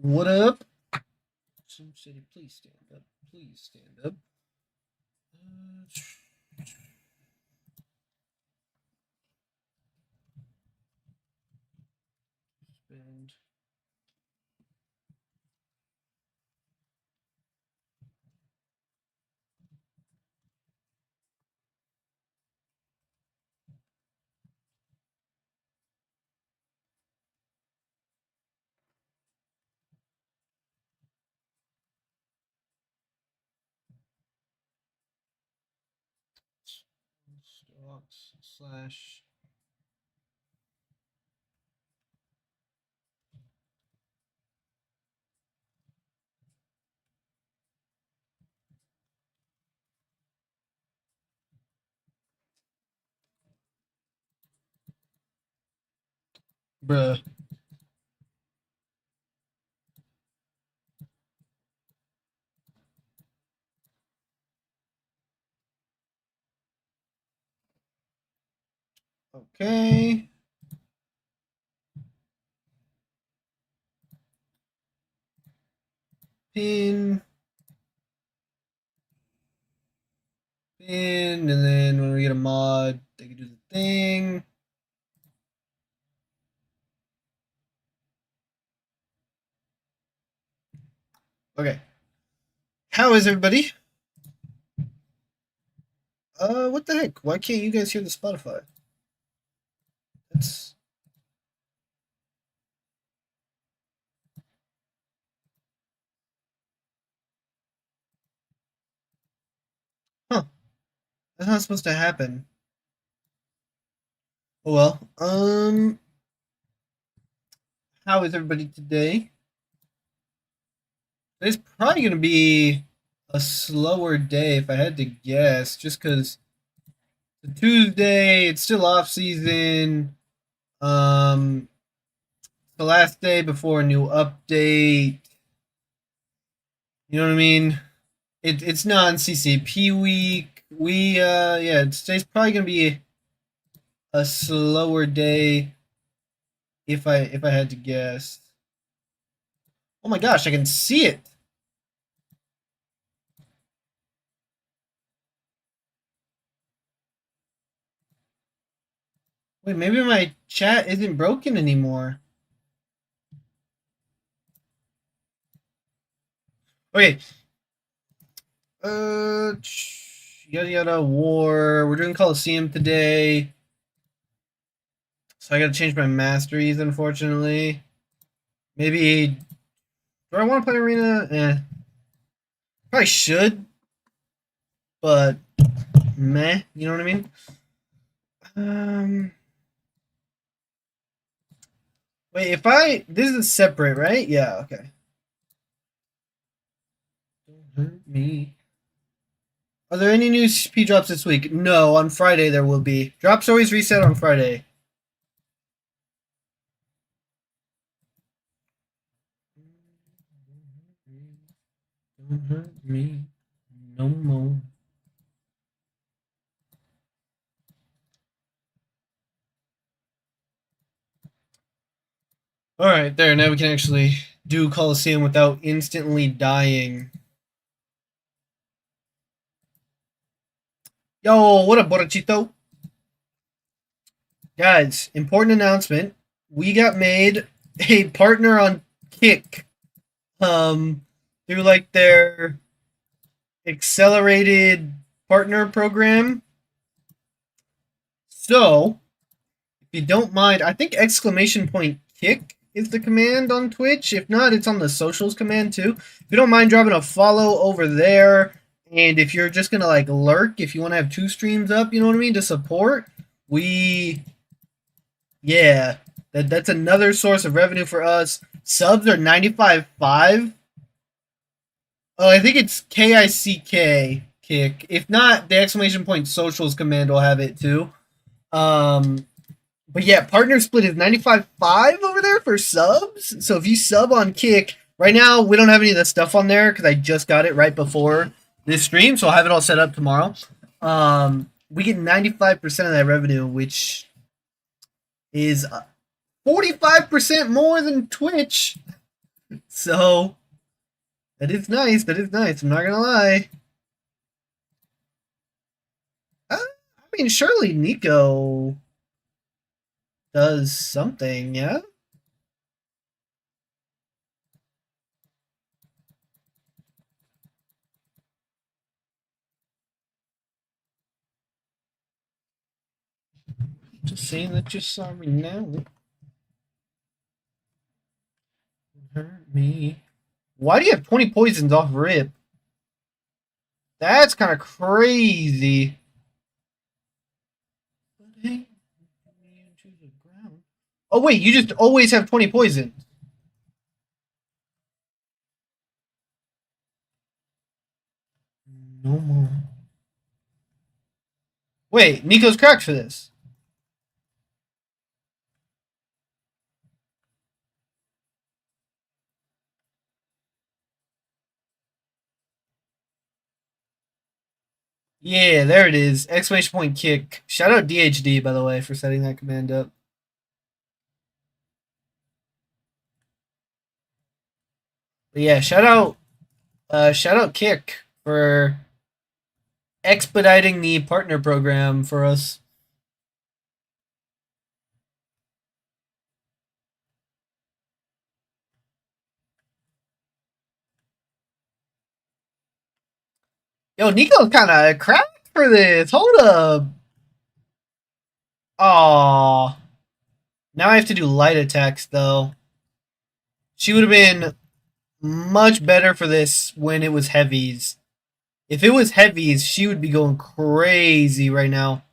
What up? Some city, please stand up. Please stand up. Spend. Stocks slash. Bruh. Okay. Pin. Pin. And then when we get a mod, they can do the thing. Okay. How is everybody? What the heck? Why can't you guys hear the Spotify? That's. Huh. That's not supposed to happen. Oh well. How is everybody today? It's probably going to be a slower day if I had to guess, just because it's a Tuesday, it's still off season. The last day before a new update. You know what I mean? It's non CCP week. Yeah, today's probably going to be a slower day if I had to guess. Oh my gosh, I can see it. Wait, maybe my chat isn't broken anymore. Okay. Yada yada war. We're doing Coliseum today. So I gotta change my masteries, unfortunately. Maybe. Do I want to play Arena? Probably should. But. Meh. You know what I mean? Wait, if I. This is separate, right? Yeah, okay. Don't hurt me. Are there any new CP drops this week? No, on Friday there will be. Drops always reset on Friday. Don't hurt me no more. Alright, there. Now we can actually do Coliseum without instantly dying. Yo, what up, Borachito? Guys, important announcement. We got made a partner on Kick. Through like their accelerated partner program. So, if you don't mind, I think !kick is the command on Twitch. If not, it's on the socials command too. If you don't mind dropping a follow over there, and if you're just gonna like lurk, if you want to have 2 streams up, you know what I mean, to support, that's another source of revenue for us. Subs are 95.5. Oh, I think it's KICK kick. If not, the ! socials command will have it too. But yeah, partner split is 95.5 over there for subs. So if you sub on Kick, right now we don't have any of the stuff on there because I just got it right before this stream, so I'll have it all set up tomorrow. We get 95% of that revenue, which is 45% more than Twitch. So that is nice. That is nice. I'm not gonna lie. I mean, surely Nico does something, yeah? Just saying that you saw me now. Hurt me. Why do you have 20 poisons off rip? That's kind of crazy. Oh, wait, you just always have 20 poisons. No more. Wait, Nico's cracked for this. Yeah, there it is. Exclamation point kick. Shout out DHD, by the way, for setting that command up. But yeah, shout out Kick for expediting the partner program for us. Yo, Nico's kind of cracked for this. Hold up. Aw. Now I have to do light attacks, though. She would have been much better for this when it was heavies. If it was heavies, she would be going crazy right now.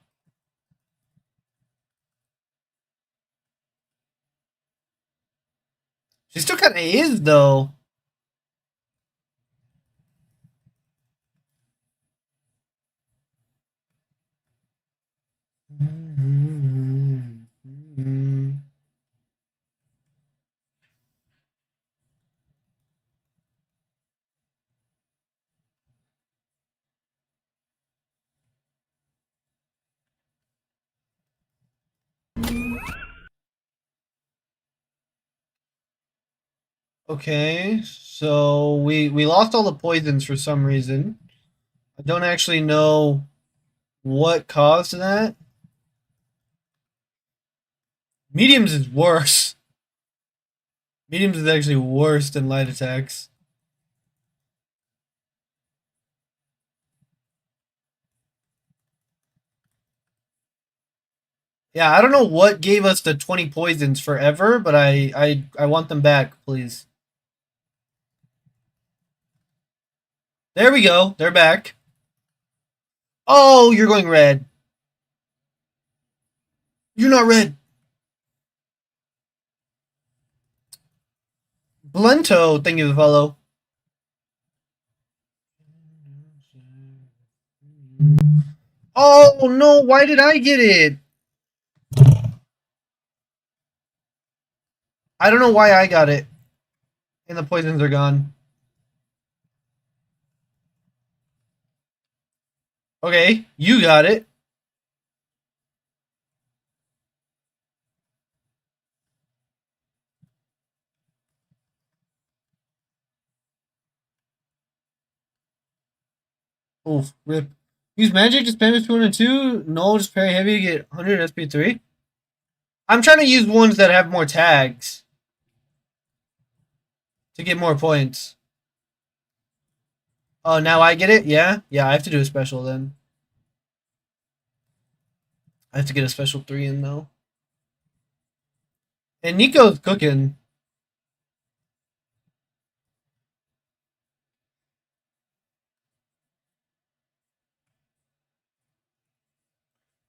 She still kind of is, though. Okay, so we lost all the poisons for some reason. I don't actually know what caused that. Mediums is worse. Mediums is actually worse than light attacks. Yeah, I don't know what gave us the 20 poisons forever, but I want them back, please. There we go. They're back. Oh, you're going red. You're not red. Blento, thank you for the follow. Oh no, why did I get it? I don't know why I got it. And the poisons are gone. Okay, you got it. Oof, rip. Use magic to spam SP1 and 2. No, just parry heavy to get 100 SP3. I'm trying to use ones that have more tags to get more points. Oh, now I get it? Yeah? Yeah, I have to do a special then. I have to get a special 3 in though. And Nico's cooking.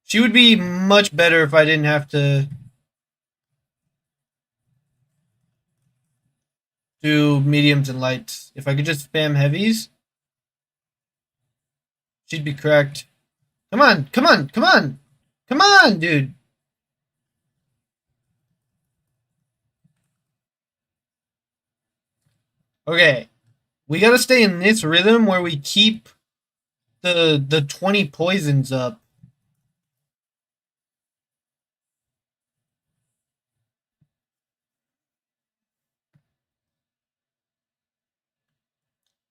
She would be much better if I didn't have to do mediums and lights. If I could just spam heavies, she'd be correct. Come on, come on, come on. Come on, dude. Okay. We gotta stay in this rhythm where we keep the 20 poisons up.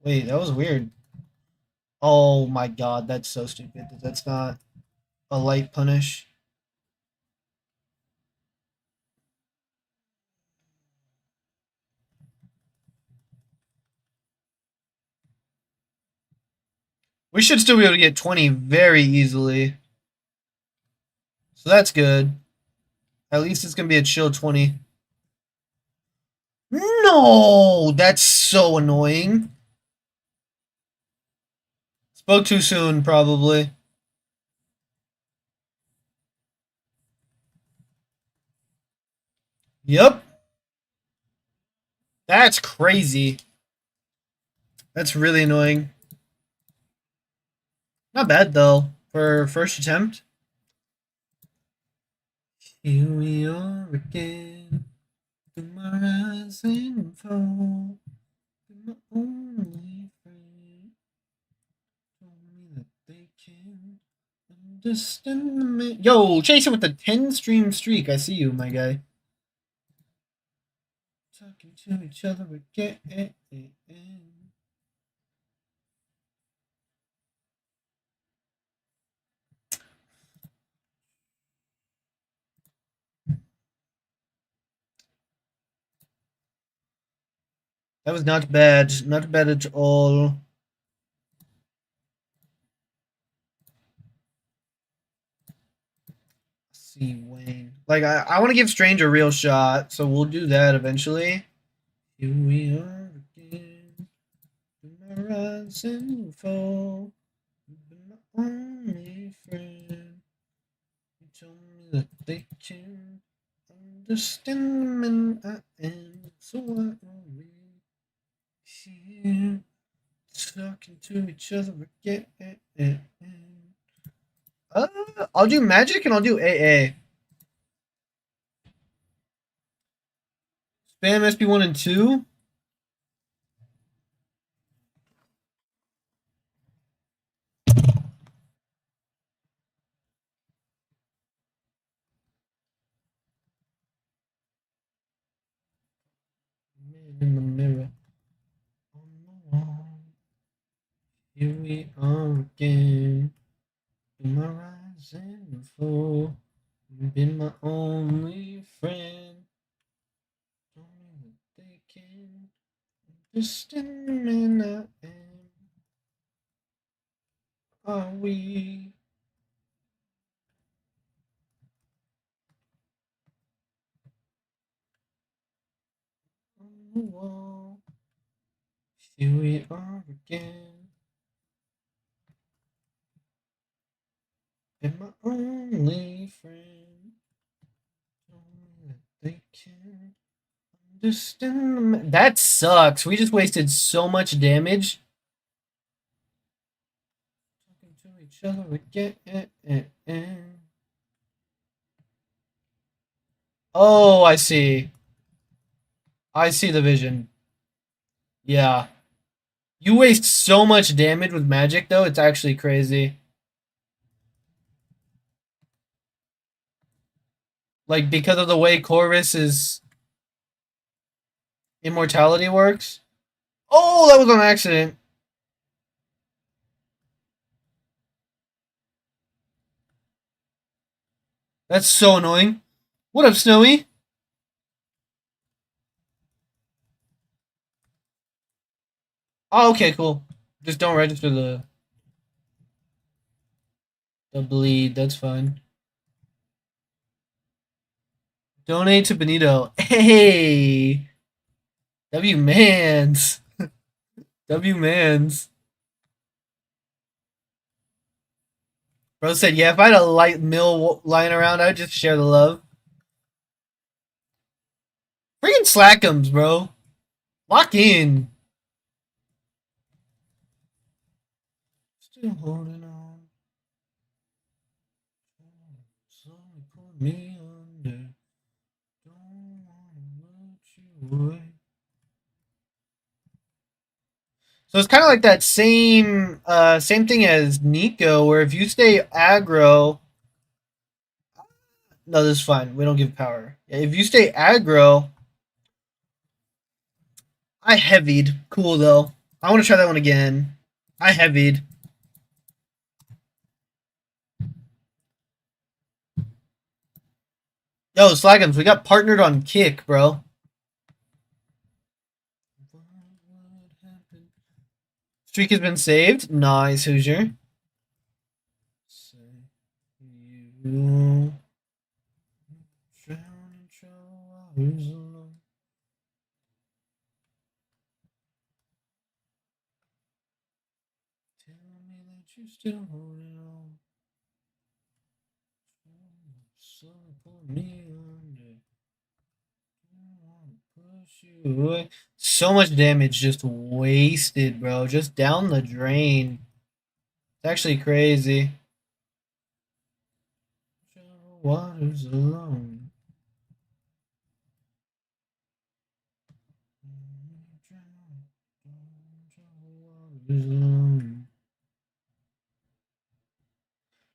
Wait, that was weird. Oh my god, that's so stupid. That's not a light punish. We should still be able to get 20 very easily. So that's good. At least it's going to be a chill 20. No! That's so annoying. Spoke too soon, probably. Yep. That's crazy. That's really annoying. Not bad, though, for first attempt. Here we are again. Through my rise and fall. My only friend told me that they can understand the man. Yo, chasing with the 10 stream streak. I see you, my guy. Talking to each other again. That was not bad. Not bad at all. Let's see, Wayne. Like, I want to give Strange a real shot, so we'll do that eventually. Here we are again. My rise and fall. You've been my only friend. You told me that they can understand the man I am. So why are we here talking to each other again? I'll do magic and I'll do AA. Spam SB1 and 2. Man in the mirror on the wall. Here we are again. In my rise and fall. You've been my only friend. Told me that they can understand the man I am. Are we? On the wall. Here we are again. And my only friend told me that they can understand the man. That sucks. We just wasted so much damage. Talking to each other again. Oh, I see. I see the vision. Yeah. You waste so much damage with magic, though. It's actually crazy. Like, because of the way Corvus's immortality works. Oh, that was an accident. That's so annoying. What up, Snowy? Oh, okay, cool. Just don't register the bleed. That's fine. Donate to Benito. Hey! W Mans. W Mans. Bro said, yeah, if I had a light mill lying around, I'd just share the love. Freaking slackums, bro. Lock in. Still holding on. Slowly pull me under. Don't wanna let you away. So it's kind of like that same thing as Nico, where if you stay aggro, no, this is fine. We don't give power. If you stay aggro, I heavied. Cool though. I want to try that one again. I heavied. Yo, Slagums, we got partnered on kick, bro. Streak has been saved. Nice, Hoosier. You still holding on. So pull me under. Push you away. So much damage just wasted, bro. Just down the drain. It's actually crazy. Waters alone.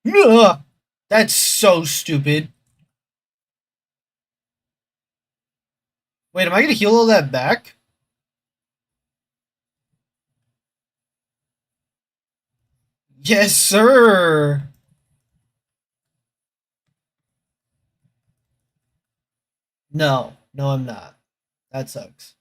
Ugh, that's so stupid. Wait, am I gonna heal all that back? Yes, sir. No, no, I'm not. That sucks.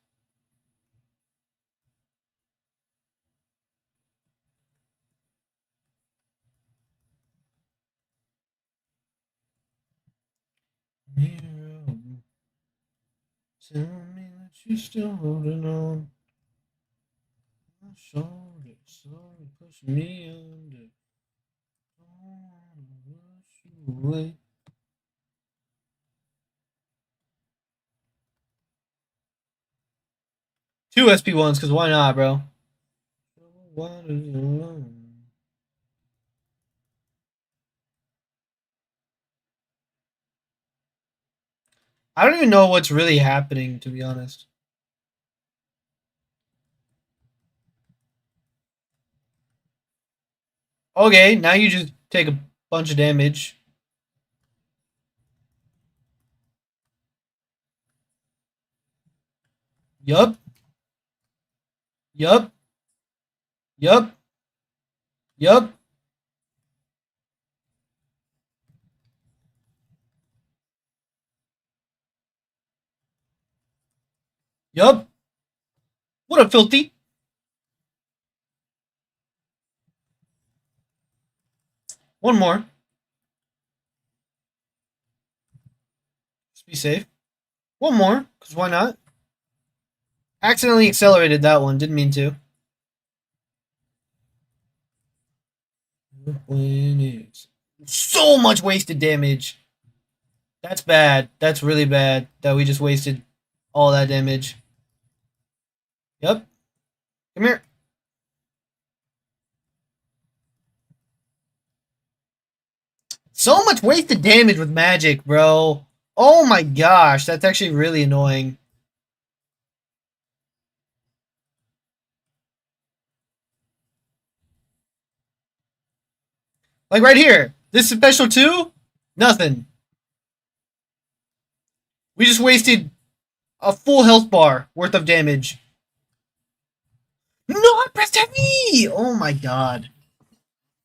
Tell me that you're still holding on. My shoulder, slowly push me under. Don't wanna rush you away. Two SP1s, because why not, bro? Waters alone. I don't even know what's really happening, to be honest. Okay, now you just take a bunch of damage. Yup. Yup. Yup. Yup. Yup. What up, filthy? One more. Just be safe. One more, because why not? Accidentally accelerated that one. Didn't mean to. When it's so much wasted damage. That's bad. That's really bad that we just wasted all that damage. Yep. Come here. So much wasted damage with magic, bro. Oh my gosh, that's actually really annoying. Like right here. This special 2? Nothing. We just wasted a full health bar worth of damage. No, I pressed heavy! Oh my god.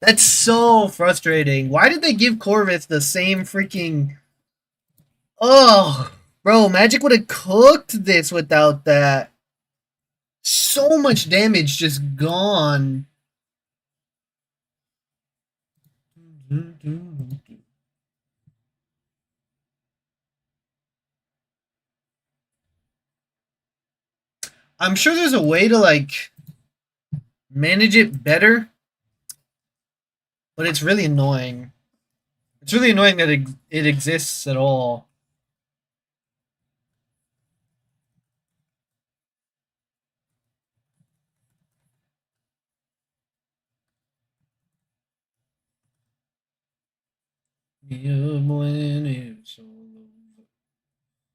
That's so frustrating. Why did they give Corvus the same freaking... Oh, bro, Magic would have cooked this without that. So much damage just gone. I'm sure there's a way to, like, manage it better, but it's really annoying. It's really annoying that it exists at all.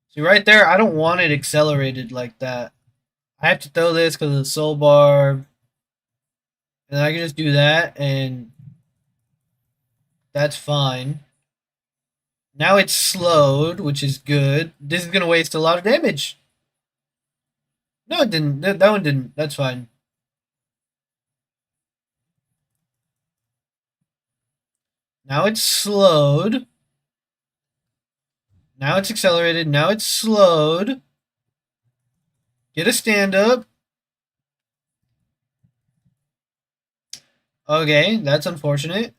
See, right there, I don't want it accelerated like that. I have to throw this because of the soul bar. And I can just do that, and that's fine. Now it's slowed, which is good. This is going to waste a lot of damage. No, it didn't. That one didn't. That's fine. Now it's slowed. Now it's accelerated. Now it's slowed. Get a stand up. Okay, that's unfortunate.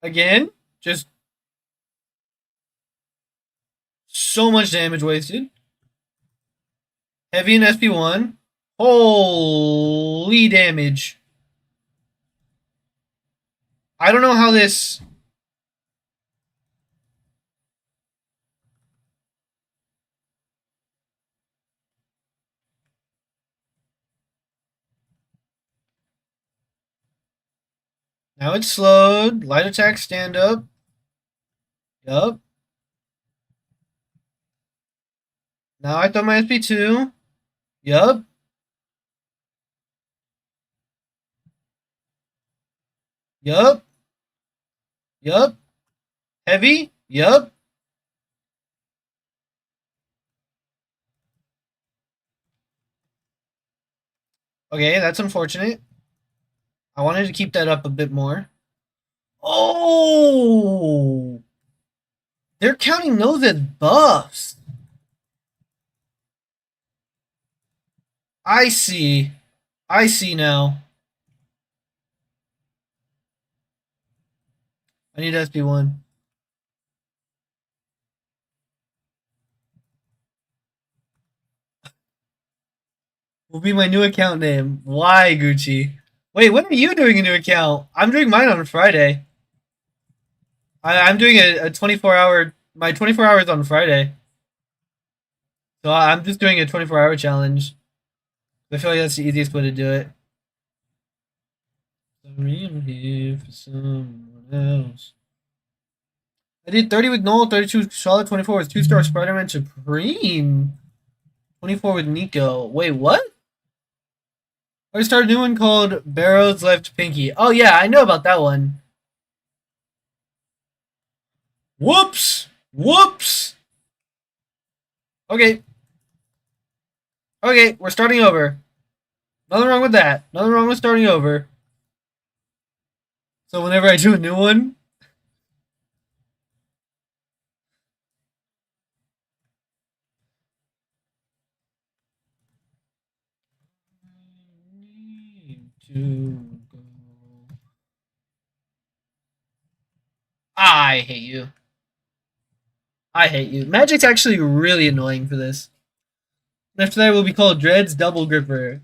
Again, just so much damage wasted. Heavy in SP1. Holy damage. I don't know how this. Now it's slowed. Light attack, stand up. Yup. Now I throw my SP2. Yup. Yup. Yup. Heavy. Yup. Okay, that's unfortunate. I wanted to keep that up a bit more. Oh! They're counting those as buffs. I see. I see now. I need SP1. Will be my new account name. Why, Gucci? Wait, when are you doing a new account? I'm doing mine on Friday. I'm doing a 24-hour. My 24 hours on Friday. So I'm just doing a 24-hour challenge. I feel like that's the easiest way to do it. Sorry, I'm here for someone else. I did 30 with Noel, 32 with Charlotte, 24 with 2-star Spider-Man Supreme. 24 with Nico. Wait, what? I started a new one called Barrow's Left Pinky. Oh, yeah, I know about that one. Whoops! Whoops! Okay. Okay, we're starting over. Nothing wrong with that. Nothing wrong with starting over. So whenever I do a new one, to go. I hate you. I hate you. Magic's actually really annoying for this. After that, will be called Dread's Double Gripper.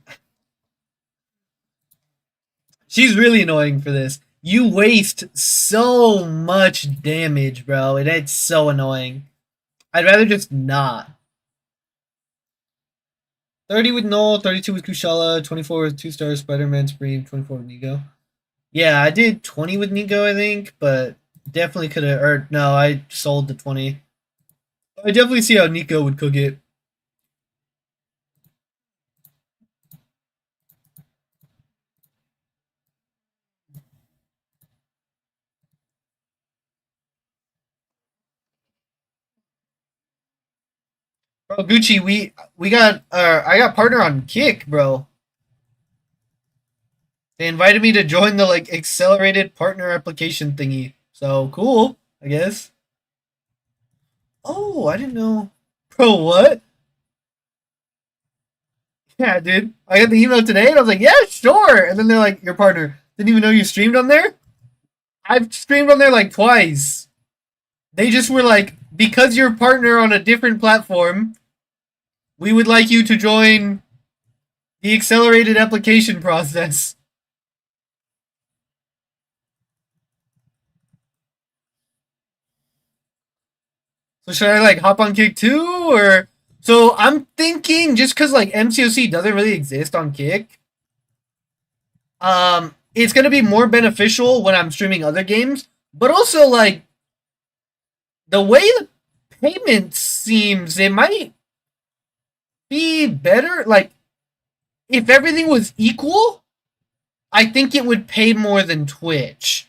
She's really annoying for this. You waste so much damage, bro, and it's so annoying. I'd rather just not. 30 with Noel, 32 with Kushala, 24 with 2-star Spider-Man Supreme, 24 with Nico. Yeah, I did 20 with Nico, I think, but definitely could have. Or no, I sold the 20. I definitely see how Nico would cook it. Bro, Gucci, we got I got partner on Kick, bro. They invited me to join the like accelerated partner application thingy. So cool, I guess. Oh, I didn't know. Bro, what? Yeah, dude. I got the email today and I was like, yeah, sure. And then they're like, your partner. Didn't even know you streamed on there? I've streamed on there like twice. They just were like, because you're partner on a different platform, we would like you to join the accelerated application process. So should I like hop on Kick too, or so I'm thinking just because like MCOC doesn't really exist on Kick, it's gonna be more beneficial when I'm streaming other games, but also like the way the payment seems, it might be better. Like if everything was equal, I think it would pay more than Twitch.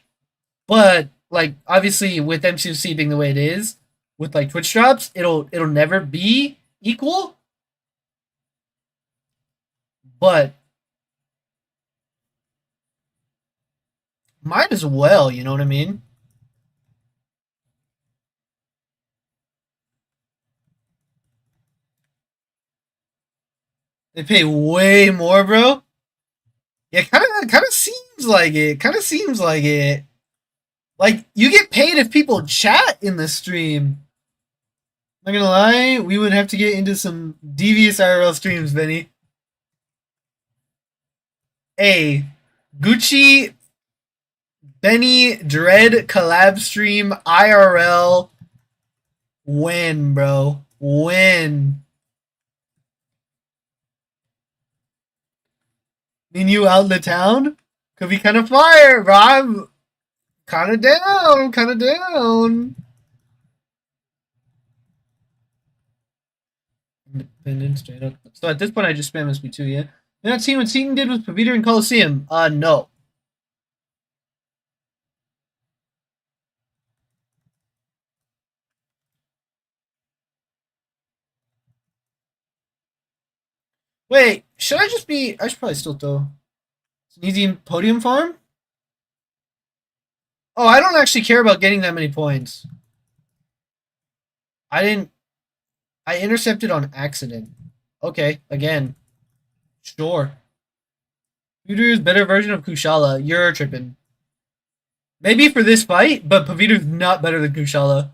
But like obviously with MCOC being the way it is, with like Twitch drops, it'll never be equal. But might as well, you know what I mean? They pay way more, bro. Yeah, kind of seems like it. Kind of seems like it. Like you get paid if people chat in the stream. Not gonna lie, we would have to get into some devious IRL streams, Benny. A Gucci Benny Dread collab stream IRL. When, bro? When? Mean you out in the town? Could be kind of fire, bro. I'm kind of down. Kind of down. Independent, straight up. So at this point, I just spam SB2, yeah? You're not seeing what Seaton did with Paviter and Coliseum? No. Wait, should I just be... I should probably still throw... It's an easy podium farm? Oh, I don't actually care about getting that many points. I didn't... I intercepted on accident. Okay, again. Sure. Paviter's better version of Kushala. You're tripping. Maybe for this fight, but Paviter's not better than Kushala.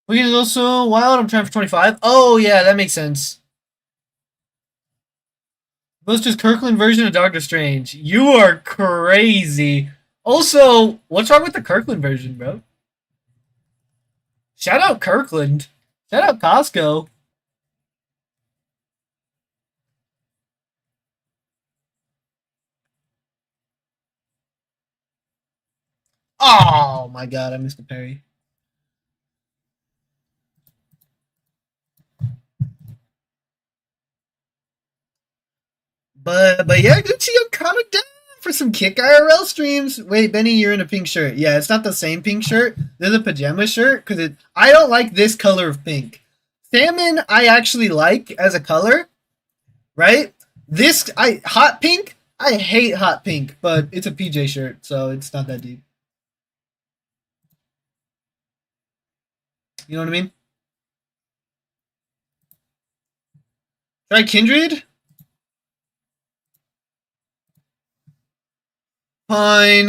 Wicked is also wild. I'm trying for 25. Oh, yeah, that makes sense. That's just Kirkland version of Doctor Strange. You are crazy. Also, what's wrong with the Kirkland version, bro? Shout out Kirkland. Shout out Costco. Oh my god, I missed the parry. But yeah, Gucci, I'm kind of down for some kick IRL streams. Wait, Benny, you're in a pink shirt. Yeah, it's not the same pink shirt. There's a pajama shirt because I don't like this color of pink. Salmon, I actually like as a color, right? This I hot pink. I hate hot pink, but it's a PJ shirt, so it's not that deep. You know what I mean? Try Kindred. Fine.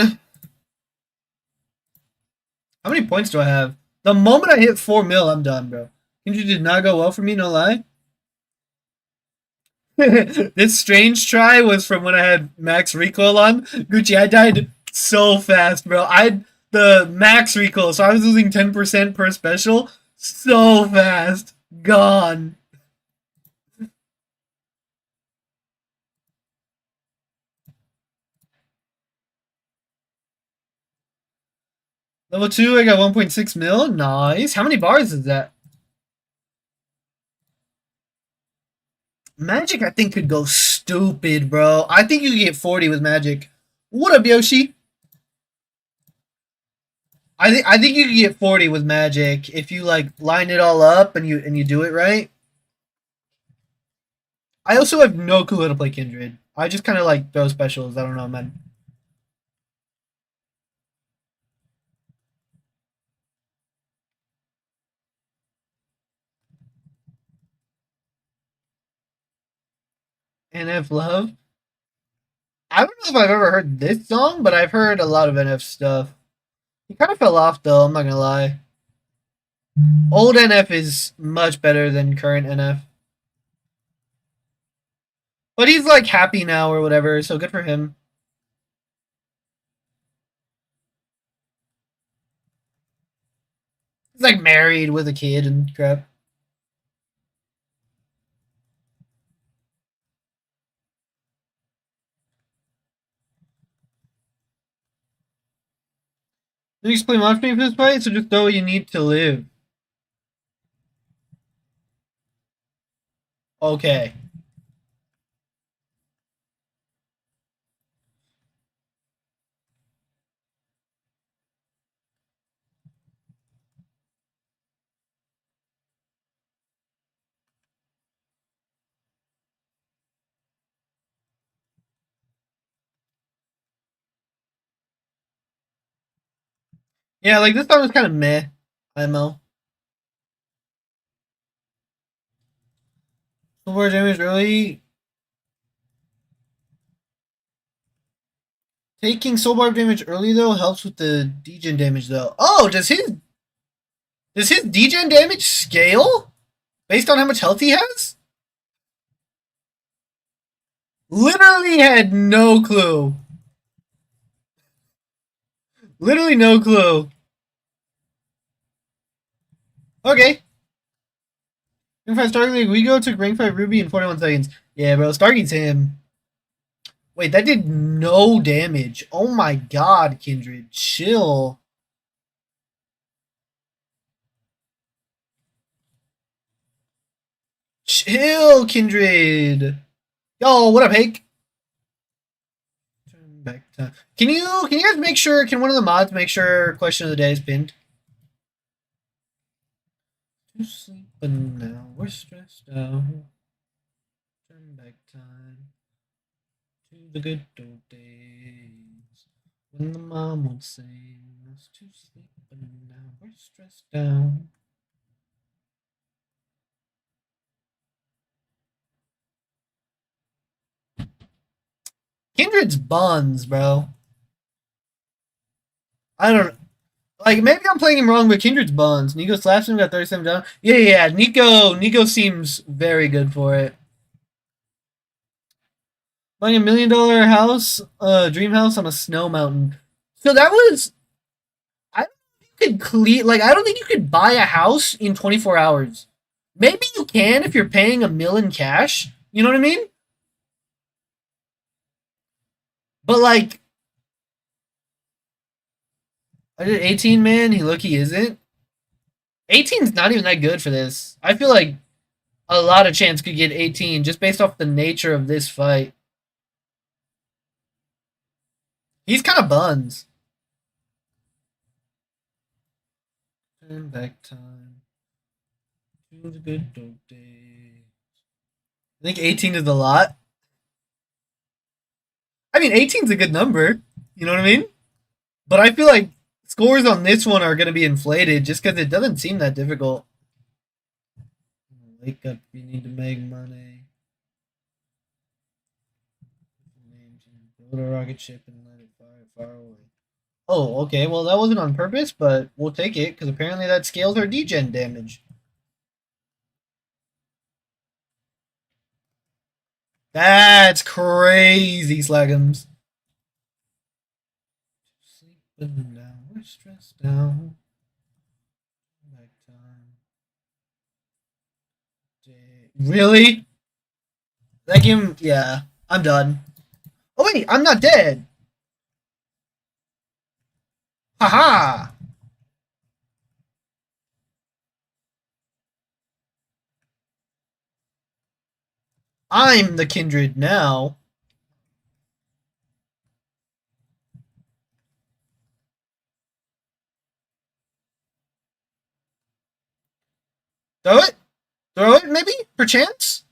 How many points do I have? The moment I hit 4 mil, I'm done, bro. Kindred did not go well for me, no lie. This strange try was from when I had max recoil on. Gucci, I died so fast, bro. I had the max recoil, so I was losing 10% per special so fast. Gone. Level 2, I got 1.6 mil. Nice. How many bars is that? Magic, I think, could go stupid, bro. I think you could get 40 with Magic. What up, Yoshi? I think you could get 40 with Magic if you like line it all up and you do it right. I also have no clue how to play Kindred. I just kind of like throw specials. I don't know, man. NF Love. I don't know if I've ever heard this song, but I've heard a lot of NF stuff. He kind of fell off though. I'm not gonna lie. Old NF is much better than current NF. But he's like happy now or whatever, so good for him. He's like married with a kid and crap. Did you explain launch me for this fight? So just throw what you need to live. Okay. Yeah, like this time was kind of meh. IMO. Full bar damage early. Taking soul bar damage early though helps with the degen damage though. Oh, does his degen damage scale based on how much health he has? Literally had no clue. Literally no clue. Okay. Ring 5 Stark League, we go to Ring 5 Ruby in 41 seconds. Yeah, bro, Starky's him. Wait, that did no damage. Oh my god, Kindred. Chill. Chill, Kindred. Yo, what up, Hake? Turn back time. Can you guys make sure, can one of the mods make sure question of the day is pinned? To sleep, but now we're stressed out. Turn back time to the good old days when the mom would sing us to sleep, but now we're stressed out. Kindred's buns, bro. I don't like. Maybe I'm playing him wrong, but Kindred's buns. Nico slaps him, got 37 down. Yeah. Nico seems very good for it. Buying $1 million house, dream house on a snow mountain. So that was. I don't think you could I don't think you could buy a house in 24 hours. Maybe you can if you're paying $1 million cash. You know what I mean? But like, I did 18 man. He isn't. 18's not even that good for this. I feel like a lot of chance could get 18 just based off the nature of this fight. He's kind of buns. Turn back time to the good old days. I think 18 is a lot. I mean, 18's a good number. You know what I mean? But I feel like scores on this one are going to be inflated just because it doesn't seem that difficult. Wake up, you need to make money. Build a rocket ship and let it far away. Oh, okay. Well, that wasn't on purpose, but we'll take it because apparently that scales our degen damage. That's crazy, Slagums. Sleep, but now we're stressed out. Back time. Really? That game? Yeah, I'm done. Oh wait, I'm not dead. Haha. I'm the kindred now. Throw it? Throw it, maybe? Perchance?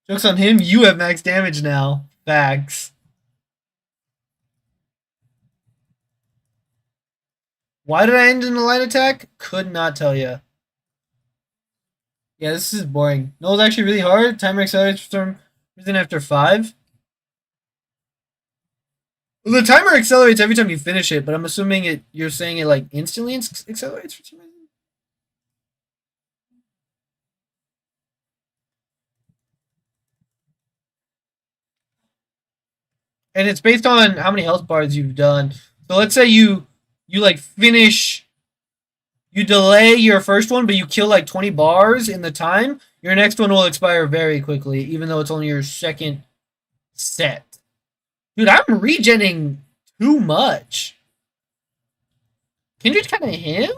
Joke's on him, you have max damage now. Facts. Why did I end in a light attack? Could not tell you. Yeah, this is boring. No, it's actually really hard. Timer accelerates for some reason after 5. Well, the timer accelerates every time you finish it, but I'm assuming you're saying it like instantly accelerates for some reason? And it's based on how many health bars you've done. So let's say you like finish, you delay your first one, but you kill like 20 bars in the time. Your next one will expire very quickly, even though it's only your second set. Dude, I'm regenning too much. Kindred kind of him?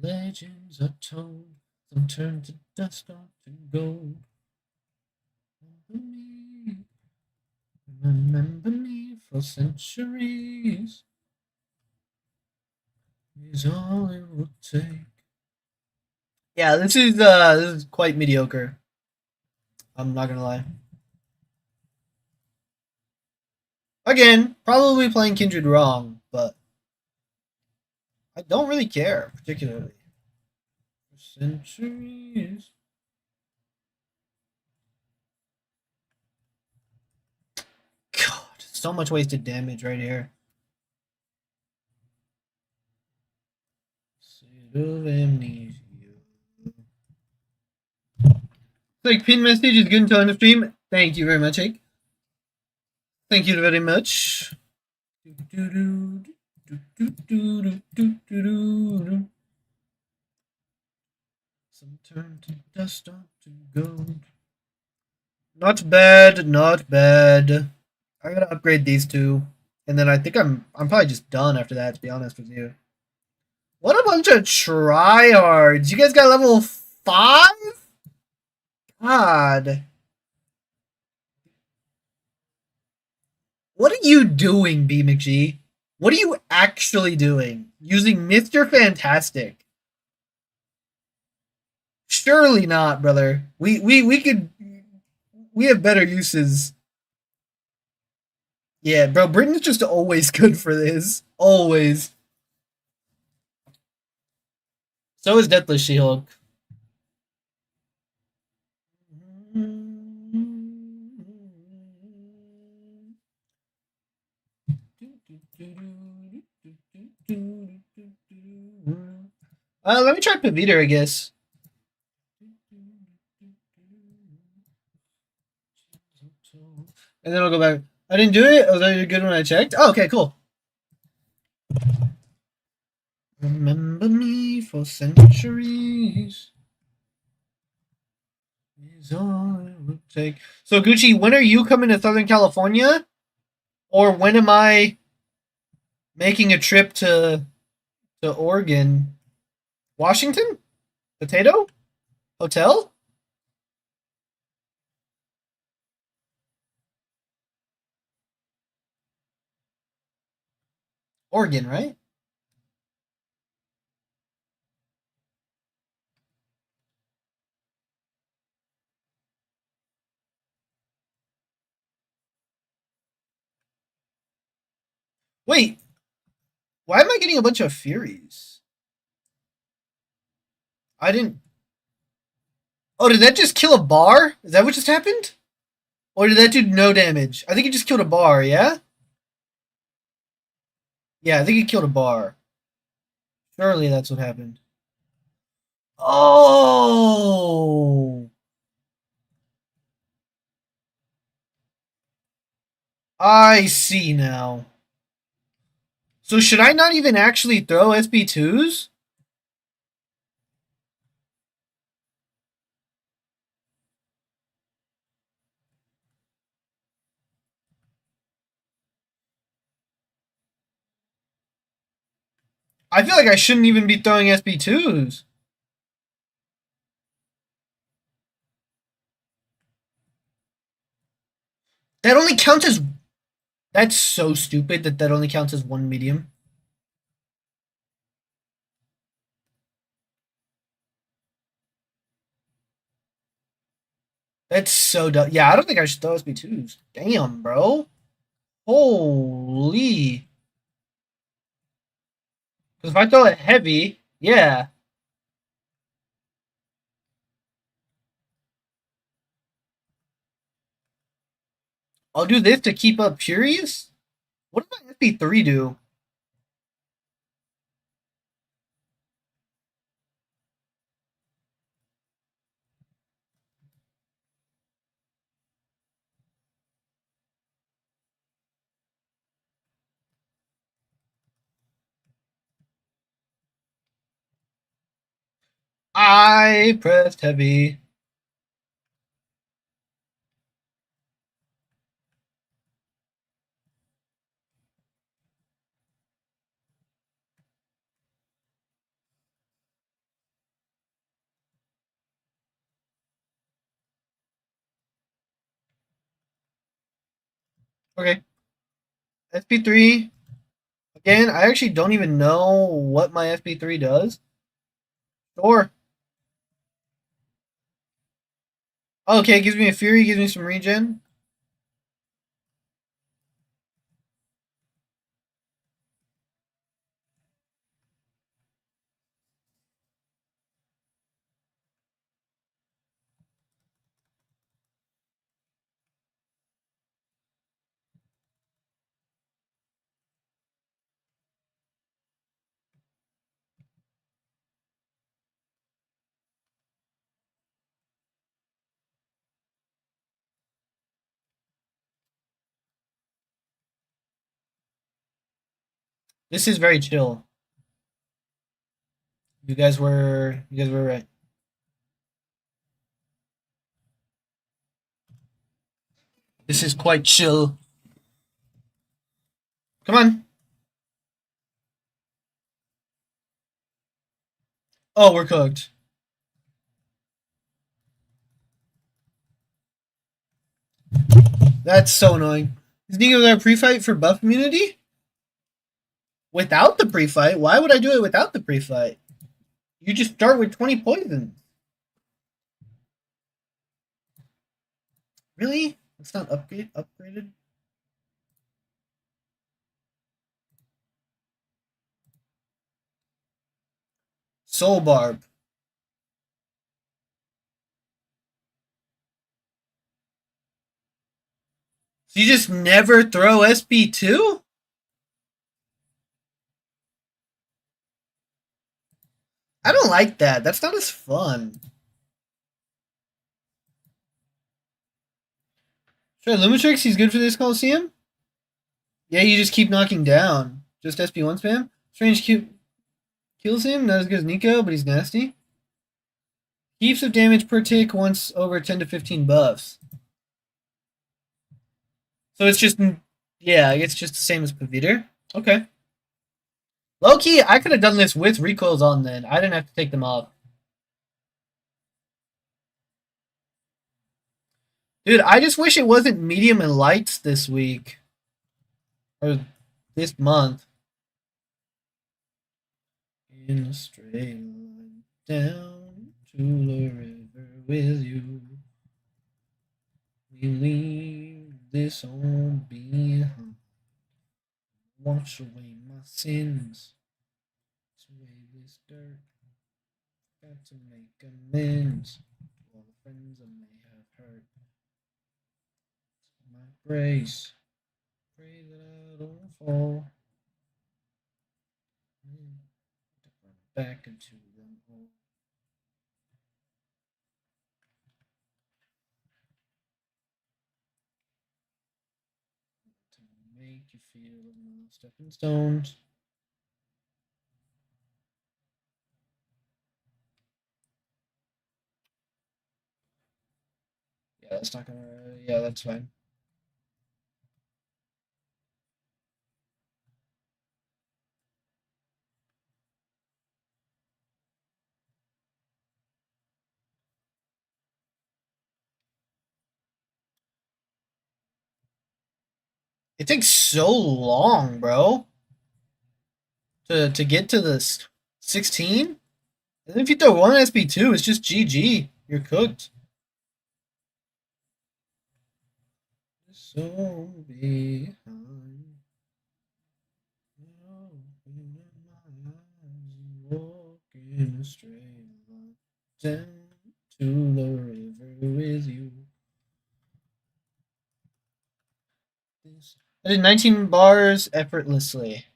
Legends are told, some turn to dust or to gold. Remember me for centuries is all it would take. Yeah, this is quite mediocre. I'm not gonna lie. Again, probably playing Kindred wrong, but I don't really care particularly. Centuries. God, so much wasted damage right here. State of amnesia. Like pin message is good until end of stream. Thank you very much, Ike. Thank you very much. Some turn to dust onto gold. Not bad, not bad. I gotta upgrade these two, and then I think I'm probably just done after that. To be honest with you, what a bunch of tryhards! You guys got level 5? God, what are you doing, B McG? What are you actually doing? Using Mister Fantastic? Surely not, brother. We could we have better uses. Yeah, bro, Britain's just always good for this. Always. So is Deathless She-Hulk. Let me try Pavita, I guess. And then I'll go back. I didn't do it? Was that good when I checked? Oh, okay, cool. Remember me for centuries is all it would take. So, Gucci, when are you coming to Southern California? Or when am I making a trip to Oregon? Washington? Potato? Hotel? Oregon, right? Wait, why am I getting a bunch of Furies? I didn't. Oh, did that just kill a bar? Is that what just happened? Or did that do no damage? I think it just killed a bar, yeah? Yeah, I think it killed a bar. Surely that's what happened. Oh! I see now. So should I not even actually throw SB2s? I feel like I shouldn't even be throwing SB2s. That only counts as... That's so stupid that that only counts as one medium. That's so dumb. Yeah, I don't think I should throw SB2s. Damn, bro. Holy. Because if I throw it heavy, yeah. I'll do this to keep up Furious? What does my SB3 do? I pressed heavy. Okay. SB3. Again, I actually don't even know what my SB3 does. Sure. Okay, gives me a Fury, gives me some regen. This is very chill. You guys were right. This is quite chill. Come on. Oh, we're cooked. That's so annoying. Is Nico there pre-fight for buff immunity? Without the pre-fight? Why would I do it without the pre-fight? You just start with 20 poisons. Really? It's not upgraded? Soul Barb. So you just never throw SP2? I don't like that. That's not as fun. Sure, Lumitrix, he's good for this Coliseum? Yeah, you just keep knocking down. Just SP1 spam? Strange kills him, not as good as Nico, but he's nasty. Heaps of damage per tick once over 10 to 15 buffs. So it's just, yeah, it's just the same as Paviter. Okay. Low key, I could have done this with recoils on then. I didn't have to take them off. Dude, I just wish it wasn't medium and lights this week. Or this month. In a straight line down to the river with you. We leave this all behind. Wash away my sins. Away this dirt. Got to make amends to all the friends I may have hurt. My grace. Pray that I don't fall. Back into them all. To make you feel my stepping stones. Yeah, that's not gonna. Yeah, that's fine. It takes so long, bro, to get to this 16. And if you throw one SP2, it's just GG. You're cooked. So behind. Walk in a straight line down to the river with you. I did 19 bars effortlessly.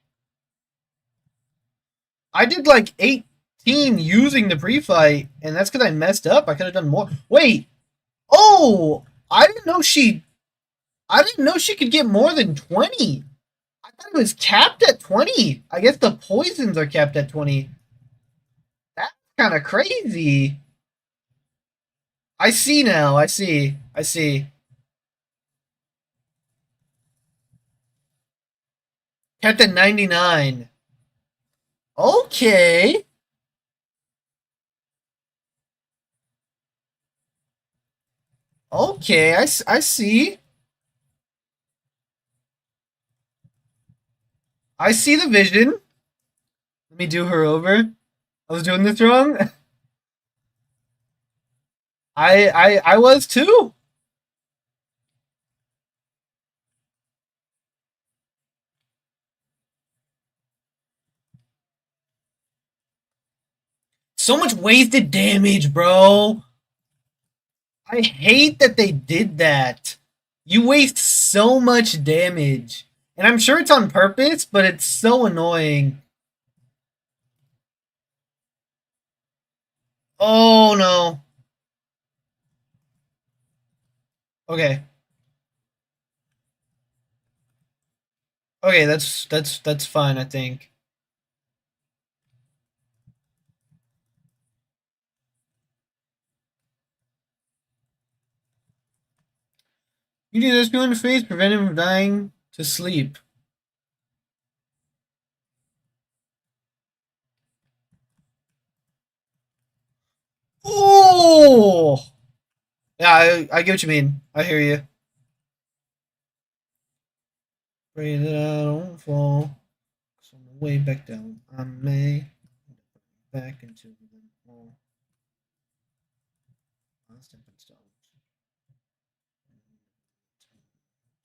I did like 18 using the pre-fight, and that's because I messed up. I could have done more. Wait. Oh, I didn't know she. I didn't know she could get more than 20. I thought it was capped at 20. I guess the poisons are capped at 20. That's kind of crazy. I see now. I see. I see. Capped at 99. Okay. Okay. I see. I see the vision. Let me do her over. I was doing this wrong. I was too. So much wasted damage, bro. I hate that they did that. You waste so much damage. And I'm sure it's on purpose, but it's so annoying. Oh no. Okay. Okay, that's fine, I think. You do this in the face, prevent him from dying to sleep. Oh! Yeah, I get what you mean. I hear you. Pray that I don't fall. 'Cause on the way back down, I may back into them all. Stepping stones.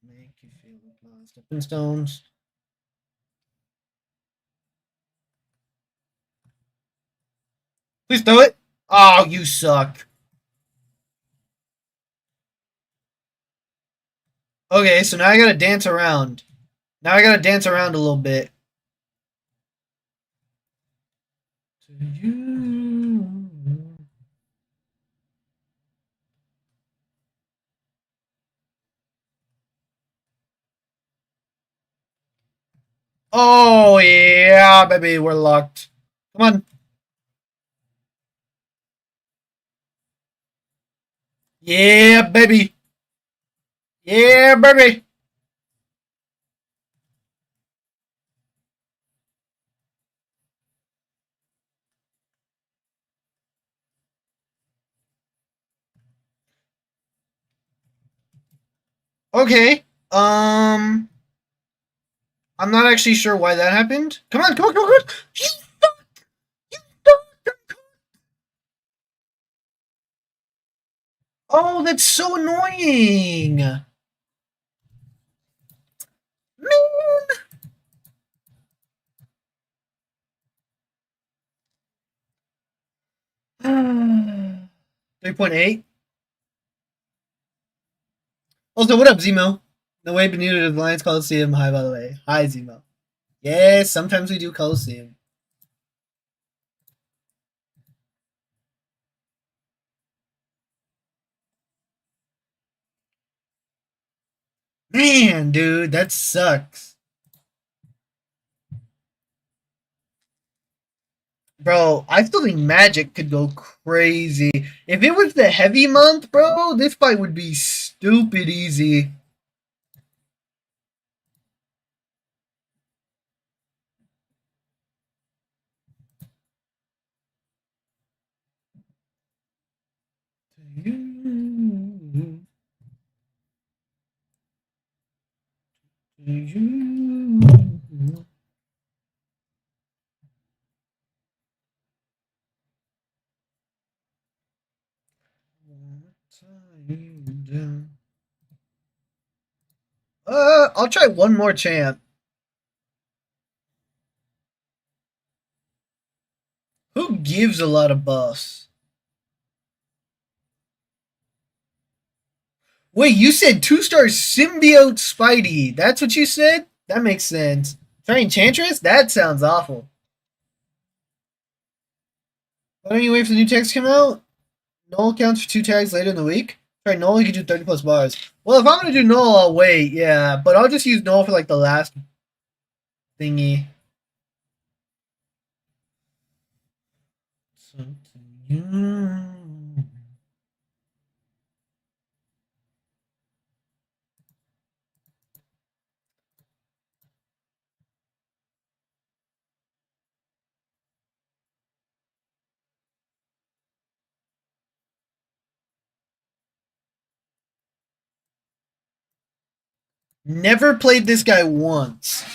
Make you feel like stepping stones. Please do it. Oh, you suck. Okay, so now I gotta dance around. Now I gotta dance around a little bit. To you. Oh yeah, baby, we're locked. Come on. Yeah, baby. Yeah, baby. Okay. I'm not actually sure why that happened. Come on, come on, come on, come on. Oh, that's so annoying. Man. 3.8. Also, what up, Zemo? No way Benito the Lions Coliseum. Hi, by the way. Hi, Zemo. Yes, sometimes we do Coliseum. Man, dude, that sucks. Bro, I still think Magic could go crazy. If it was the heavy month, bro, this fight would be stupid easy. I'll try one more chant. Who gives a lot of buffs? Wait, you said 2-star symbiote Spidey. That's what you said? That makes sense. Try Enchantress? That sounds awful. Why don't you wait for the new tags to come out? Null counts for 2 tags later in the week. Try Null, you can do 30 plus bars. Well, if I'm gonna do Null, I'll wait, yeah. But I'll just use Null for like the last thingy. Never played this guy once.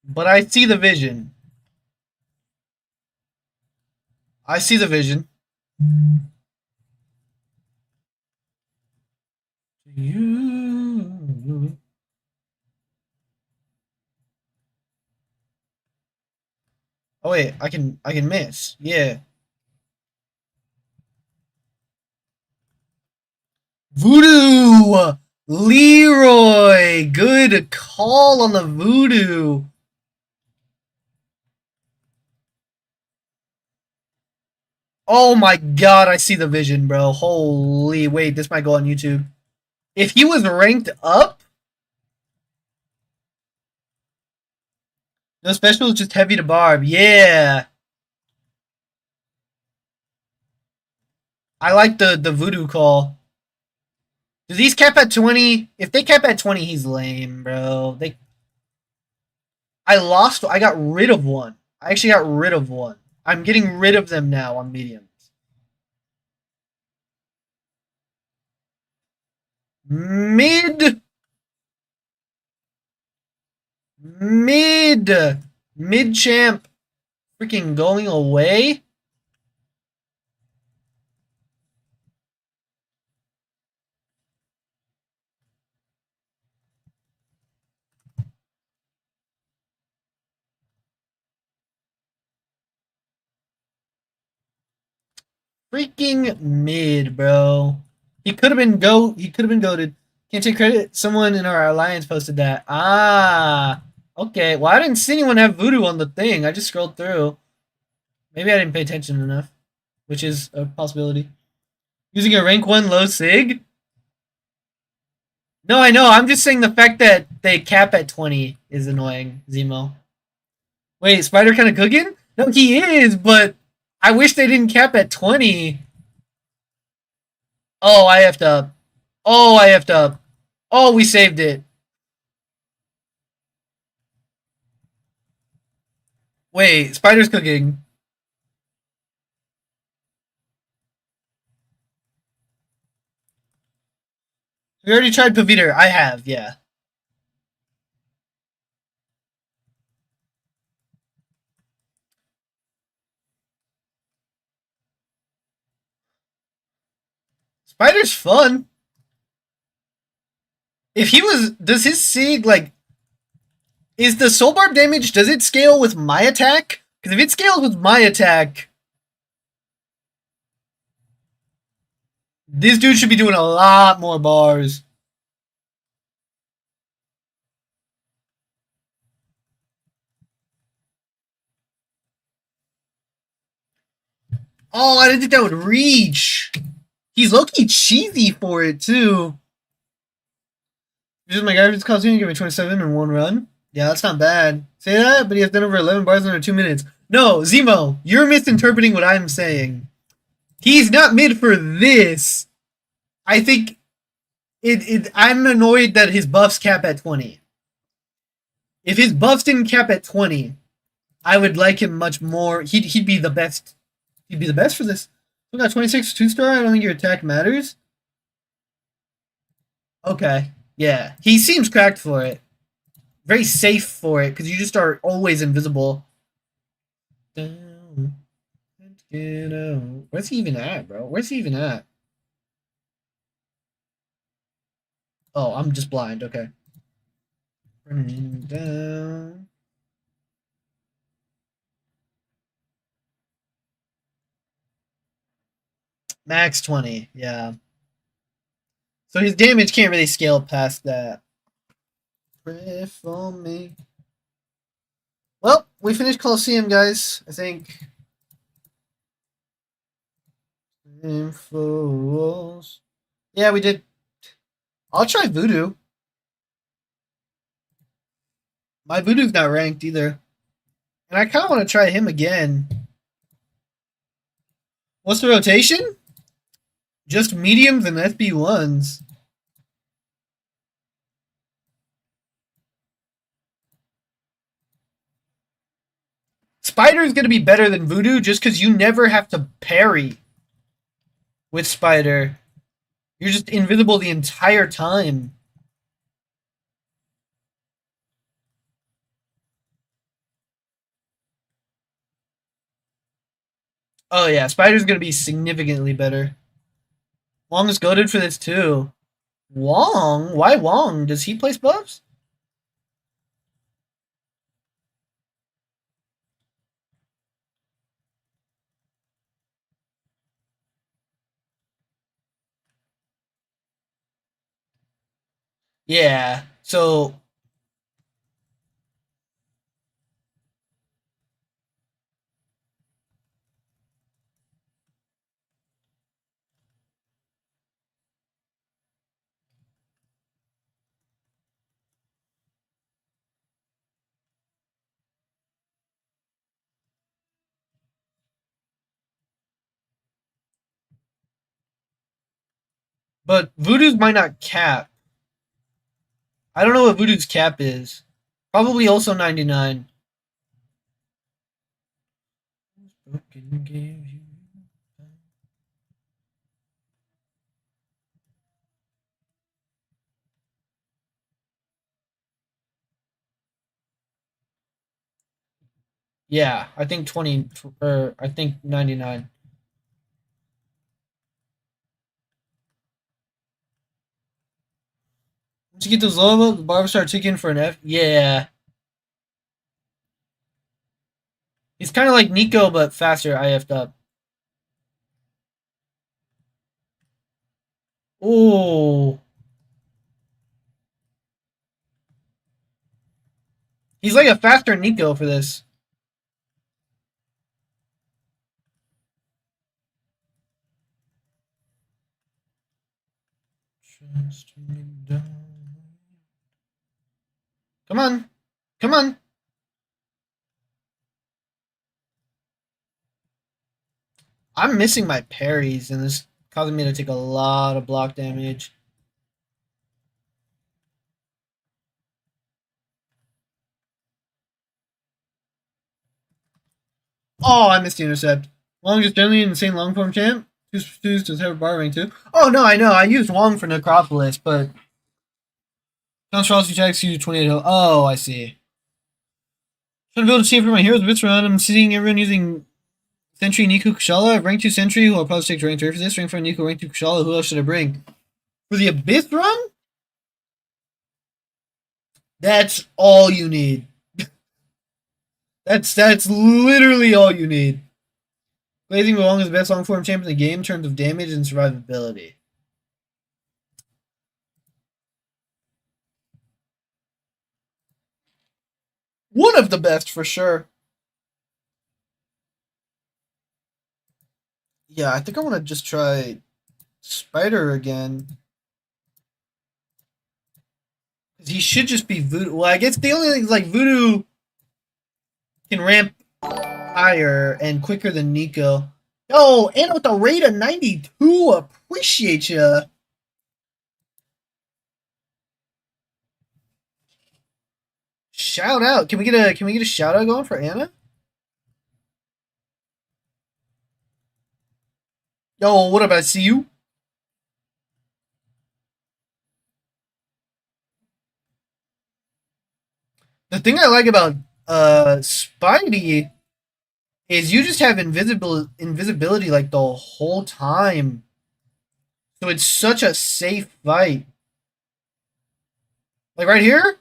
But I see the vision. I see the vision. You. Oh wait, I can miss. Yeah. Voodoo! Leroy! Good call on the voodoo. Oh my god, I see the vision, bro. Holy, wait, this might go on YouTube. If he was ranked up, no special, just heavy to barb. Yeah. I like the voodoo call. Do these cap at 20? If they cap at 20, he's lame, bro. I got rid of one. I actually got rid of one. I'm getting rid of them now on mediums. Mid mid mid champ freaking going away. Freaking mid, bro. He could have been goaded. Can't take credit. Someone in our alliance posted that. Ah, okay. Well, I didn't see anyone have voodoo on the thing. I just scrolled through. Maybe I didn't pay attention enough, which is a possibility. Using a rank 1 low sig? No, I know. I'm just saying the fact that they cap at 20 is annoying, Zemo. Wait, Spider kind of cooking? No, he is, but I wish they didn't cap at 20. Oh, I have to. Oh, I have to. Oh, we saved it. Wait, Spider's cooking. We already tried Paviter. I have, yeah. Spider's fun. If he was, does his Sig like, is the Soul Barb damage? Does it scale with my attack? Because if it scales with my attack, this dude should be doing a lot more bars. Oh, I didn't think that would reach. He's low-key cheesy for it, too. Just my garbage Coliseum, give me 27 in one run. Yeah, that's not bad. Say that, but he has done over 11 bars under 2 minutes. No, Zemo, you're misinterpreting what I'm saying. He's not mid for this. I think I'm annoyed that his buffs cap at 20. If his buffs didn't cap at 20, I would like him much more. He'd be the best. He'd be the best for this. We got 26 2-star. I don't think your attack matters. Okay. Yeah. He seems cracked for it. Very safe for it because you just are always invisible. Down, where's he even at, bro? Where's he even at? Oh, I'm just blind. Okay. Running down. Max 20. Yeah. So his damage can't really scale past that. Pray for me. Well, we finished Coliseum, guys. I think. Infos. Yeah, we did. I'll try Voodoo. My Voodoo's not ranked either. And I kind of want to try him again. What's the rotation? Just mediums and SB1s. Spider is going to be better than Voodoo just because you never have to parry with Spider. You're just invisible the entire time. Oh yeah, Spider's gonna be significantly better. Wong is goaded for this too. Wong? Why Wong? Does he place buffs? Yeah. So, but Voodoo's might not cap. I don't know what Voodoo's cap is. Probably also 99. Yeah, I think 20 or I think 99. Once you get those low, the bar will start ticking for an F. Yeah. He's kind of like Nico, but faster IF'd up. Oh. He's like a faster Nico for this. Come on. Come on. I'm missing my parries, and this causing me to take a lot of block damage. Oh, I missed the intercept. Wong is generally an insane long form champ. Choose does have a bar rank too. Oh no, I know. I used Wong for Necropolis, but Counts Charles attacks you 28 health. Oh, I see. Trying to build a team for my heroes bits run. I'm seeing everyone using Sentry Niku Kushala. Rank 2 Sentry, who I'll probably take rank 3 for this. Rank 4 Niku, rank 2 Kushala. Who else should I bring? For the Abyss run? That's all you need. That's literally all you need. Blazing Wong is the best long form champ in the game in terms of damage and survivability. One of the best for sure. Yeah, I think I want to just try Spider again. He should just be Voodoo. Well, I guess the only thing is like Voodoo can ramp higher and quicker than Nico. Oh, and with a rate of 92, appreciate ya. Shout out. Can we get a shout out going for Anna? Yo, what up? I see you. The thing I like about Spidey is you just have invisibility like the whole time. So it's such a safe fight. Like right here,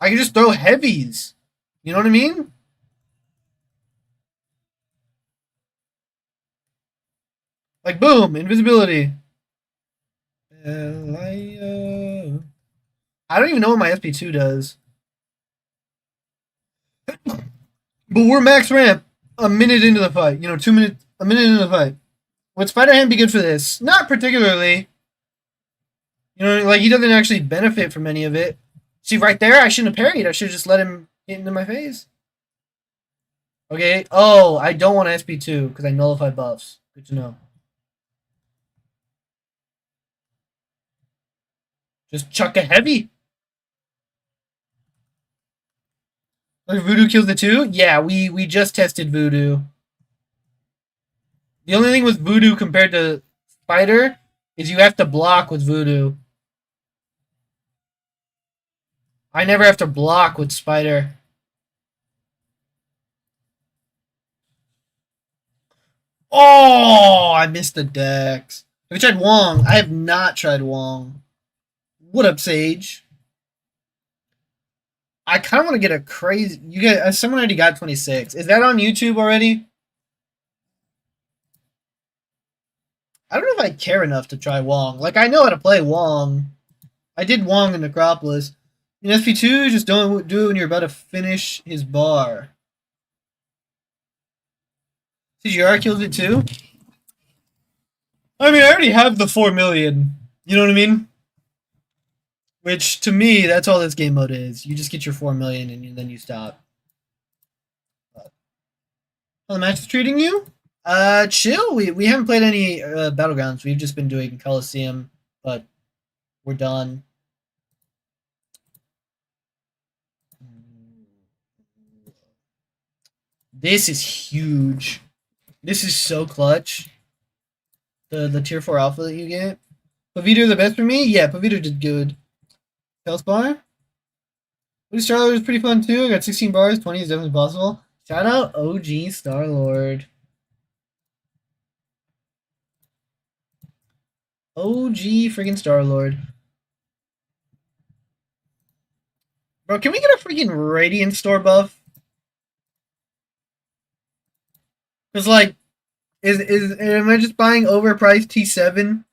I can just throw heavies. You know what I mean? Like boom, invisibility. I don't even know what my SP2 does. But we're max ramp a minute into the fight. 2 minutes, a minute into the fight. Would Spider Ham be good for this? Not particularly. Like he doesn't actually benefit from any of it. See, right there, I shouldn't have parried. I should have just let him get into my face. Okay. Oh, I don't want SP2 because I nullify buffs. Good to know. Just chuck a heavy. Like Voodoo kills the two? Yeah, we just tested Voodoo. The only thing with Voodoo compared to Spider is you have to block with Voodoo. I never have to block with Spider. Oh, I missed the Dex. Have you tried Wong? I have not tried Wong. What up, Sage? I kind of want to get a crazy. You get someone already got 26. Is that on YouTube already? I don't know if I care enough to try Wong. Like I know how to play Wong. I did Wong in Necropolis. In SP2, just don't do it when you're about to finish his bar. CGR kills it too. I mean, I already have the 4 million. You know what I mean? Which to me, that's all this game mode is. You just get your 4 million and then you stop. How the match is treating you? Chill. We haven't played any Battlegrounds. We've just been doing Coliseum, but we're done. This is huge. This is so clutch. The tier 4 alpha that you get. Pavito the best for me? Yeah, Pavito did good. Hellspire? Woody Starlord is pretty fun too. I got 16 bars, 20 is definitely possible. Shout out OG Starlord. OG freaking Starlord. Bro, can we get a freaking Radiant Store buff? Because, like, am I just buying overpriced T7?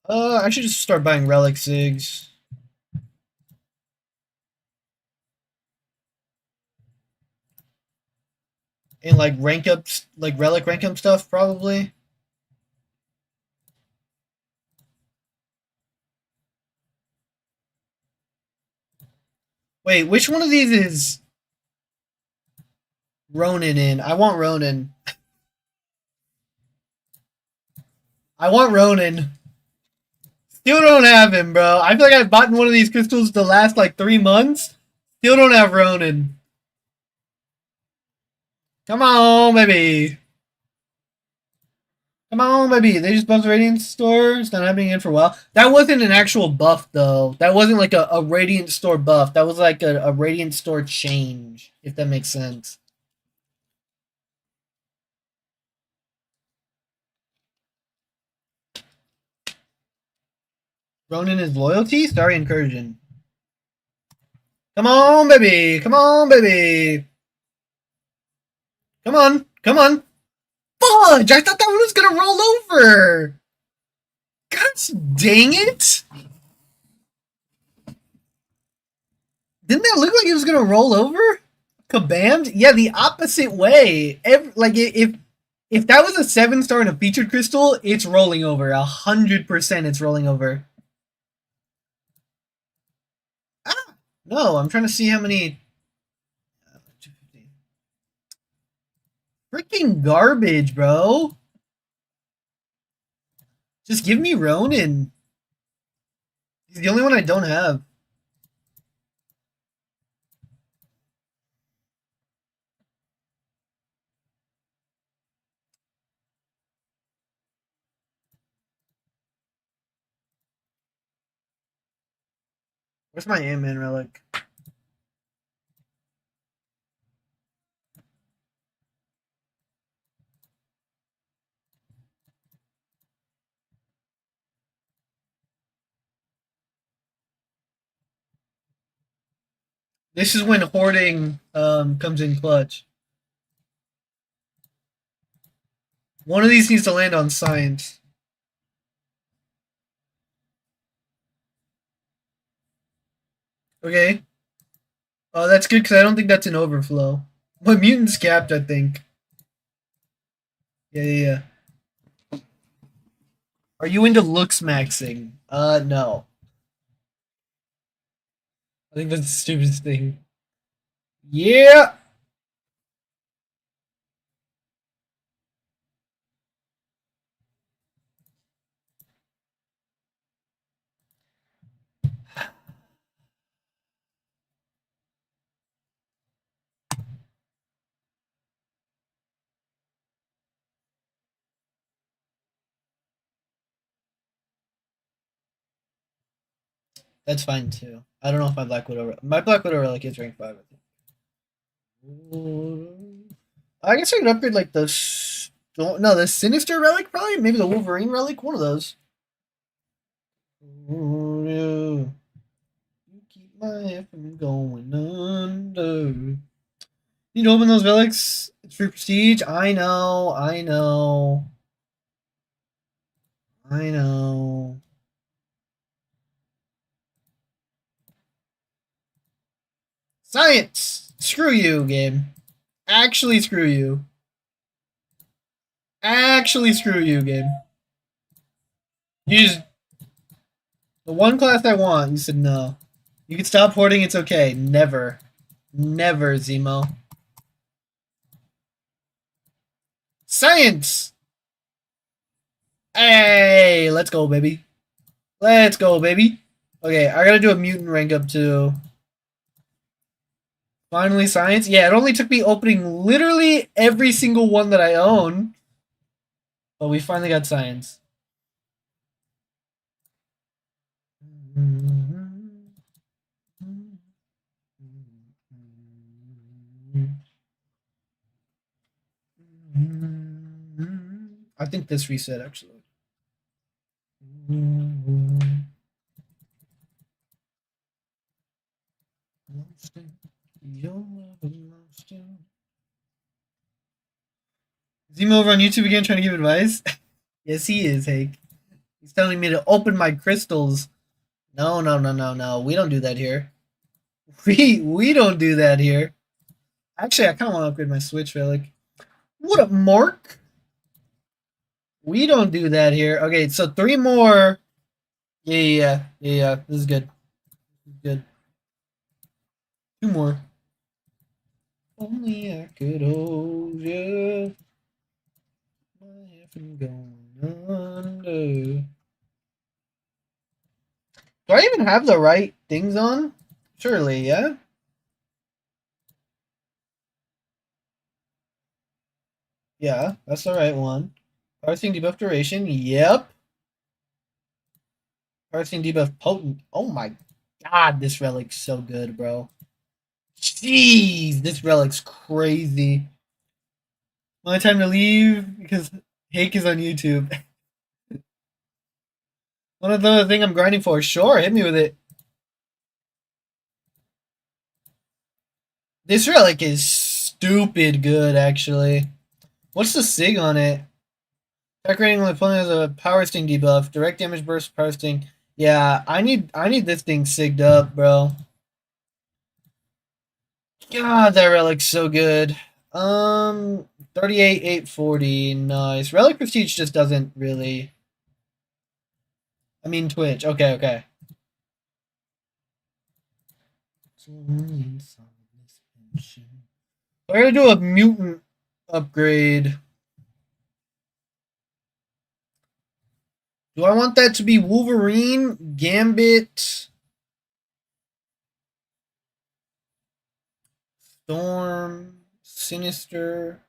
I should just start buying Relic Sigs. And, like, rank ups, like, Relic rank up stuff, probably. Wait, which one of these is Ronin in? I want Ronin. I want Ronin. Still don't have him, bro. I feel like I've bought one of these crystals the last like 3 months. Still don't have Ronin. Come on, baby. Come on, baby. They just buffed the Radiant Store. It's not happening again for a while. That wasn't an actual buff, though. That wasn't like a Radiant Store buff. That was like a Radiant Store change, if that makes sense. Ronin is loyalty? Starry Incursion. Come on, baby. Come on, baby. Come on. Come on. Fudge! I thought that one was gonna roll over. God dang it! Didn't that look like it was gonna roll over? Kabammed? Yeah, the opposite way. If that was a 7-star and a featured crystal, it's rolling over. 100% it's rolling over. Ah! No, I'm trying to see how many. Freaking garbage, bro. Just give me Ronin. He's the only one I don't have. Where's my Ant-Man relic? This is when hoarding comes in clutch. One of these needs to land on science. Okay. Oh, that's good because I don't think that's an overflow. My mutant's capped, I think. Yeah. Are you into looks maxing? No. I think that's the stupidest thing. Yeah! That's fine too. I don't know if my Black Widow relic is rank 5. I guess I could upgrade like no, the Sinister relic probably, maybe the Wolverine relic, one of those. You keep my head from going under. You open those relics. It's free prestige. I know. I know. I know. Science! Screw you, game. Actually, screw you. Actually, screw you, game. You just. The one class I want, you said no. You can stop hoarding, it's okay. Never. Never, Zemo. Science! Hey, let's go, baby. Let's go, baby. Okay, I gotta do a mutant rank up too. Finally, science. Yeah, it only took me opening literally every single one that I own. But we finally got science. I think this reset actually. Zemo over on YouTube again trying to give advice? Yes, he is, Hake. He's telling me to open my crystals. No, no, no, no, no. We don't do that here. We don't do that here. Actually, I kind of want to upgrade my Switch relic. What up, Mark? We don't do that here. Okay, so 3 more. Yeah. This is good. This is good. 2 more. Only I could hold you. My head from going under. Do I even have the right things on? Surely, yeah? Yeah, that's the right one. Parsing debuff duration, yep. Parsing debuff potent. Oh my god, this relic's so good, bro. Jeez, this relic's crazy. My time to leave because Hake is on YouTube. One of the thing I'm grinding for. Sure, hit me with it. This relic is stupid good, actually. What's the sig on it? Attack rating when the opponent has a power sting debuff. Direct damage burst, power sting. Yeah, I need this thing sigged up, bro. God, that relic's so good. 38, 840. Nice. Relic Prestige just doesn't really. I mean, Twitch. Okay. We're gonna do a mutant upgrade. Do I want that to be Wolverine, Gambit, Storm, Sinister?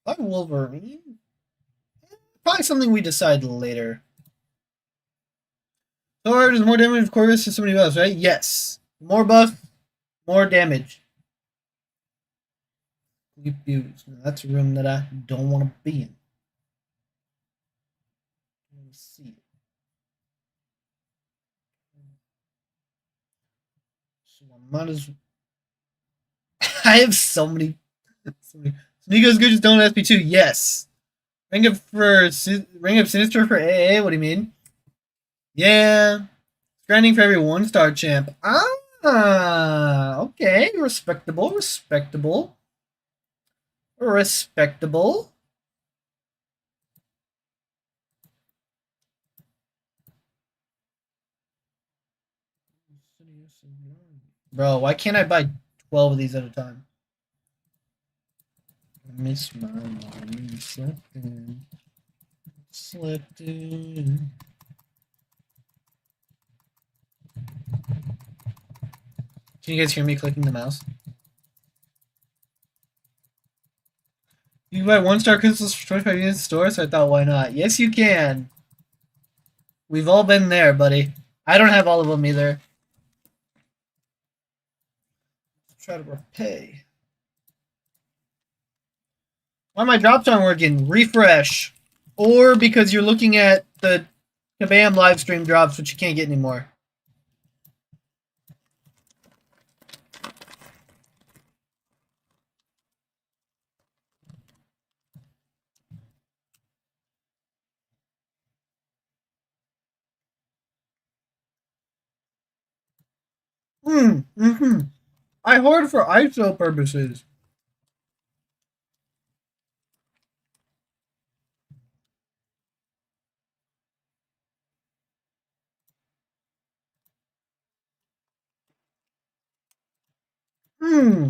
Probably Wolverine? Probably something we decide later. Thor does more damage with Corvus than somebody else, right? Yes. More buff, more damage. That's a room that I don't want to be in. Let me see. So I might as I have so many. Sneako's good, just don't SP2. Yes. Ring up Sinister for AA. What do you mean? Yeah. Grinding for every 1-star champ. Okay. Respectable. Bro, why can't I buy 12 of these at a time? Miss my mom slept in. Can you guys hear me clicking the mouse? You can buy 1-star crystals for 25 units in store, so I thought, why not? Yes, you can. We've all been there, buddy. I don't have all of them either. Let's try to repay. Why my drops aren't working? Refresh. Or because you're looking at the Kabam live stream drops, which you can't get anymore. Mm-hmm. I hoard for ISO purposes. Hmm.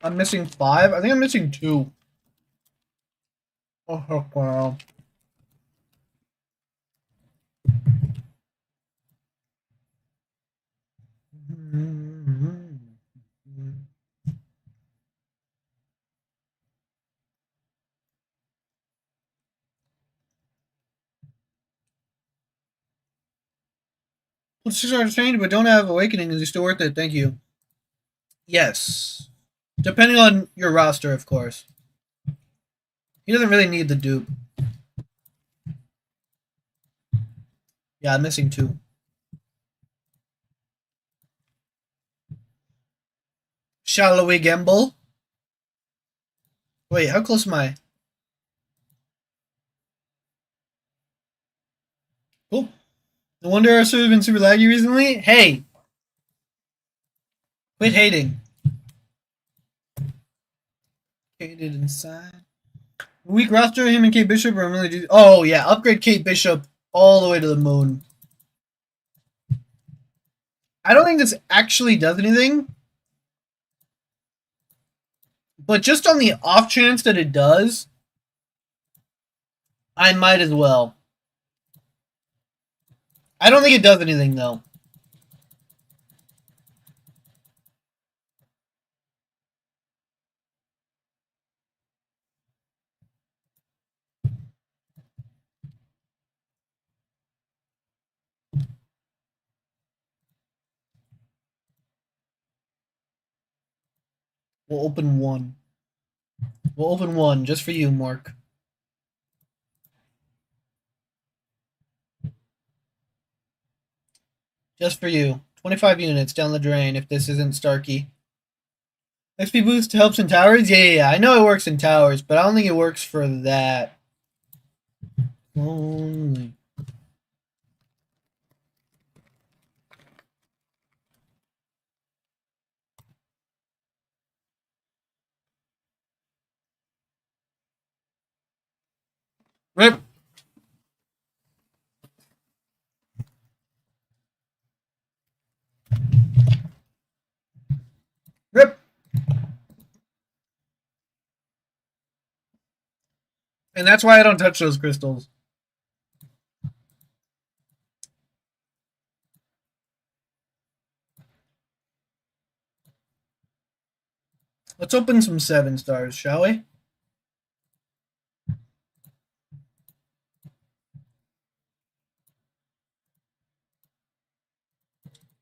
I'm missing 5. I think I'm missing 2. Oh, wow. Let's just start change, but don't have awakening. Is it still worth it? Thank you. Yes. Depending on your roster, of course. He doesn't really need the dupe. Yeah, I'm missing 2. Shall we gamble? Wait, how close am I? Cool. No wonder our server's been super laggy recently. Hey, quit hating. Hated inside. Weak roster, him and Kate Bishop are really do. Oh yeah, upgrade Kate Bishop all the way to the moon. I don't think this actually does anything, but just on the off chance that it does, I might as well. I don't think it does anything though. We'll open one. We'll open one just for you, Mark. Just for you. 25 units down the drain if this isn't Starkey. XP boost helps in towers? Yeah. I know it works in towers, but I don't think it works for that. Only. Rip. Rip. And that's why I don't touch those crystals. Let's open some 7 stars, shall we?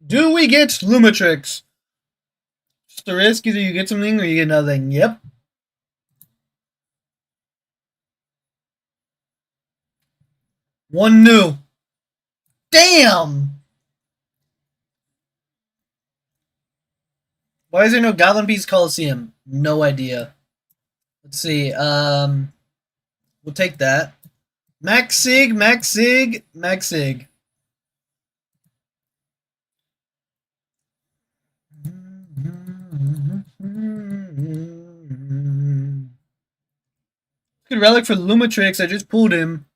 Do we get Lumatrix? Just the risk, either you get something or you get nothing. Yep. One new. Damn! Why is there no Goblin Beast Coliseum? No idea. Let's see. We'll take that. Max Sig, Max Sig, Max Sig. Good relic for Lumatrix. I just pulled him.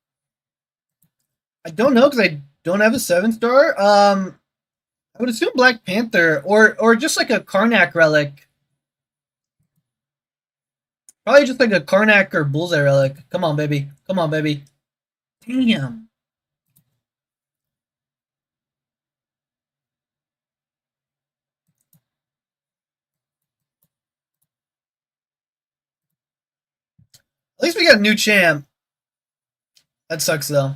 I don't know because I don't have a 7-star. I would assume Black Panther or just like a Karnak relic. Probably just like a Karnak or Bullseye relic. Come on, baby. Come on, baby. Damn. At least we got a new champ. That sucks though.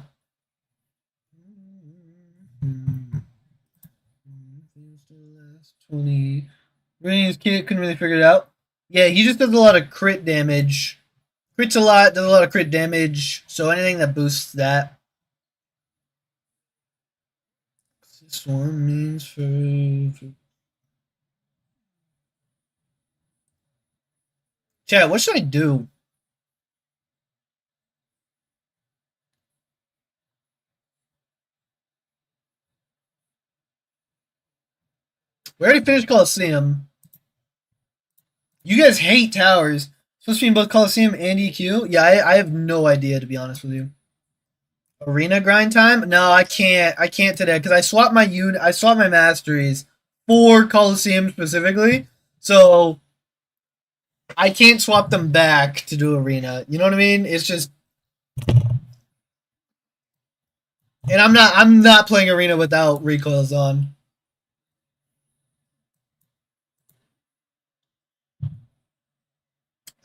Twenty. Really, kid couldn't really figure it out. Yeah, he just does a lot of crit damage. Crits a lot, does a lot of crit damage. So anything that boosts that. Swarm means for. Chat, what should I do? We already finished Coliseum. You guys hate towers. Supposed to be in both Coliseum and EQ? Yeah, I have no idea, to be honest with you. Arena grind time? No, I can't. I can't today because I swapped my I swapped my masteries for Coliseum specifically. So I can't swap them back to do arena. You know what I mean? It's just, and I'm not playing arena without recoils on.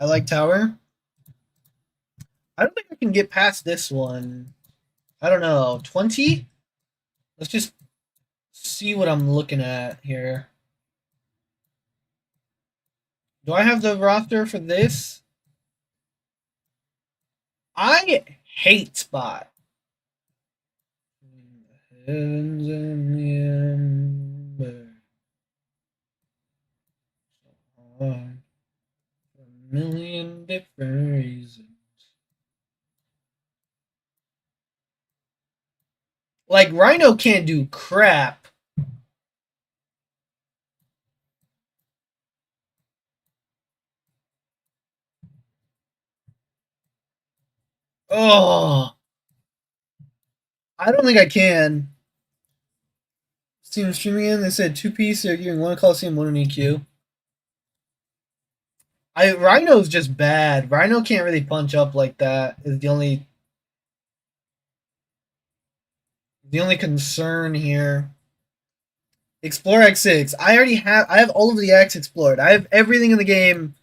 I like tower. I don't think I can get past this one. I don't know. 20? Let's just see what I'm looking at here. Do I have the roster for this? I hate spot. Heavens and the ember. For a million different reasons. Like, Rhino can't do crap. Oh, I don't think I can. Steam streaming in. They said 2-piece. They're giving one Coliseum, one in EQ. Rhino's just bad. Rhino can't really punch up like that. Is the only concern here. Explore X6. I have all of the X explored. I have everything in the game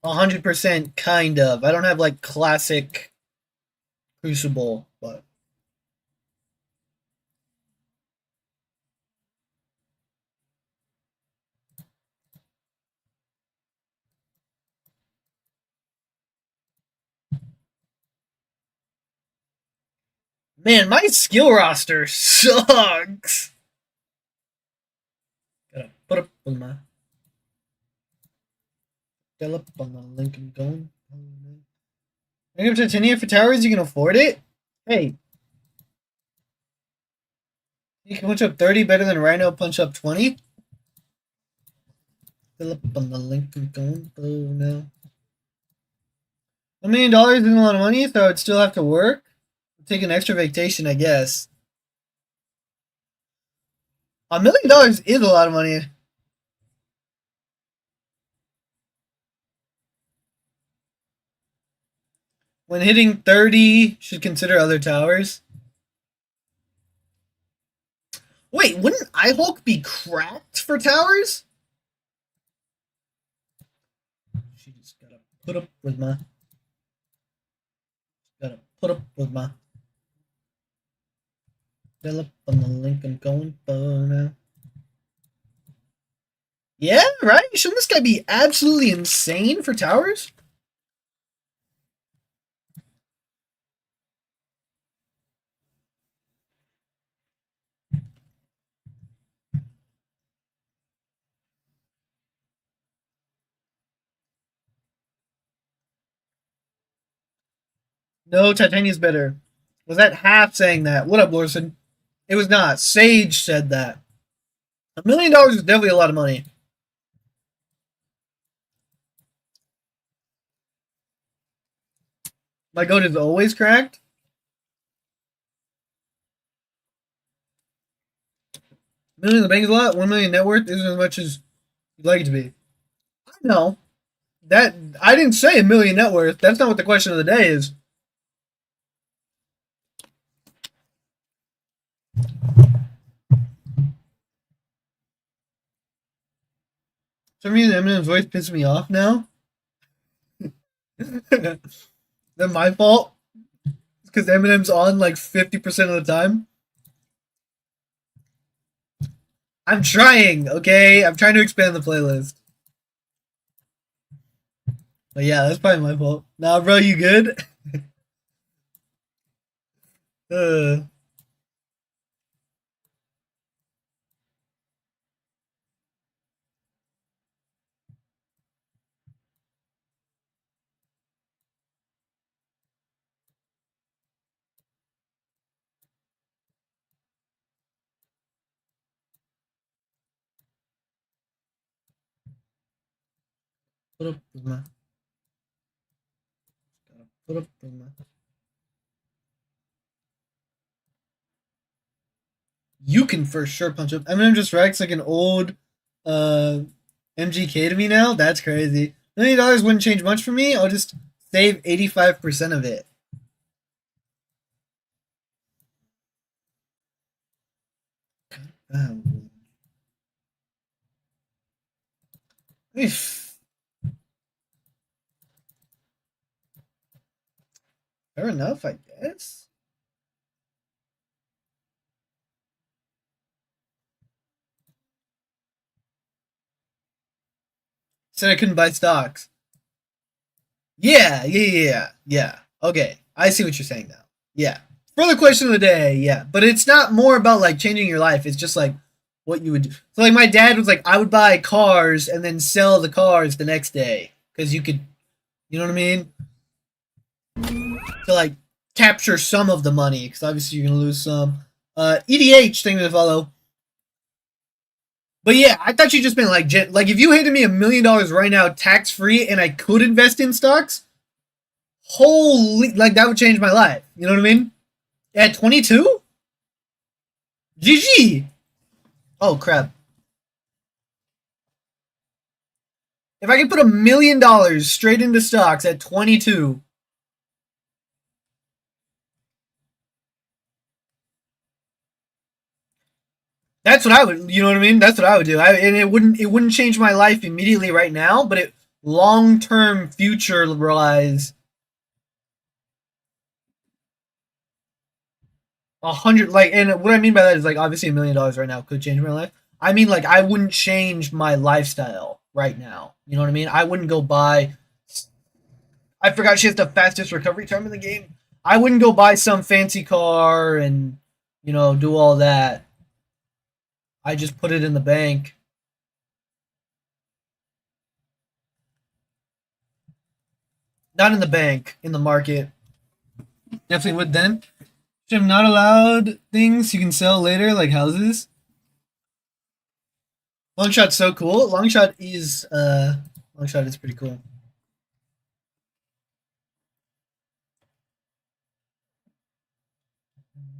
100% kind of. I don't have like classic Crucible, but man, my skill roster sucks. Gotta put up on my up on the Lincoln going. Bring up Titania for towers, you can afford it? Hey. You can punch up 30 better than Rhino punch up 20? Fill up on the Lincoln going now. $1 million isn't a lot of money, so I would still have to work. Take an extra vacation, I guess. $1 million is a lot of money. When hitting 30, should consider other towers. Wait, wouldn't iHulk be cracked for towers? She just gotta put up with my. Gotta put up with my. Fill up on the Lincoln going for now. Yeah, right? Shouldn't this guy be absolutely insane for towers? No, Titania's better. Was that half saying that? What up, Lorson? It was not. Sage said that. $1 million is definitely a lot of money. My goat is always cracked. $1 million in the bank is a lot. $1 million net worth isn't as much as you'd like it to be. I know that I didn't say $1 million net worth. That's not what the question of the day is. For some reason, Eminem's voice pisses me off now. Is that my fault? It's because Eminem's on like 50% of the time. I'm trying, okay? I'm trying to expand the playlist. But yeah, that's probably my fault. Nah, bro, you good? uh, put up with my, put up with my. You can for sure punch up. Eminem just wrecks like an old uh MGK to me now. That's crazy. $1 million wouldn't change much for me. I'll just save 85% of it. Um, fair enough, I guess. Said I couldn't buy stocks. Yeah. Okay, I see what you're saying now. Yeah. Further question of the day, yeah. But it's not more about like changing your life. It's just like what you would do. So like my dad was like, I would buy cars and then sell the cars the next day. Because you could, you know what I mean? To like capture some of the money. Because obviously you're going to lose some. EDH thing to follow. But yeah, I thought you just meant like if you handed me $1 million right now, tax free, and I could invest in stocks, holy, like that would change my life. You know what I mean? At 22, GG. Oh crap! If I could put $1 million straight into stocks at 22, that's what I would. You know what I mean? That's what I would do. And it wouldn't change my life immediately right now, but it long term future wise 100 like, and what I mean by that is like obviously $1 million right now could change my life. I mean like I wouldn't change my lifestyle right now. You know what I mean? I wouldn't go buy. I forgot she has the fastest recovery time in the game. I wouldn't go buy some fancy car and do all that. I just put it in the bank. Not in the bank, in the market. Definitely would then. Should have not allowed things you can sell later, like houses. Long shot's so cool. Long shot is pretty cool.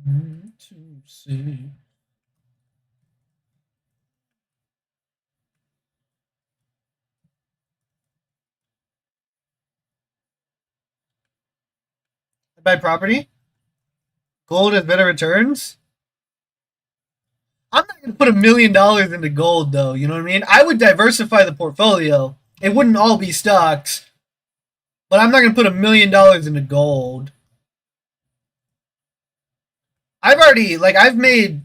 To see. Buy property. Gold has better returns. I'm not going to put $1 million into gold, though. You know what I mean? I would diversify the portfolio. It wouldn't all be stocks, but I'm not going to put $1 million into gold. I've made,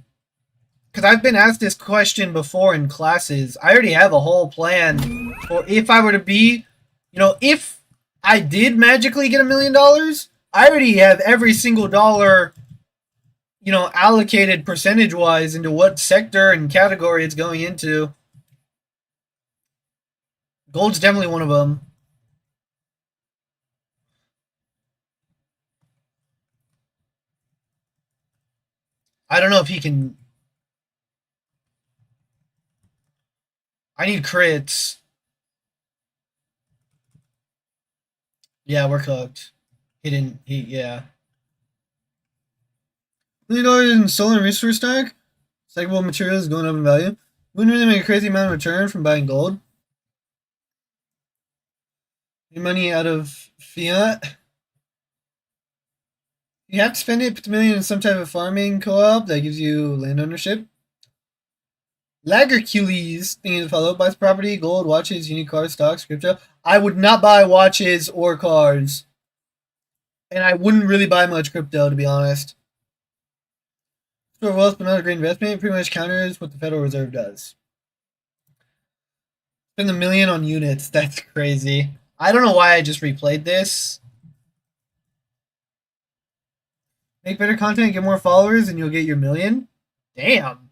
because I've been asked this question before in classes. I already have a whole plan for if I were to be, if I did magically get $1 million, I already have every single dollar allocated percentage wise into what sector and category it's going into. Gold's definitely one of them. I don't know if he can. I need crits. Yeah, we're cooked. He didn't. Yeah. $1 million in solar resource stack. Cyclable materials going up in value. Wouldn't really make a crazy amount of return from buying gold. Your money out of fiat. You have to spend it, put the million in some type of farming co-op that gives you land ownership. Lagercules, thing to follow. Buys property, gold, watches, unique cars, stocks, crypto. I would not buy watches or cars. And I wouldn't really buy much crypto, to be honest. Store wealth, but not a great investment. It pretty much counters what the Federal Reserve does. Spend $1 million on units. That's crazy. I don't know why I just replayed this. Make better content, get more followers, and you'll get your million. Damn.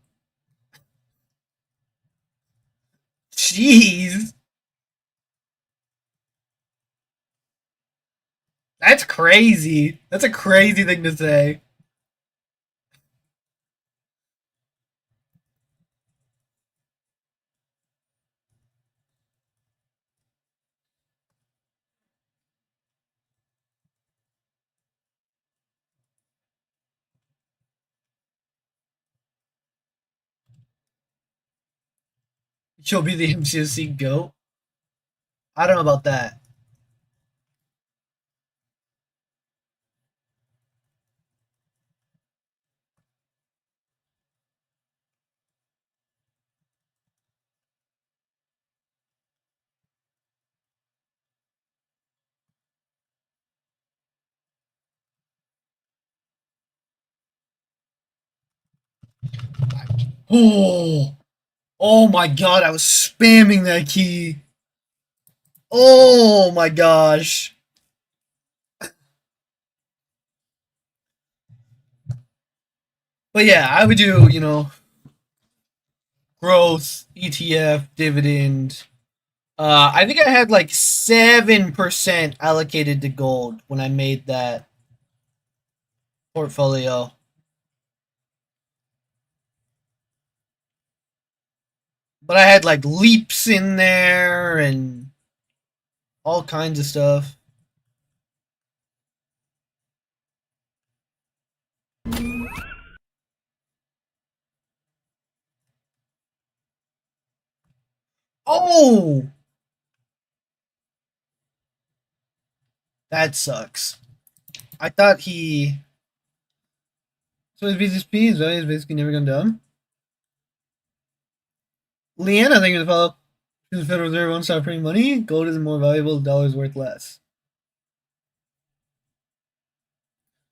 Jeez. That's crazy. That's a crazy thing to say. She'll be the MCOC GOAT. I don't know about that. Oh, oh my god! I was spamming that key. Oh my gosh. But yeah, I would do, growth, ETF, dividend. I think I had like 7% allocated to gold when I made that portfolio. But I had like leaps in there and all kinds of stuff. Oh, that sucks. I thought he. So his BCP is basically never gone down. Leanna, thank you for the follow. The Federal Reserve won't stop printing money. Gold is more valuable. The dollar is worth less.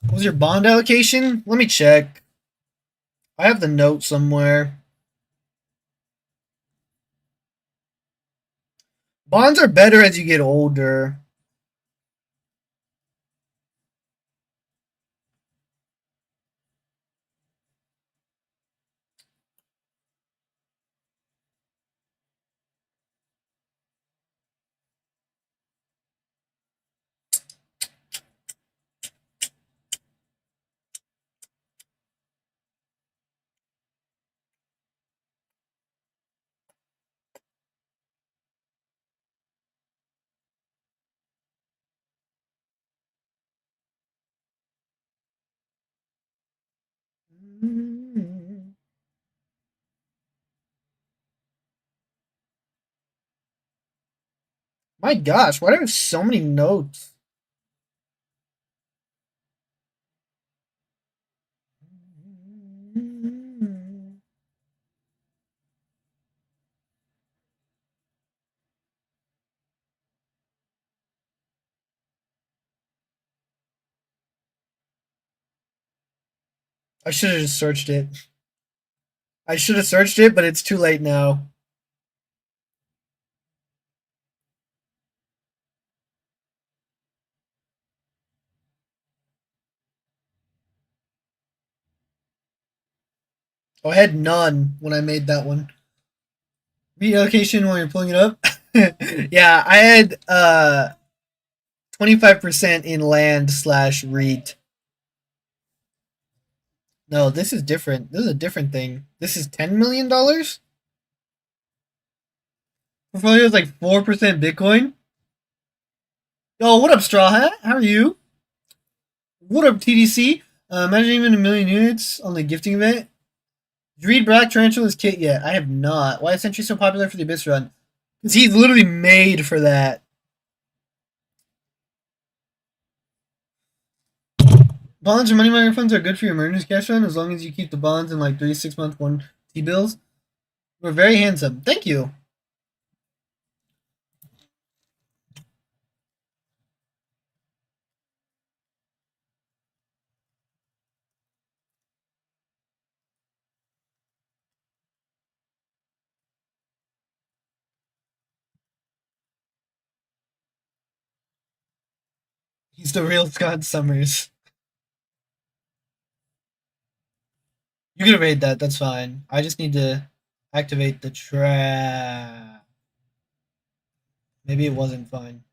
What was your bond allocation? Let me check. I have the note somewhere. Bonds are better as you get older. My gosh, why do I have so many notes? I should have just searched it. I should have searched it, but it's too late now. Oh, I had none when I made that one. Reallocation while you're pulling it up. Yeah, I had 25% in land slash REIT. No, this is different. This is a different thing. This is $10 million. Portfolio is like 4% Bitcoin. Yo, what up, Straw Hat? How are you? What up, TDC? Imagine even 1 million units on the gifting event. Did you read Black Tarantula's kit yet? I have not. Why is Sentry so popular for the Abyss run? Because he's literally made for that. Bonds and money market funds are good for your emergency cash fund as long as you keep the bonds in like 36-month 1 T bills. We're very handsome. Thank you. He's the real Scott Summers. You can evade that. That's fine. I just need to activate the trap. Maybe it wasn't fine.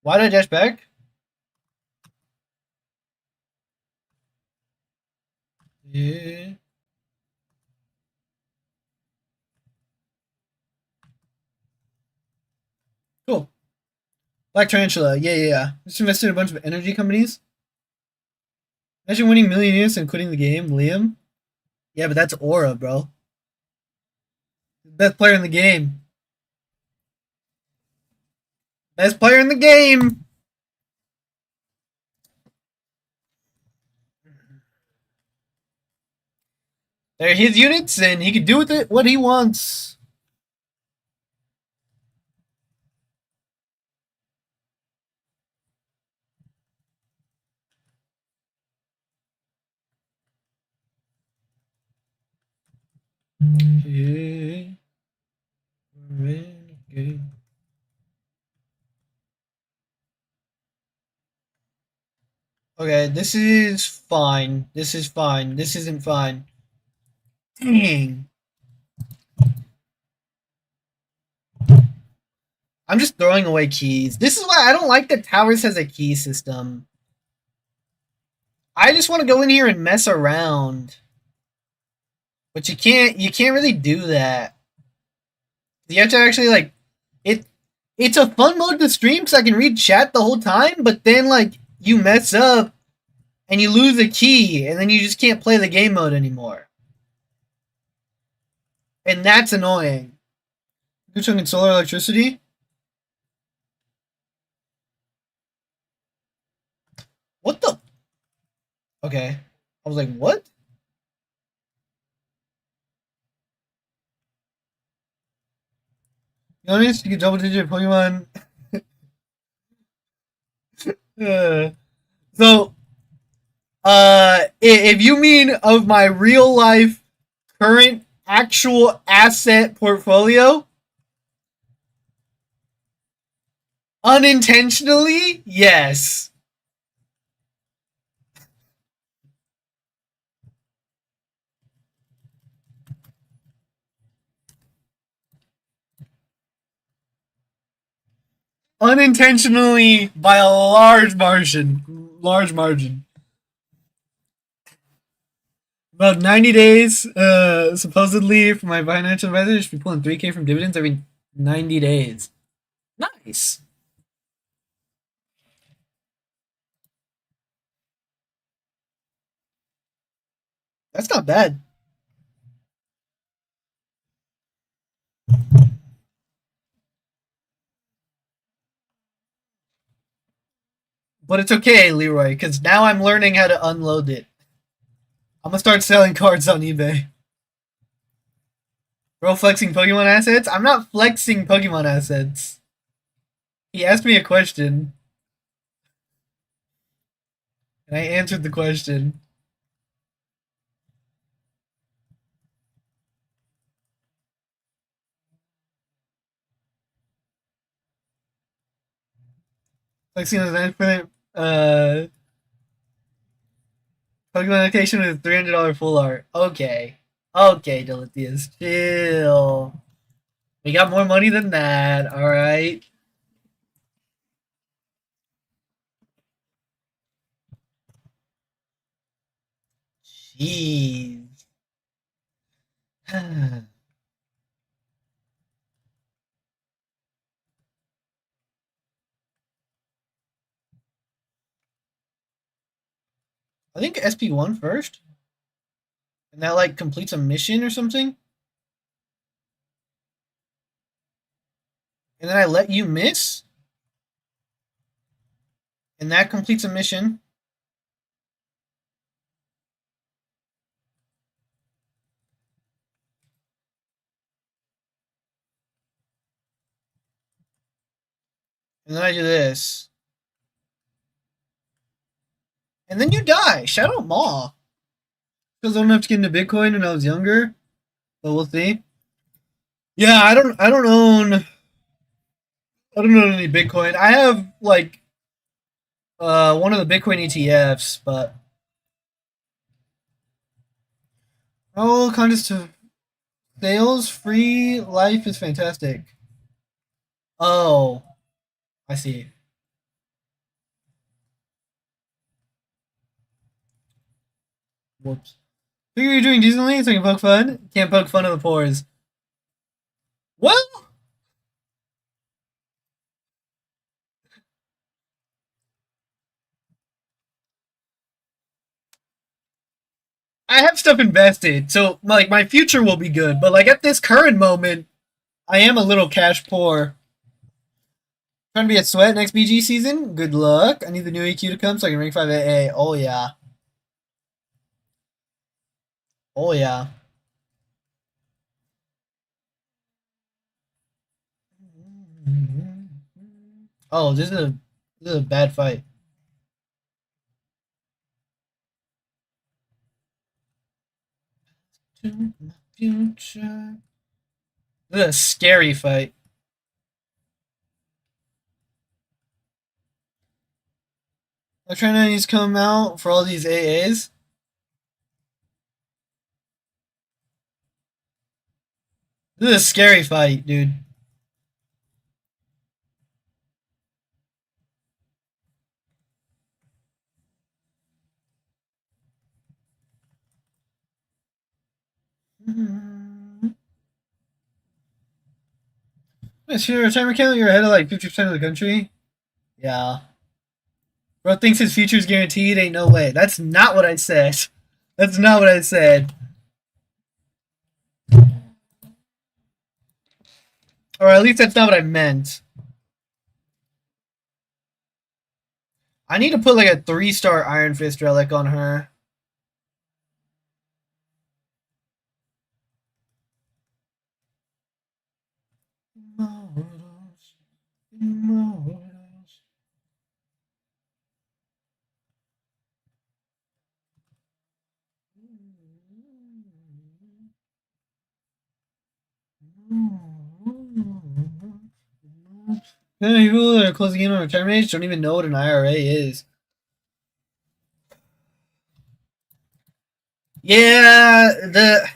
Why did I dash back? Yeah. Cool. Black Tarantula. Yeah, yeah, yeah. Just invested in a bunch of energy companies. Imagine winning millionaires and quitting the game, Liam. Yeah, but that's Aura, bro. Best player in the game. Best player in the game. They're his units, and he can do with it what he wants. Yeah. Okay, this is fine. This is fine. This isn't fine. Dang. I'm just throwing away keys. This is why I don't like that Towers has a key system. I just want to go in here and mess around. But you can't really do that. You have to actually like it it's a fun mode to stream because I can read chat the whole time, but then like you mess up and you lose a key and then you just can't play the game mode anymore. And that's annoying. You're talking solar electricity? What the? Okay. I was like, what? You honest? You get double digit Pokemon. uh, so, if you mean of my real life, current, actual asset portfolio, unintentionally, yes. Unintentionally by a large margin. Large margin. About 90 days, supposedly, for my financial advisor, should be pulling 3K from dividends every 90 days. Nice. That's not bad. But it's okay, Leroy, because now I'm learning how to unload it. I'm gonna start selling cards on eBay. Bro, flexing Pokemon assets? I'm not flexing Pokemon assets. He asked me a question, and I answered the question. Flexing on the 9% Pokemon location with a $300 full art. Okay. Okay, Delithius. Chill. We got more money than that, alright? Jeez. I think SP1 first. And that like completes a mission or something. And then I let you miss. And that completes a mission. And then I do this. And then you die. Shadow Maw. Because I don't have to get into Bitcoin when I was younger. But we'll see. Yeah, I don't own any Bitcoin. I have like one of the Bitcoin ETFs, but oh, contest to sales free life is fantastic. Oh, I see. Whoops. Figure you're doing decently, so you can poke fun. Can't poke fun of the pores. Well, I have stuff invested, so like my future will be good. But like at this current moment, I am a little cash poor. Trying to be a sweat next BG season. Good luck. I need the new EQ to come so I can rank 5 AA. Oh yeah. Oh yeah. Oh, this is a bad fight. To my future. This is a scary fight. I'm trying to come out for all these AAs. This is a scary fight, dude. If your retirement account, you're ahead of like 50% of the country. Yeah. Bro thinks his future's guaranteed. Ain't no way. That's not what I said. That's not what I said. Or at least that's not what I meant. I need to put like a 3-star Iron Fist relic on her. Immortals, immortals. People that are closing in on retirement age don't even know what an IRA is. Yeah, the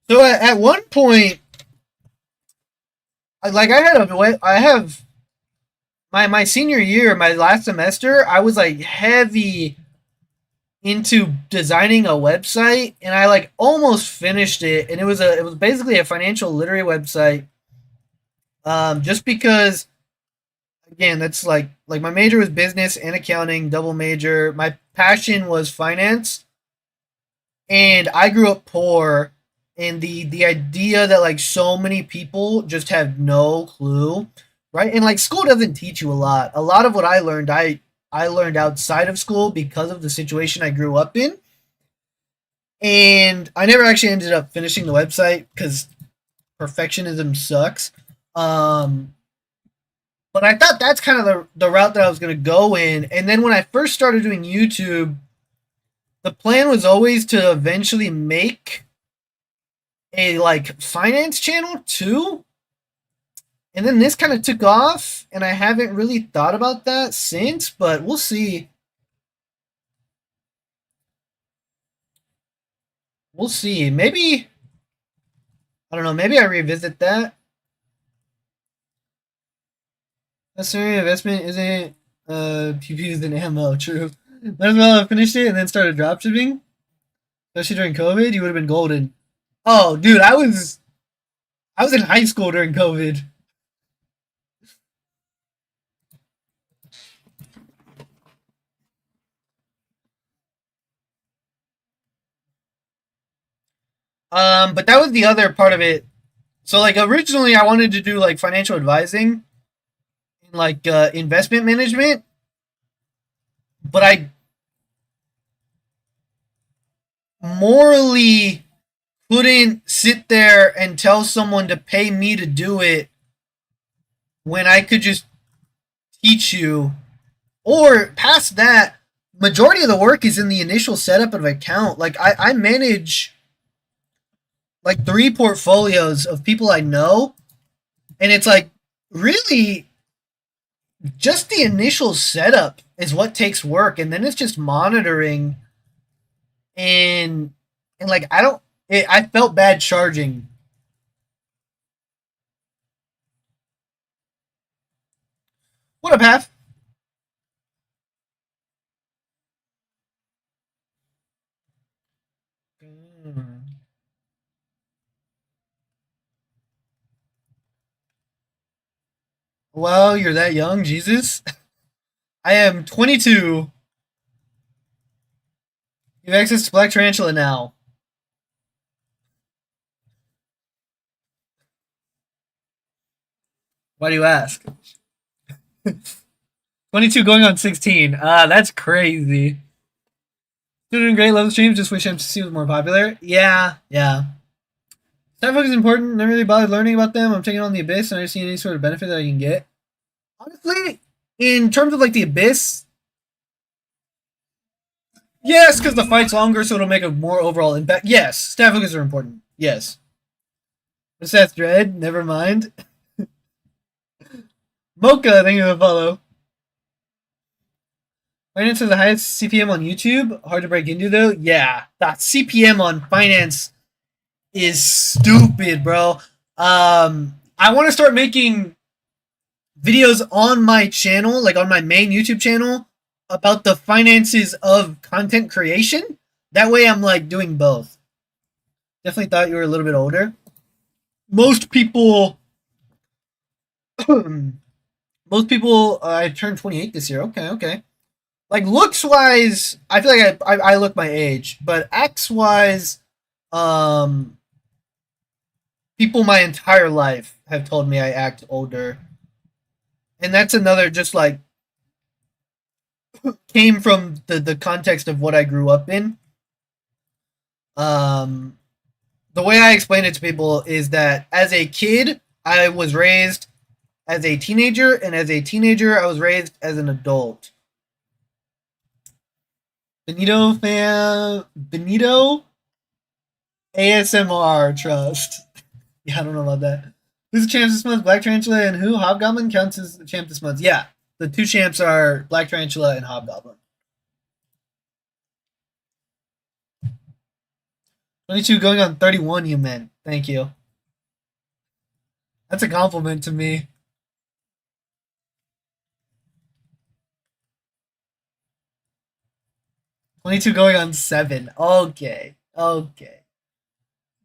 so at one point, like I have my senior year, my last semester, I was like heavy into designing a website, and I like almost finished it, and it was basically a financial literary website. Just because again, that's like my major was business and accounting, double major. My passion was finance, and I grew up poor, and the idea that like so many people just have no clue, right? And like school doesn't teach you a lot. A lot of what I learned outside of school because of the situation I grew up in. And I never actually ended up finishing the website because perfectionism sucks. Um, but I thought that's kind of the route that I was going to go in. And then when I first started doing YouTube, the plan was always to eventually make a like finance channel too. And then this kind of took off, and I haven't really thought about that since, but we'll see. We'll see. Maybe I don't know, maybe I revisit that. Necessary investment isn't PPs and ammo, true. Might as well have finished it and then started dropshipping. Especially during COVID, you would have been golden. Oh, dude, I was in high school during COVID. But that was the other part of it. So like originally I wanted to do like financial advising and like investment management, but I morally couldn't sit there and tell someone to pay me to do it when I could just teach you. Or past that, majority of the work is in the initial setup of an account. Like I manage like 3 portfolios of people I know, and it's like really just the initial setup is what takes work, and then it's just monitoring and like I don't. I felt bad charging. What up, half? Well, you're that young, Jesus. I am 22. You have access to Black Tarantula now. Why do you ask? 22 going on 16. Ah, that's crazy. Doing great, love the streams. Just wish MCC was more popular. Yeah, yeah. Side focus is important. Never really bothered learning about them. I'm taking on the Abyss, and I don't see any sort of benefit that I can get. Honestly, in terms of like the Abyss, yes, because the fight's longer, so it'll make a more overall impact. Yes, stat focus are important. Yes. What's that, Dread? Never mind. Mocha, thank you for the follow. Finance is the highest CPM on YouTube. Hard to break into though. Yeah, that CPM on finance is stupid, bro. I want to start making videos on my channel, like on my main YouTube channel, about the finances of content creation. That way, I'm like doing both. Definitely thought you were a little bit older. Most people, most people. I turned 28 this year. Okay, okay. Like looks wise, I feel like I look my age, but X wise, um, people my entire life have told me I act older, and that's another just like came from the context of what I grew up in. Um, the way I explain it to people is that as a kid, I was raised as a teenager, and as a teenager, I was raised as an adult. Benito ASMR trust. Yeah, I don't know about that. Who's the champ this month? Black Tarantula and who? Hobgoblin counts as the champ this month. Yeah, the two champs are Black Tarantula and Hobgoblin. 22 going on 31, you meant. Thank you. That's a compliment to me. 22 going on 7. Okay. Okay.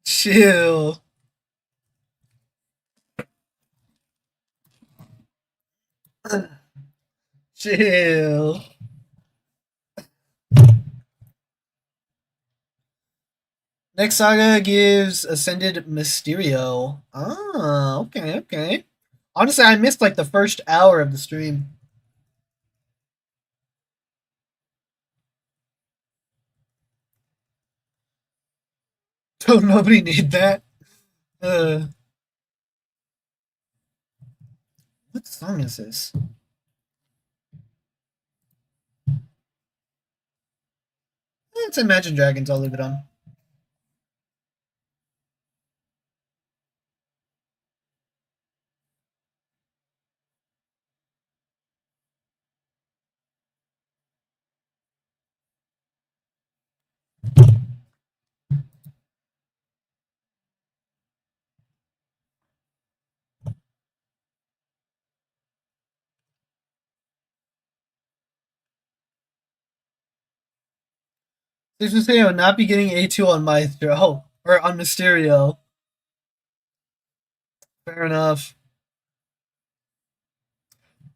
Chill. Chill. Next saga gives Ascended Mysterio. Ah, okay, okay. Honestly, I missed like the first hour of the stream. Don't nobody need that. Uh, what song is this? It's Imagine Dragons. I'll leave it on. Safe to say I will not be getting A2 on Maestro. Or on Mysterio. Fair enough.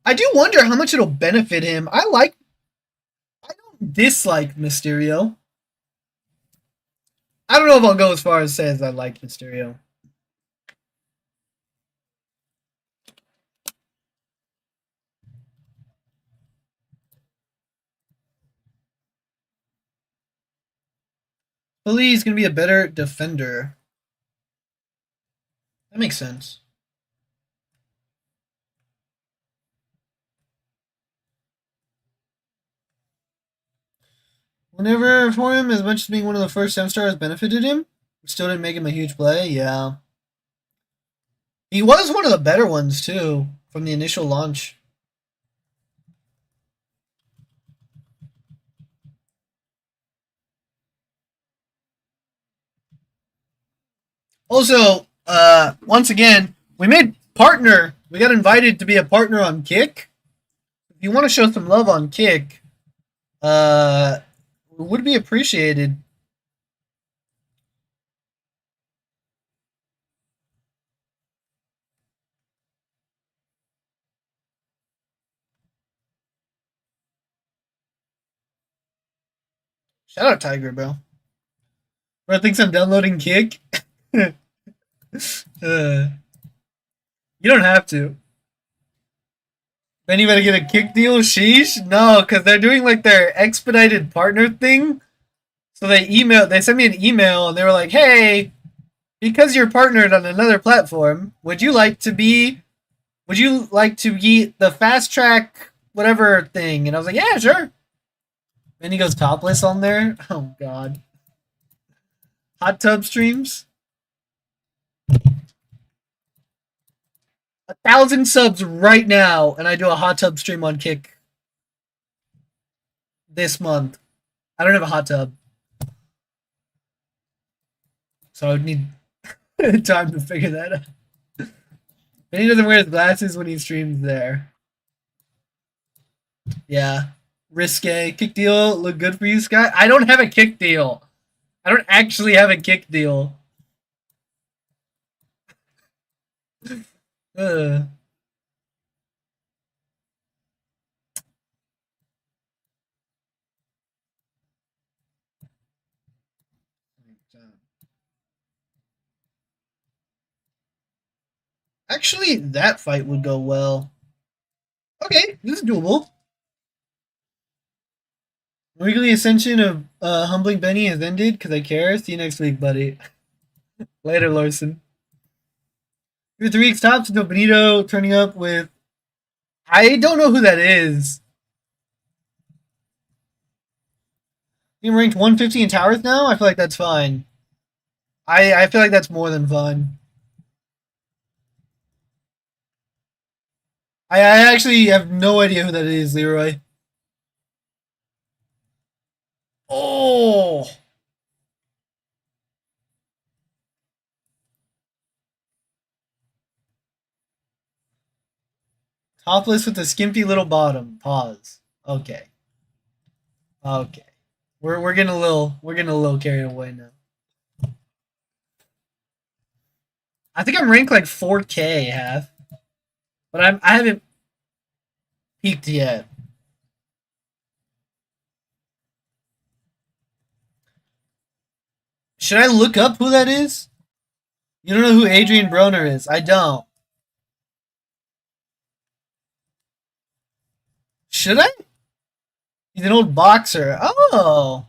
I do wonder how much it'll benefit him. I don't dislike Mysterio. I don't know if I'll go as far as say as I like Mysterio. Bully is going to be a better defender. That makes sense. Whenever for him, as much as being one of the first 7 stars benefited him, still didn't make him a huge play. Yeah. He was one of the better ones, too, from the initial launch. Also, once again, we made partner. We got invited to be a partner on Kick. If you want to show some love on Kick, it would be appreciated. Shout out Tiger, bro. Bro thinks I'm downloading Kick. You don't have to. Then you better get a Kick deal. Sheesh. No, because they're doing like their expedited partner thing. So they sent me an email and they were like, "Hey, because you're partnered on another platform, would you like to be the fast track whatever thing?" And I was like, "Yeah, sure." Then he goes topless on there. Oh god. Hot tub streams. 1,000 subs right now, and I do a hot tub stream on Kick this month. I don't have a hot tub, so I would need time to figure that out. And he doesn't wear his glasses when he streams there. Yeah. Risque. Kick deal look good for you, Scott? I don't have a Kick deal. I don't actually have a Kick deal. Uh. Actually, that fight would go well. Okay, this is doable. Weekly ascension of Humbling Benny has ended because I care. See you next week, buddy. Later, Larson. 3 weeks tops, no Benito turning up with. I don't know who that is. I'm ranked 150 in towers now? I feel like that's fine. I feel like that's more than fine. I actually have no idea who that is, Leroy. Oh! Topless with a skimpy little bottom. Pause. Okay. Okay. We're getting a little carried away now. I think I'm ranked like 4K half. But I haven't peaked yet. Should I look up who that is? You don't know who Adrian Broner is. I don't. Should I? He's an old boxer. Oh.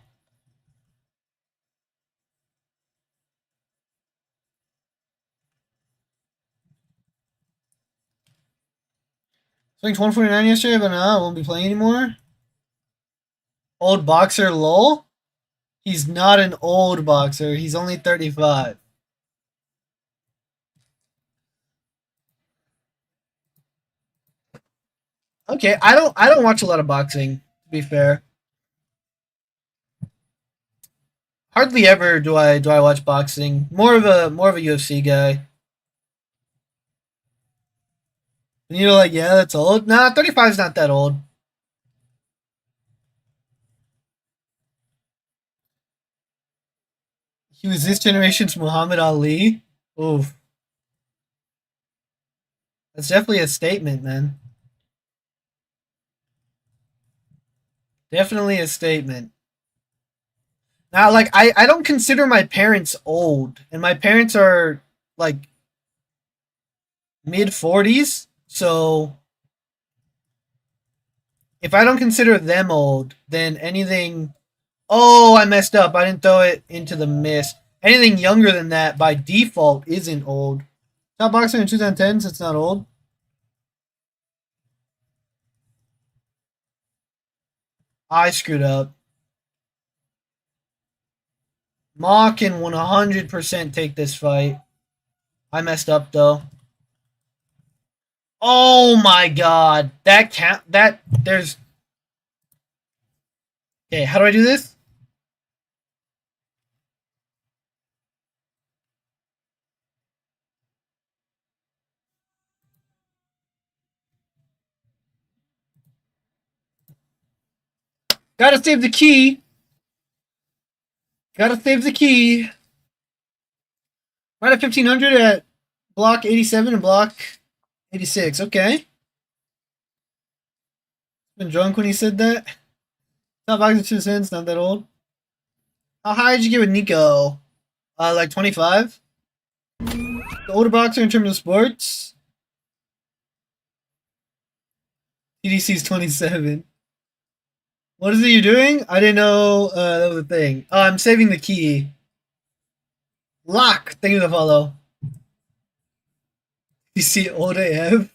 Swinged 149 yesterday, but no, I won't be playing anymore. Old boxer lol? He's not an old boxer. He's only 35. Okay, I don't watch a lot of boxing, to be fair. Hardly ever do I watch boxing. More of a UFC guy. And you're like, yeah, that's old. Nah, 35 is not that old. He was this generation's Muhammad Ali. Oof. That's definitely a statement, man. Definitely a statement. Now, like, I don't consider my parents old, and my parents are like mid 40s. So if I don't consider them old, then anything. Oh, I messed up. I didn't throw it into the mist. Anything younger than that by default isn't old. Top boxer in 2010s, it's not old. I screwed up. Ma can 100% take this fight. I messed up though. Oh my god. That can't. That. There's. Okay, how do I do this? Gotta save the key. Gotta save the key. Right at 1500 at block 87 and block 86. Okay. Been drunk when he said that. Top box of 2 cents, not that old. How high did you get with Nico? Like 25? The older boxer in terms of sports? TDC's 27. What is it you're doing? I didn't know that was a thing. Oh, I'm saving the key. Lock! Thank you for the follow. You see old AF?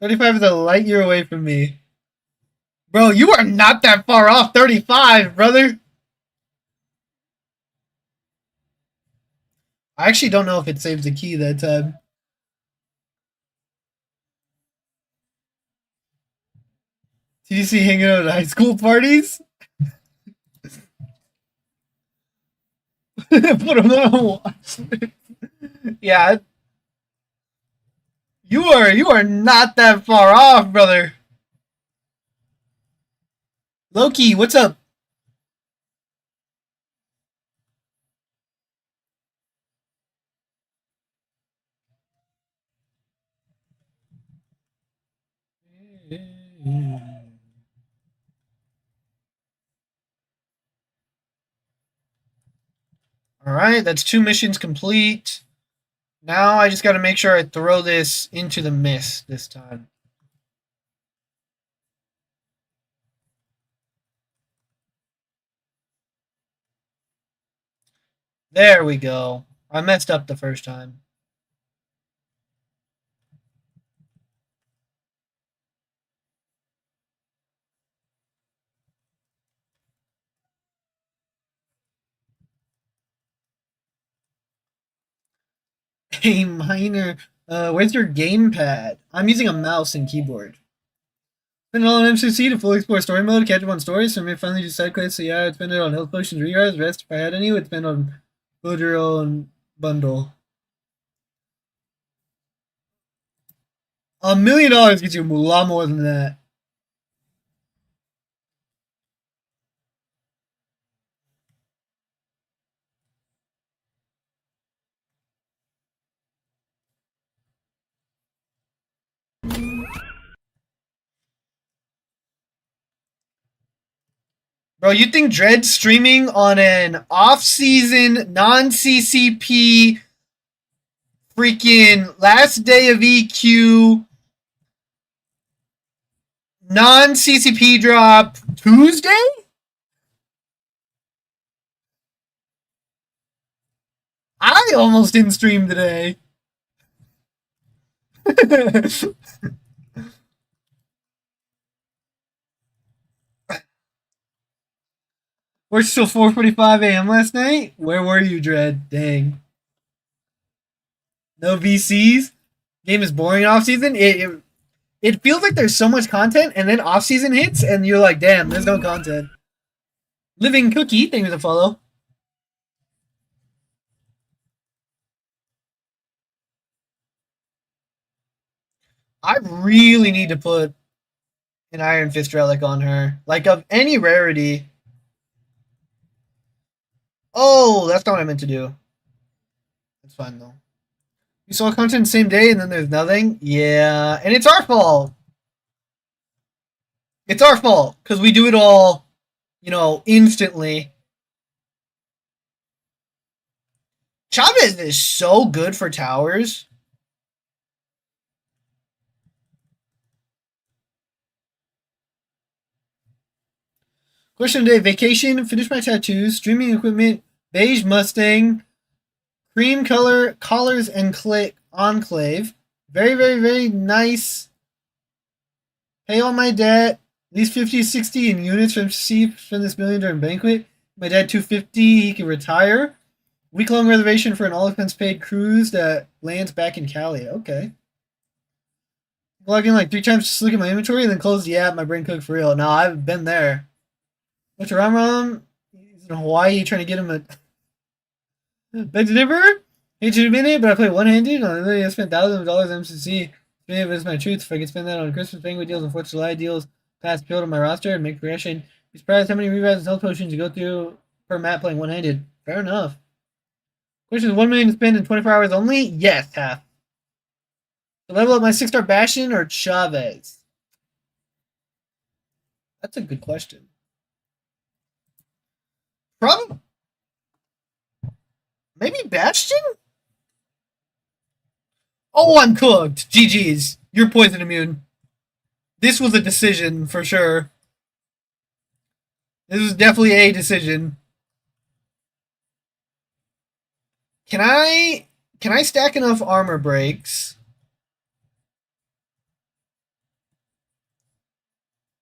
35 is a light year away from me. Bro, you are not that far off 35, brother. I actually don't know if it saves the key that time. TDC hanging out at high school parties? Put him on watch. Yeah. You are not that far off, brother. Loki, what's up? Alright, that's 2 missions complete. Now I just gotta make sure I throw this into the mist this time. There we go. I messed up the first time. A minor. Where's your gamepad? I'm using a mouse and keyboard. Spend it all on MCC to fully explore story mode, catch up on stories, so I may finally do side quests. So yeah, I'd spend it on health potions, regards, rest if I had any. Would spend on build your own bundle. $1 million gets you a lot more than that. Bro, you think Dread streaming on an off-season, non-CCP, freaking last day of EQ, non-CCP drop Tuesday? I almost didn't stream today. We're still 4:45 a.m. last night. Where were you, Dread? Dang. No VCs. Game is boring off season. It feels like there's so much content, and then off season hits, and you're like, damn, there's no content. Living Cookie, thank you for the follow. I really need to put an Iron Fist relic on her, like of any rarity. Oh, that's not what I meant to do. That's fine though. You saw content the same day and then there's nothing? Yeah, and it's our fault. It's our fault because we do it all, instantly. Chavez is so good for towers. Question today: vacation, finish my tattoos, streaming equipment, beige Mustang, cream color collars and enclave. Very, very, very nice. Pay all my debt. At least 50, 60 in units from C. Spend this million during banquet. My dad 250. He can retire. Week-long reservation for an all-expense-paid cruise that lands back in Cali. Okay. Log in like 3 times just to look at my inventory and then close the app. My brain cooked for real. No, I've been there. What's your Ram? He's in Hawaii trying to get him a beg to differ. Hate to admit it, but I play one-handed. On the other hand, I spent thousands of dollars on MCC. It is my truth. If I could spend that on Christmas banquet deals and 4th of July deals, pass build on my roster and make progression. Be surprised how many revives and health potions you go through per map playing one-handed. Fair enough. Question is 1 million to spend in 24 hours only? Yes, half. To level up my 6-star Bastion or Chavez? That's a good question. Probably. Maybe Bastion? Oh, I'm cooked. GG's. You're poison immune. This was a decision for sure. This was definitely a decision. Can I stack enough armor breaks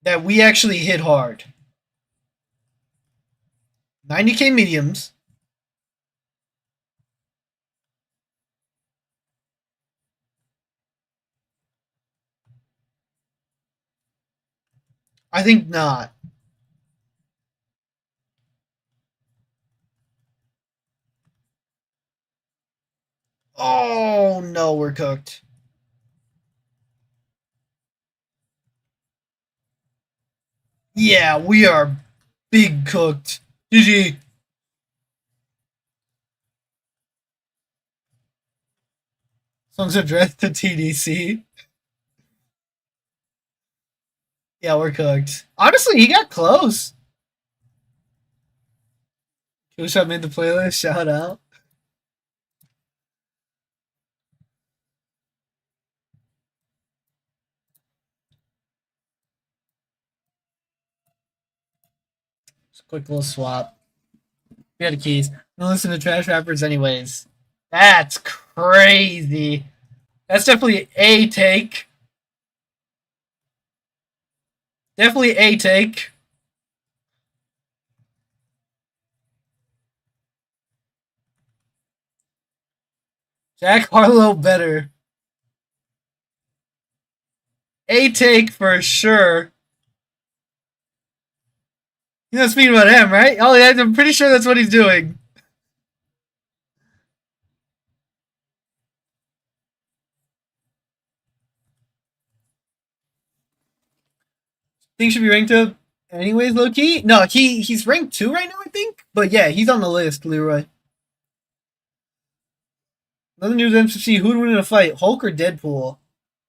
that we actually hit hard? 90k mediums. I think not. Oh no, we're cooked. Yeah, we are big cooked. GG. Songs addressed to TDC. Yeah, we're cooked. Honestly, he got close. Cool Shot made the playlist. Shout out. Just a quick little swap. We had the keys. Don't listen to trash rappers, anyways. That's crazy. That's definitely a take. Definitely a take. Jack Harlow better. A take for sure. You're not speaking about him, right? Oh, yeah, I'm pretty sure that's what he's doing. Think should be ranked up anyways, low key. No, he's ranked 2 right now, I think. But yeah, he's on the list, Leroy. Another news MCC, who would win in a fight, Hulk or Deadpool?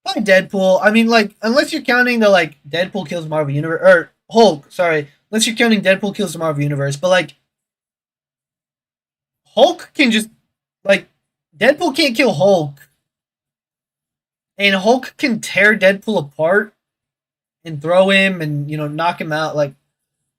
Probably Deadpool. I mean, like, unless you're counting the, like, Deadpool kills Marvel Universe, or Hulk, sorry. Unless you're counting Deadpool kills the Marvel Universe. But, like, Hulk can just, like, Deadpool can't kill Hulk. And Hulk can tear Deadpool apart and throw him and, knock him out. Like,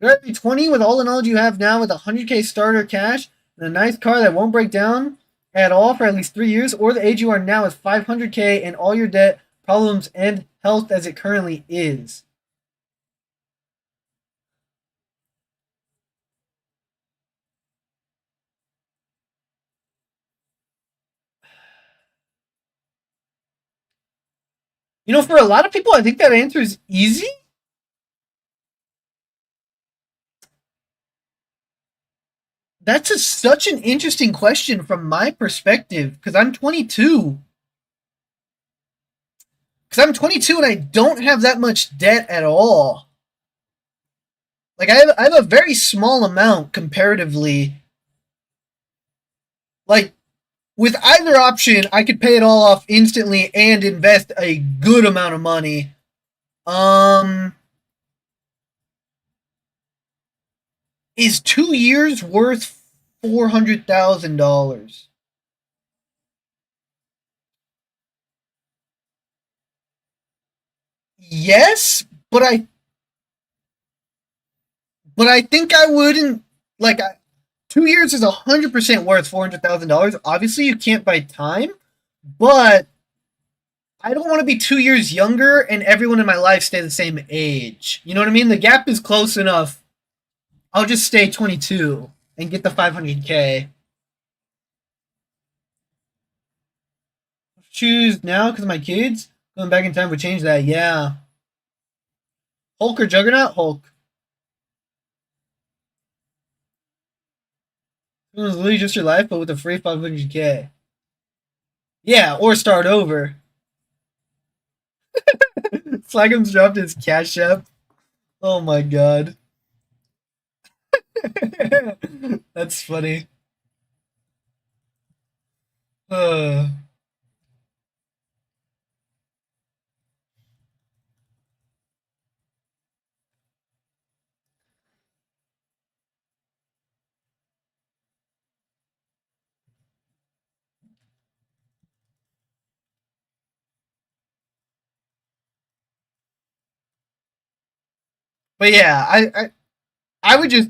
you're at 20 with all the knowledge you have now with 100k starter cash and a nice car that won't break down at all for at least 3 years, or the age you are now with 500k and all your debt, problems, and health as it currently is. For a lot of people, I think that answer is easy. That's such an interesting question from my perspective because I'm 22. Because I'm 22 and I don't have that much debt at all. Like I have a very small amount comparatively. Like with either option, I could pay it all off instantly and invest a good amount of money. Is 2 years worth $400,000? Yes, but I think I wouldn't like. 2 years is 100% worth $400,000. Obviously, you can't buy time, but I don't want to be 2 years younger and everyone in my life stay the same age. You know what I mean? The gap is close enough. I'll just stay 22 and get the 500k. Choose now because of my kids. Going back in time would change that. Yeah. Hulk or Juggernaut? Hulk. It was literally just your life, but with a free 500k. Yeah, or start over. Slagham's dropped his cash app. Oh my god. That's funny. Uh, but yeah, I would just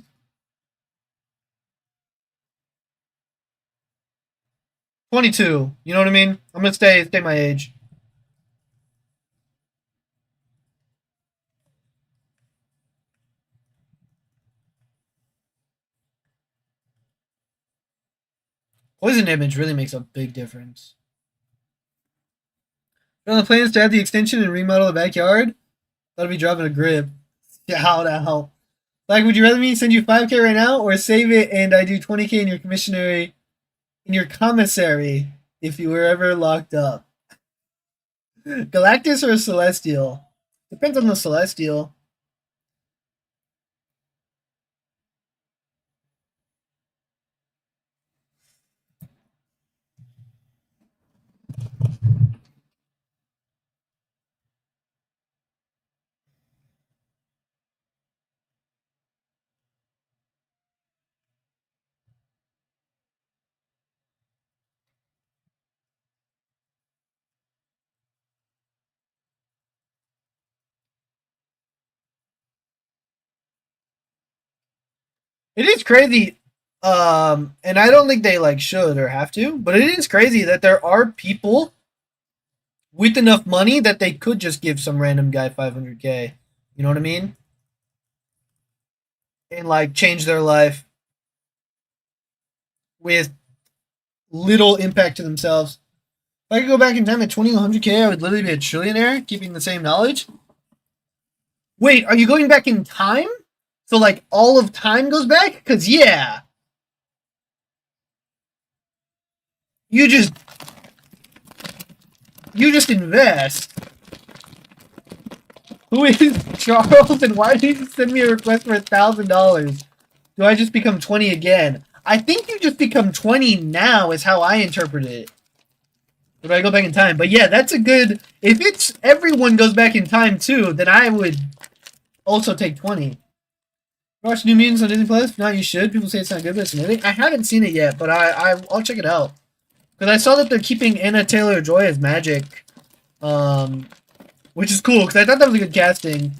22. You know what I mean? I'm gonna stay my age. Poison damage really makes a big difference. On the plans to add the extension and remodel the backyard, that'll be dropping a grip. Yeah, how the hell? Like, would you rather me send you 5K right now or save it and I do 20K in your commissionary in your commissary if you were ever locked up? Galactus or Celestial? Depends on the Celestial. It is crazy, and I don't think they like should or have to, but it is crazy that there are people with enough money that they could just give some random guy 500K. You know what I mean? And like change their life with little impact to themselves. If I could go back in time at 2100K, I would literally be a trillionaire, keeping the same knowledge. Wait, are you going back in time? So like all of time goes back? Cause yeah, you just you just invest. Who is Charles and why did you send me a request for $1,000? Do I just become 20 again? I think you just become 20 now is how I interpret it. If I go back in time. But yeah, that's a good if it's everyone goes back in time too, then I would also take 20. Watch New Mutants on Disney Plus? No, you should. People say it's not good, but it's amazing. I haven't seen it yet, but I'll check it out. Because I saw that they're keeping Anna Taylor-Joy as Magic, which is cool, because I thought that was a good casting.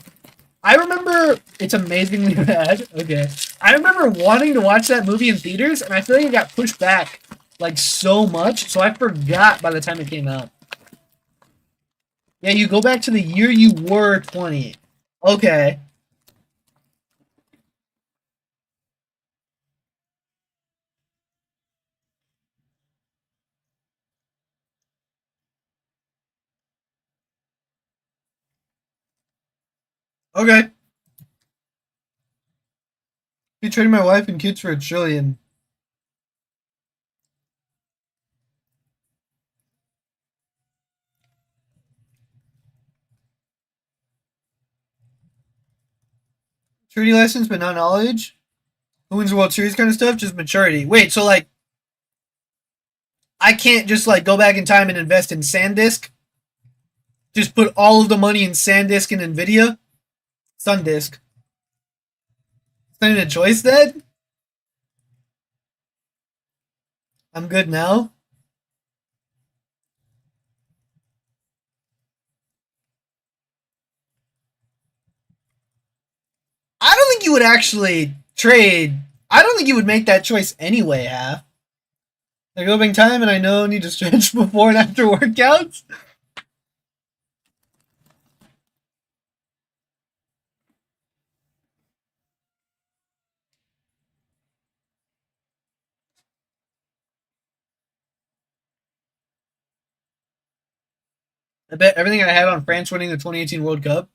I remember it's amazingly bad. Okay. I remember wanting to watch that movie in theaters, and I feel like it got pushed back, like, so much, so I forgot by the time it came out. Yeah, you go back to the year you were 20. Okay. Okay. Be trading my wife and kids for a trillion. Maturity lessons, but not knowledge. Who wins the World Series kind of stuff? Just maturity. Wait, so like I can't just like go back in time and invest in SanDisk? Just put all of the money in SanDisk and Nvidia? SunDisk. It's not even a choice then? I'm good now. I don't think you would actually trade. I don't think you would make that choice anyway, half. I go back in time and I know I need to stretch before and after workouts. I bet everything I had on France winning the 2018 World Cup.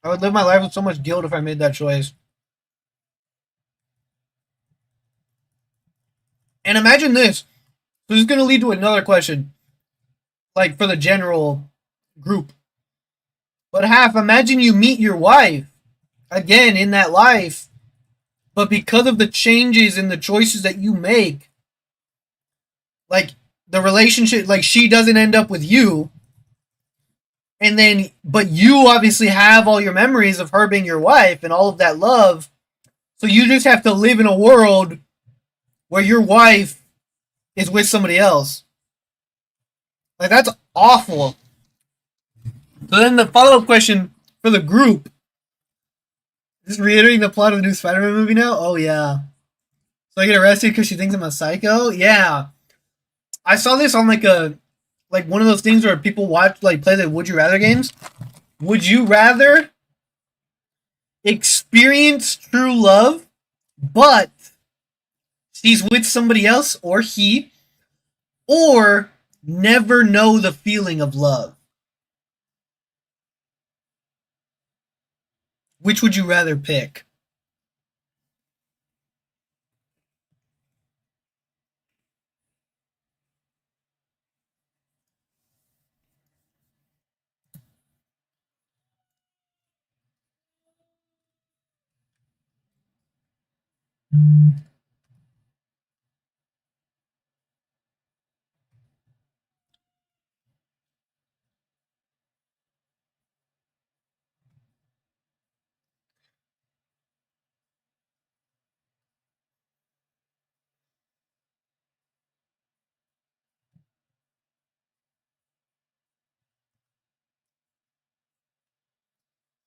I would live my life with so much guilt if I made that choice. And imagine this. So this is going to lead to another question, like for the general group. But half, imagine you meet your wife again in that life, but because of the changes and the choices that you make, like the relationship, like she doesn't end up with you, and then, but you obviously have all your memories of her being your wife and all of that love, so you just have to live in a world where your wife is with somebody else. Like, that's awful. So then the follow up question for the group, just reiterating the plot of the new Spider-Man movie now. Oh yeah. So I get arrested because she thinks I'm a psycho. Yeah, I saw this on like one of those things where people watch like play the Would You Rather games. Would you rather experience true love, but she's with somebody else or he, or never know the feeling of love? Which would you rather pick?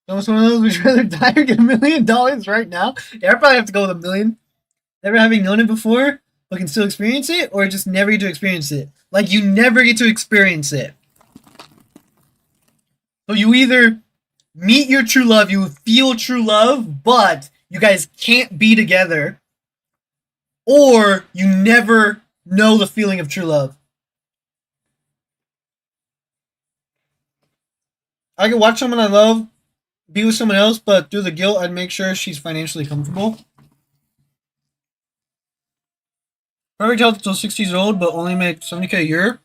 Almost one of those. Would you rather die or get $1 million right now? Yeah, I probably have to go with a million. Never having known it before, but can still experience it, or just never get to experience it. Like you never get to experience it. So you either meet your true love, you feel true love, but you guys can't be together, or you never know the feeling of true love. I can watch someone I love be with someone else, but through the guilt, I'd make sure she's financially comfortable. Perfect health until 60 years old, but only make 70K a year.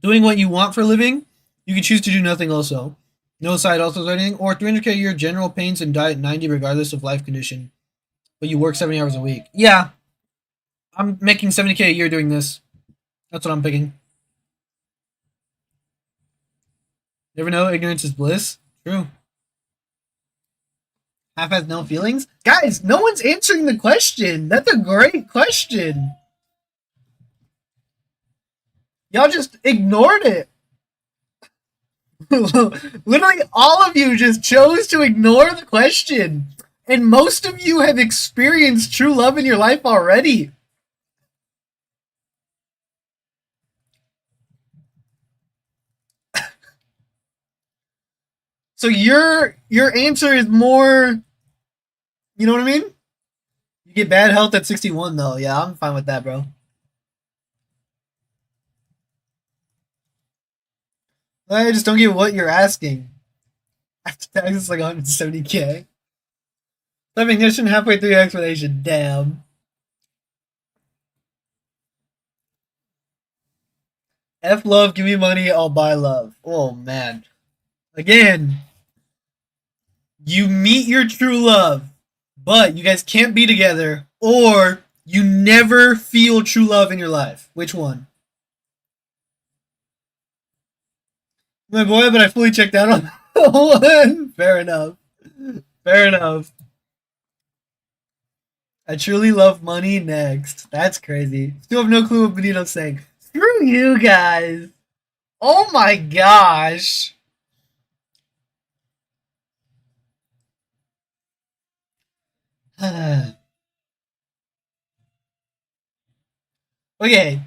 Doing what you want for a living, you can choose to do nothing also. No side hustles or anything. Or 300K a year, general pains and diet 90 regardless of life condition. But you work 70 hours a week. Yeah, I'm making 70K a year doing this. That's what I'm picking. Never know, ignorance is bliss. True. Half has no feelings? Guys, no one's answering the question. That's a great question. Y'all just ignored it. Literally, all of you just chose to ignore the question. And most of you have experienced true love in your life already. So your answer is more, you know what I mean? You get bad health at 61 though. Yeah, I'm fine with that, bro. I just don't get what you're asking. After tax, it's like 170K. Definition halfway through your explanation. Damn. F love, give me money, I'll buy love. Oh man. Again, you meet your true love, but you guys can't be together, or you never feel true love in your life. Which one? My boy, but I fully checked out on that one. Fair enough. Fair enough. I truly love money next. That's crazy. Still have no clue what Benito's saying. Screw you guys. Oh my gosh. Okay.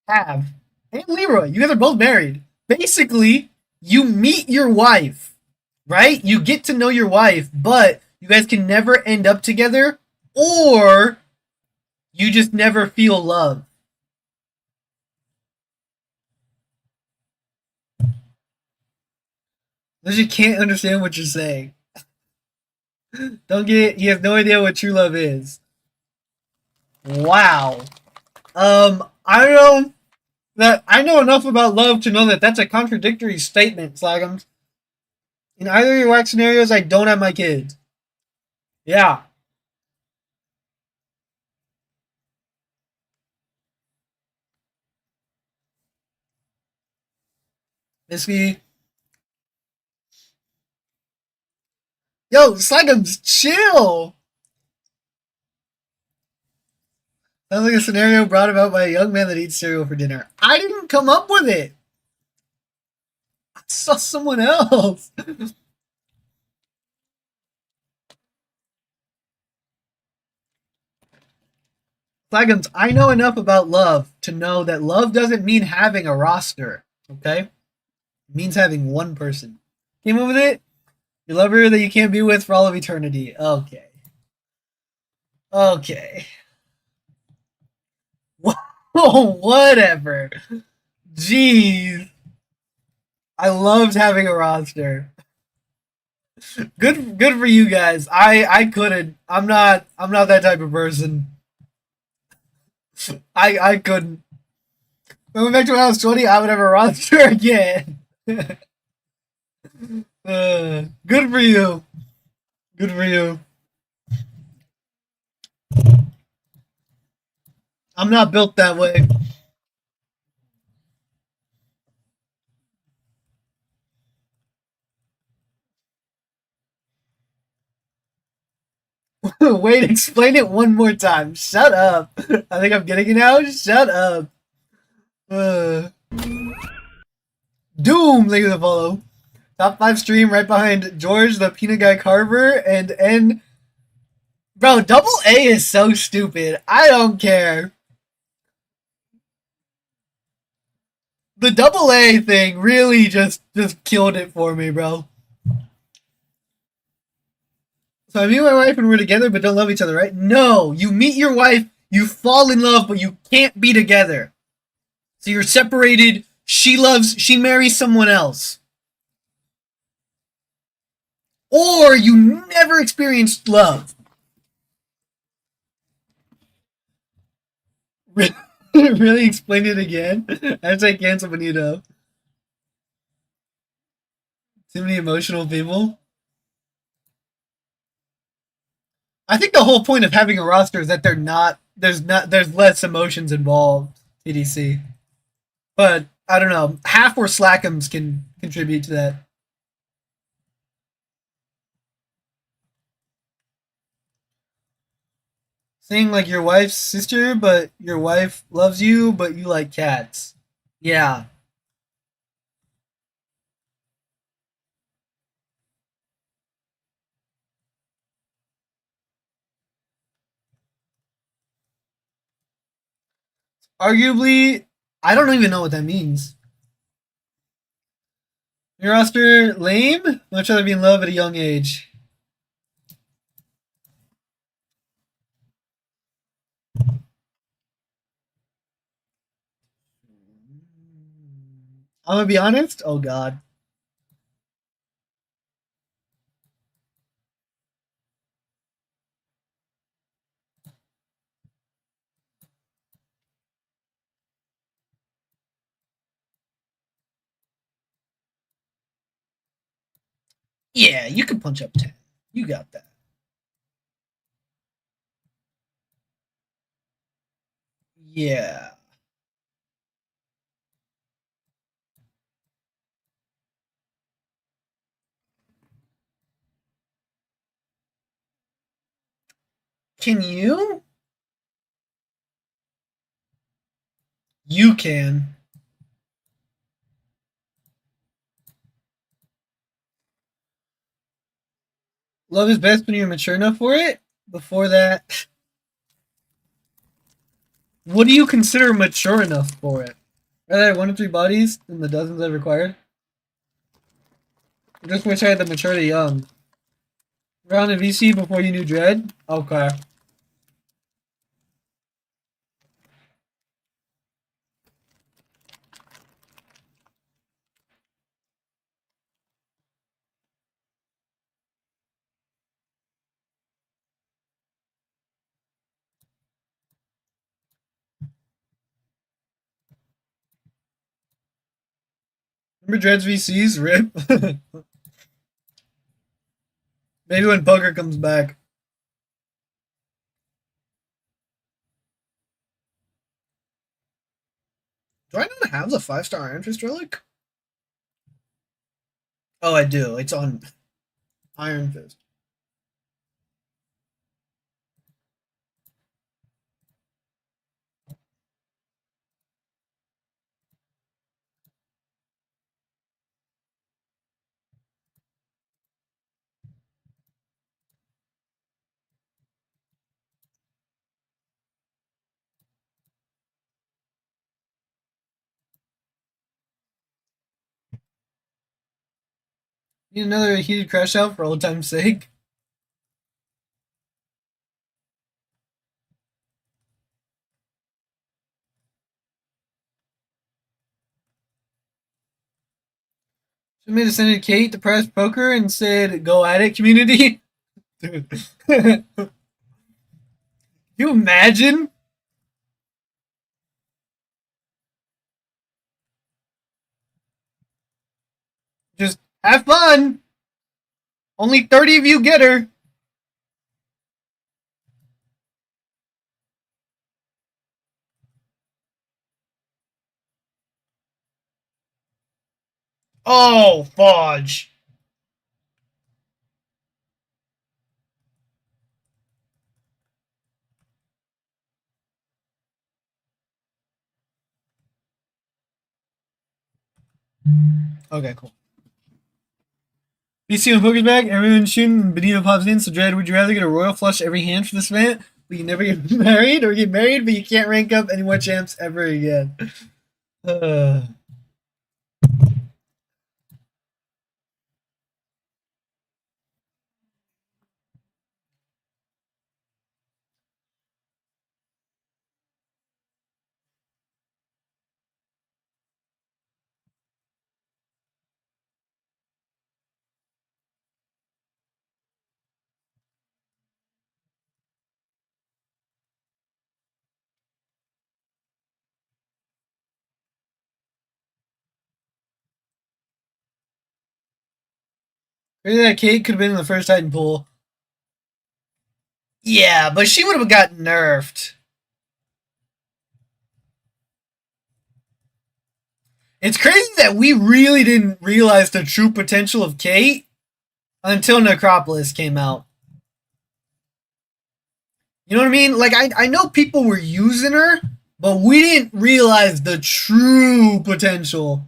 Have. And Leroy, you guys are both married. Basically, you meet your wife, right? You get to know your wife, but you guys can never end up together, or you just never feel love. Literally can't understand what you're saying. Don't get. He has no idea what true love is. Wow. I don't know that I know enough about love to know that that's a contradictory statement, Slagums. In either of your wax scenarios, I don't have my kids. Yeah. Basically, yo, Slagums, chill. Sounds like a scenario brought about by a young man that eats cereal for dinner. I didn't come up with it. I saw someone else. Flagums, I know enough about love to know that love doesn't mean having a roster. Okay? It means having one person. Came up with it? Your lover that you can't be with for all of eternity. Okay. Okay. Whatever. Jeez. I loved having a roster. Good for you guys. I couldn't. I'm not that type of person. I couldn't. If I went back to when I was 20, I would have a roster again. Good for you. Good for you. I'm not built that way. Wait, explain it one more time. Shut up. I think I'm getting it now. Shut up. Uh, Doom, thank you for the follow. Top 5 stream right behind George the Peanut Guy Carver and N. Bro, double A is so stupid. I don't care. The double A thing really just killed it for me, bro. So I meet my wife and we're together but don't love each other, right? No, you meet your wife, you fall in love, but you can't be together. So you're separated. She marries someone else. Or you never experienced love. Really explain it again? I'd say cancel Benito. Too many emotional people. I think the whole point of having a roster is that there's less emotions involved. TDC, but I don't know. Half or Slackums can contribute to that. Saying like your wife's sister, but your wife loves you, but you like cats. Yeah. Arguably, I don't even know what that means. Your roster lame? Much rather be in love at a young age. I'm gonna be honest. Oh God. Yeah, you can punch up 10. You got that. Yeah. Can you? You can. Love is best when you're mature enough for it. Before that, what do you consider mature enough for it? Rather have 1 to 3 bodies than the dozens I required. I just wish I had the maturity young. Round in VC before you knew Dread? Okay. Remember Dreads VCs? Rip. Maybe when poker comes back. Do I not have the 5-star Iron Fist relic? Oh, I do. It's on Iron Fist. Need another heated crash out for old time's sake. She made a send it to Kate to press poker and said, "Go at it, community." Dude. Can you imagine? Just have fun. Only 30 of you get her. Oh, fudge. Okay, cool. BC on Poker's back. Everyone's shooting. And Benito pops in. So, Dread, would you rather get a royal flush every hand for this event, but you never get married, or get married, but you can't rank up any more champs ever again? Uh, Maybe that Kate could have been in the first Titan pool. Yeah, but she would have gotten nerfed. It's crazy that we really didn't realize the true potential of Kate until Necropolis came out. You know what I mean? Like, I know people were using her, but we didn't realize the true potential.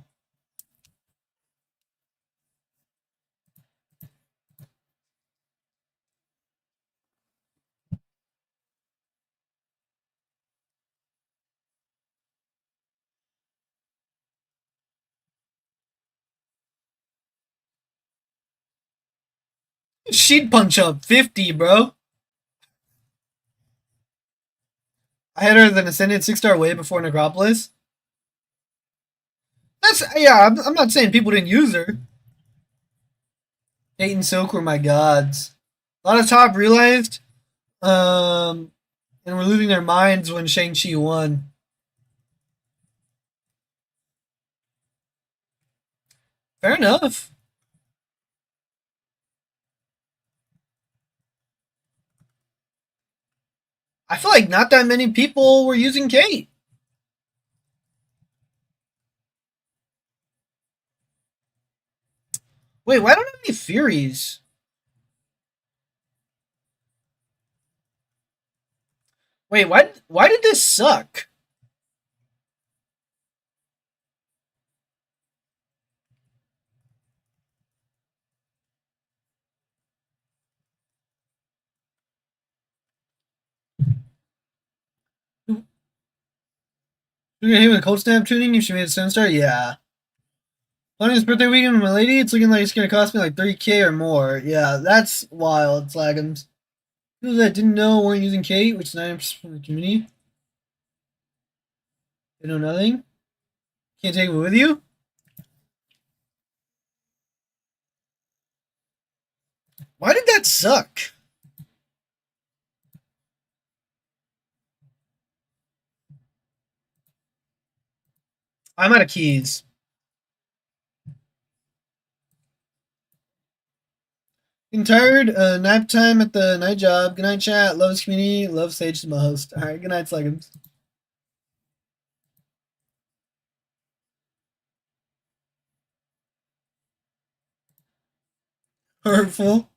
She'd punch up 50, bro. I had her as an Ascendant 6-star way before Necropolis. That's, yeah, I'm not saying people didn't use her. Kate and Silk were my gods. A lot of top realized, and were losing their minds when Shang-Chi won. Fair enough. I feel like not that many people were using Kate. Wait, why don't I have any Furies? Wait, why did this suck? We're gonna hit with cold snap tuning if she made a 7-star? Yeah. Planning this birthday weekend with my lady, it's looking like it's gonna cost me like 30K or more. Yeah, that's wild, Slagums. People that didn't know weren't using Kate, which is 90% of the community. They know nothing. Can't take it with you? Why did that suck? I'm out of keys. Getting tired. Nap time at the night job. Good night, chat. Loves community. Love Sage the most. All right. Good night, Sluggums. Hurtful.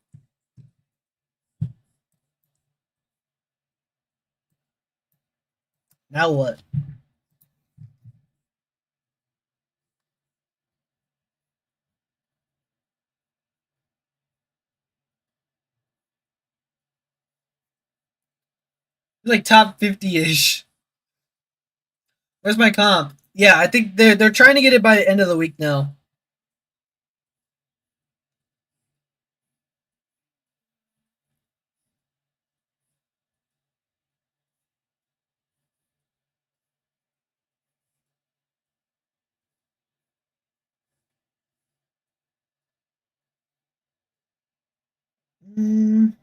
Now what? Like top 50-ish. Where's my comp? Yeah, I think they're trying to get it by the end of the week now. Mm.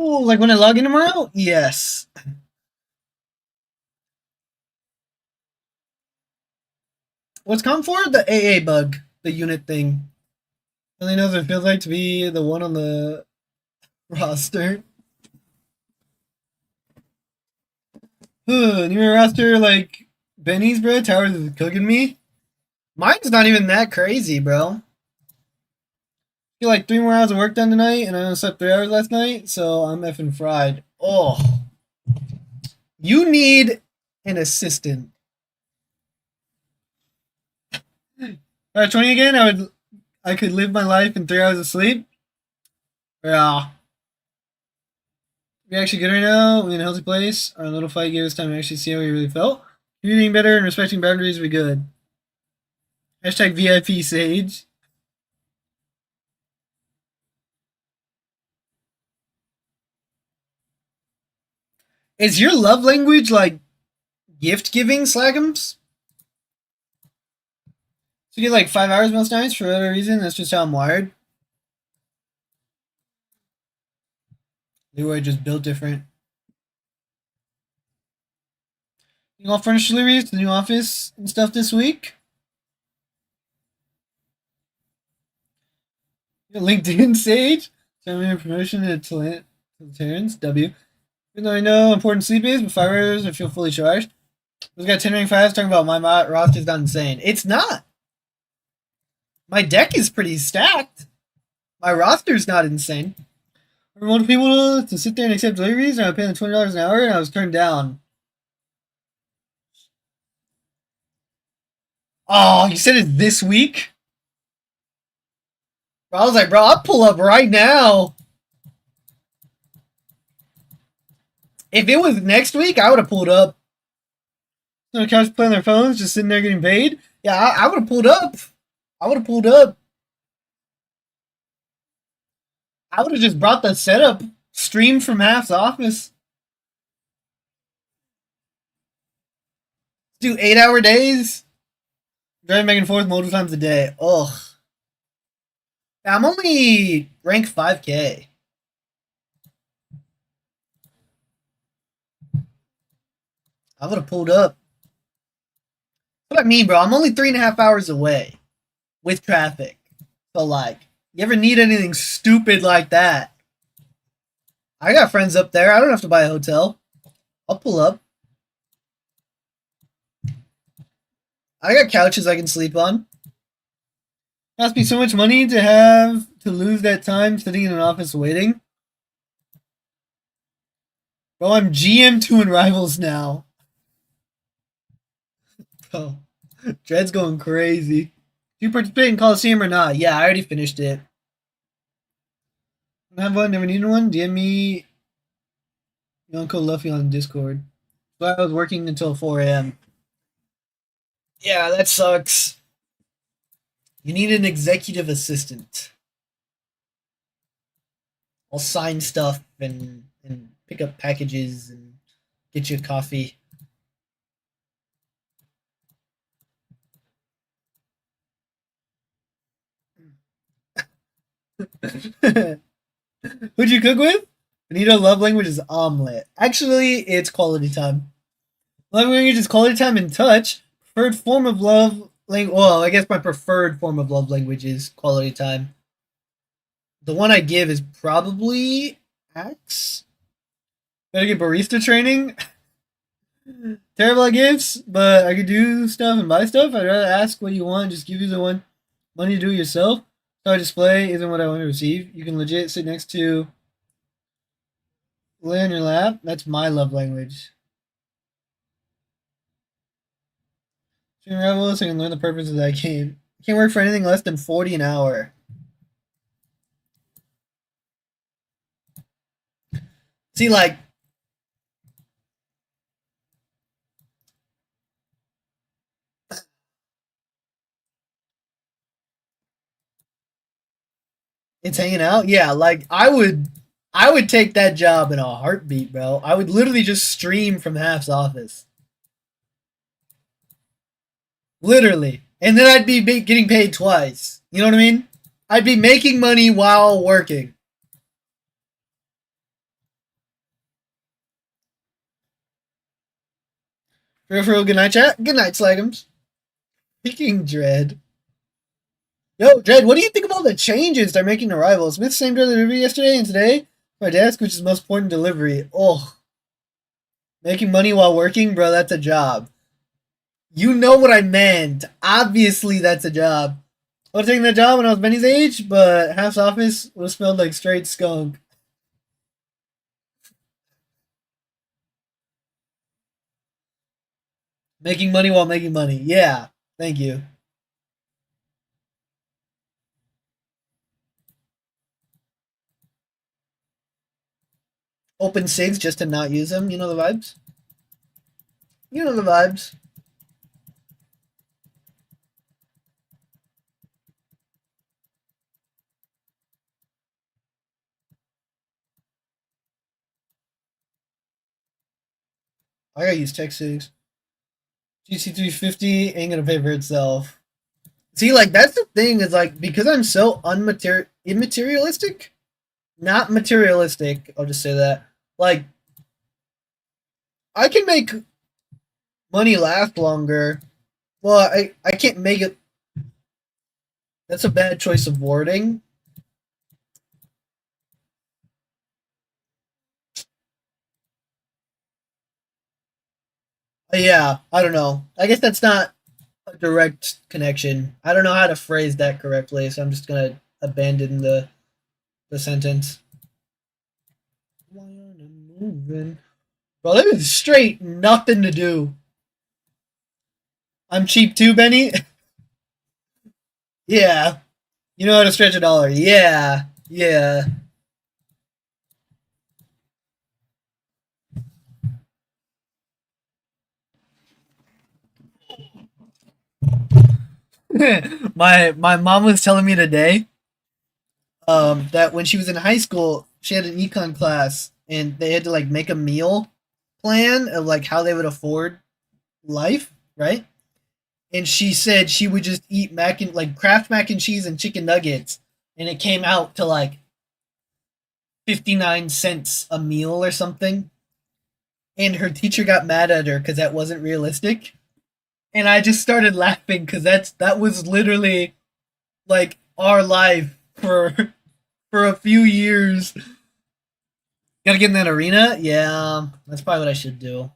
Oh, like when I log in tomorrow? Yes. What's comp for? The AA bug, the unit thing. Only knows what it feels like to be the one on the roster. New roster like Benny's, bro. Towers is cooking me. Mine's not even that crazy, bro. I feel like 3 more hours of work done tonight, and I only slept 3 hours last night, so I'm effing fried. Oh, you need an assistant. 20 again, I could live my life in 3 hours of sleep. Yeah. We actually good right now. We in a healthy place. Our little fight gave us time to actually see how we really felt. Communicating better and respecting boundaries, we good. Hashtag VIP Sage. Is your love language like gift giving, Slagums? So you get like 5 hours most nights for whatever reason. That's just how I'm wired. Leroy just built different. You all furniture deliveries to the new office and stuff this week. LinkedIn Sage. Send me a promotion to Terrence W. Even though I know how important sleep is, with 5 hours I feel fully charged. This guy 10 rank 5 talking about my roster's not insane. It's not. My deck is pretty stacked. My roster's not insane. I wanted people to sit there and accept deliveries, and I paid them $20 an hour, and I was turned down. Oh, you said it this week? Bro, I was like, bro, I'll pull up right now. If it was next week, I would have pulled up. So the couch playing their phones, just sitting there getting paid. Yeah, I would have pulled up. I would have pulled up. I would have just brought the setup, streamed from Half's office. Do 8-hour days. Driving back and forth multiple times a day. Ugh. I'm only rank 5K. I would have pulled up. What I mean, bro, I'm only 3.5 hours away with traffic. So, like, you ever need anything stupid like that? I got friends up there. I don't have to buy a hotel. I'll pull up. I got couches I can sleep on. It must be so much money to have to lose that time sitting in an office waiting. Bro, I'm GM2 in Rivals now. Bro, Dread's going crazy. Do you participate in Coliseum or not? Yeah, I already finished it. I have one, never needed one. DM me Your Uncle Luffy on Discord. But I was working until 4 a.m. Yeah, that sucks. You need an executive assistant. I'll sign stuff and pick up packages and get you coffee. Who'd you cook with? Anita love language is omelet. Actually, it's quality time. Love language is quality time and touch. Preferred form of love language. Well, I guess my preferred form of love language is quality time. The one I give is probably Axe. Better get barista training. Terrible at gifts, but I could do stuff and buy stuff. I'd rather ask what you want, just give you the one money to do it yourself. Star display isn't what I want to receive. You can legit sit next to lay on your lap. That's my love language. Stream Rebel so I can learn the purpose of that game. Can't work for anything less than 40 an hour. See, like, it's hanging out. Yeah, like I would take that job in a heartbeat, bro. I would literally just stream from Half's office. Literally. And then I'd be getting paid twice. You know what I mean? I'd be making money while working. For real, good night, chat. Good night, Slagums. Speaking Dread. Yo, Dread, what do you think about the changes they're making to Rivals? Smith same delivery yesterday and today. My desk, which is the most important delivery. Oh, making money while working, bro, that's a job. You know what I meant. Obviously, that's a job. I would have taken that job when I was Benny's age, but Half's office would have smelled like straight skunk. Making money while making money. Yeah, thank you. Open SIGs just to not use them. You know the vibes? You know the vibes. I gotta use tech SIGs. GC350 ain't gonna pay for itself. See, like, that's the thing, is like, because I'm so immaterialistic, not materialistic, I'll just say that. Like, I can make money last longer. Well, I can't make it. That's a bad choice of wording. Yeah, I don't know. I guess that's not a direct connection. I don't know how to phrase that correctly, so I'm just gonna abandon the sentence. Moving. Bro, that is straight nothing to do. I'm cheap too, Benny. Yeah. You know how to stretch a dollar. Yeah. Yeah. My mom was telling me today that when she was in high school, she had an econ class and they had to like make a meal plan of like how they would afford life, right? And she said she would just eat Kraft mac and cheese and chicken nuggets, and it came out to like 59 cents a meal or something. And her teacher got mad at her because that wasn't realistic. And I just started laughing because that was literally like our life for a few years. Gotta get in that arena? Yeah, that's probably what I should do.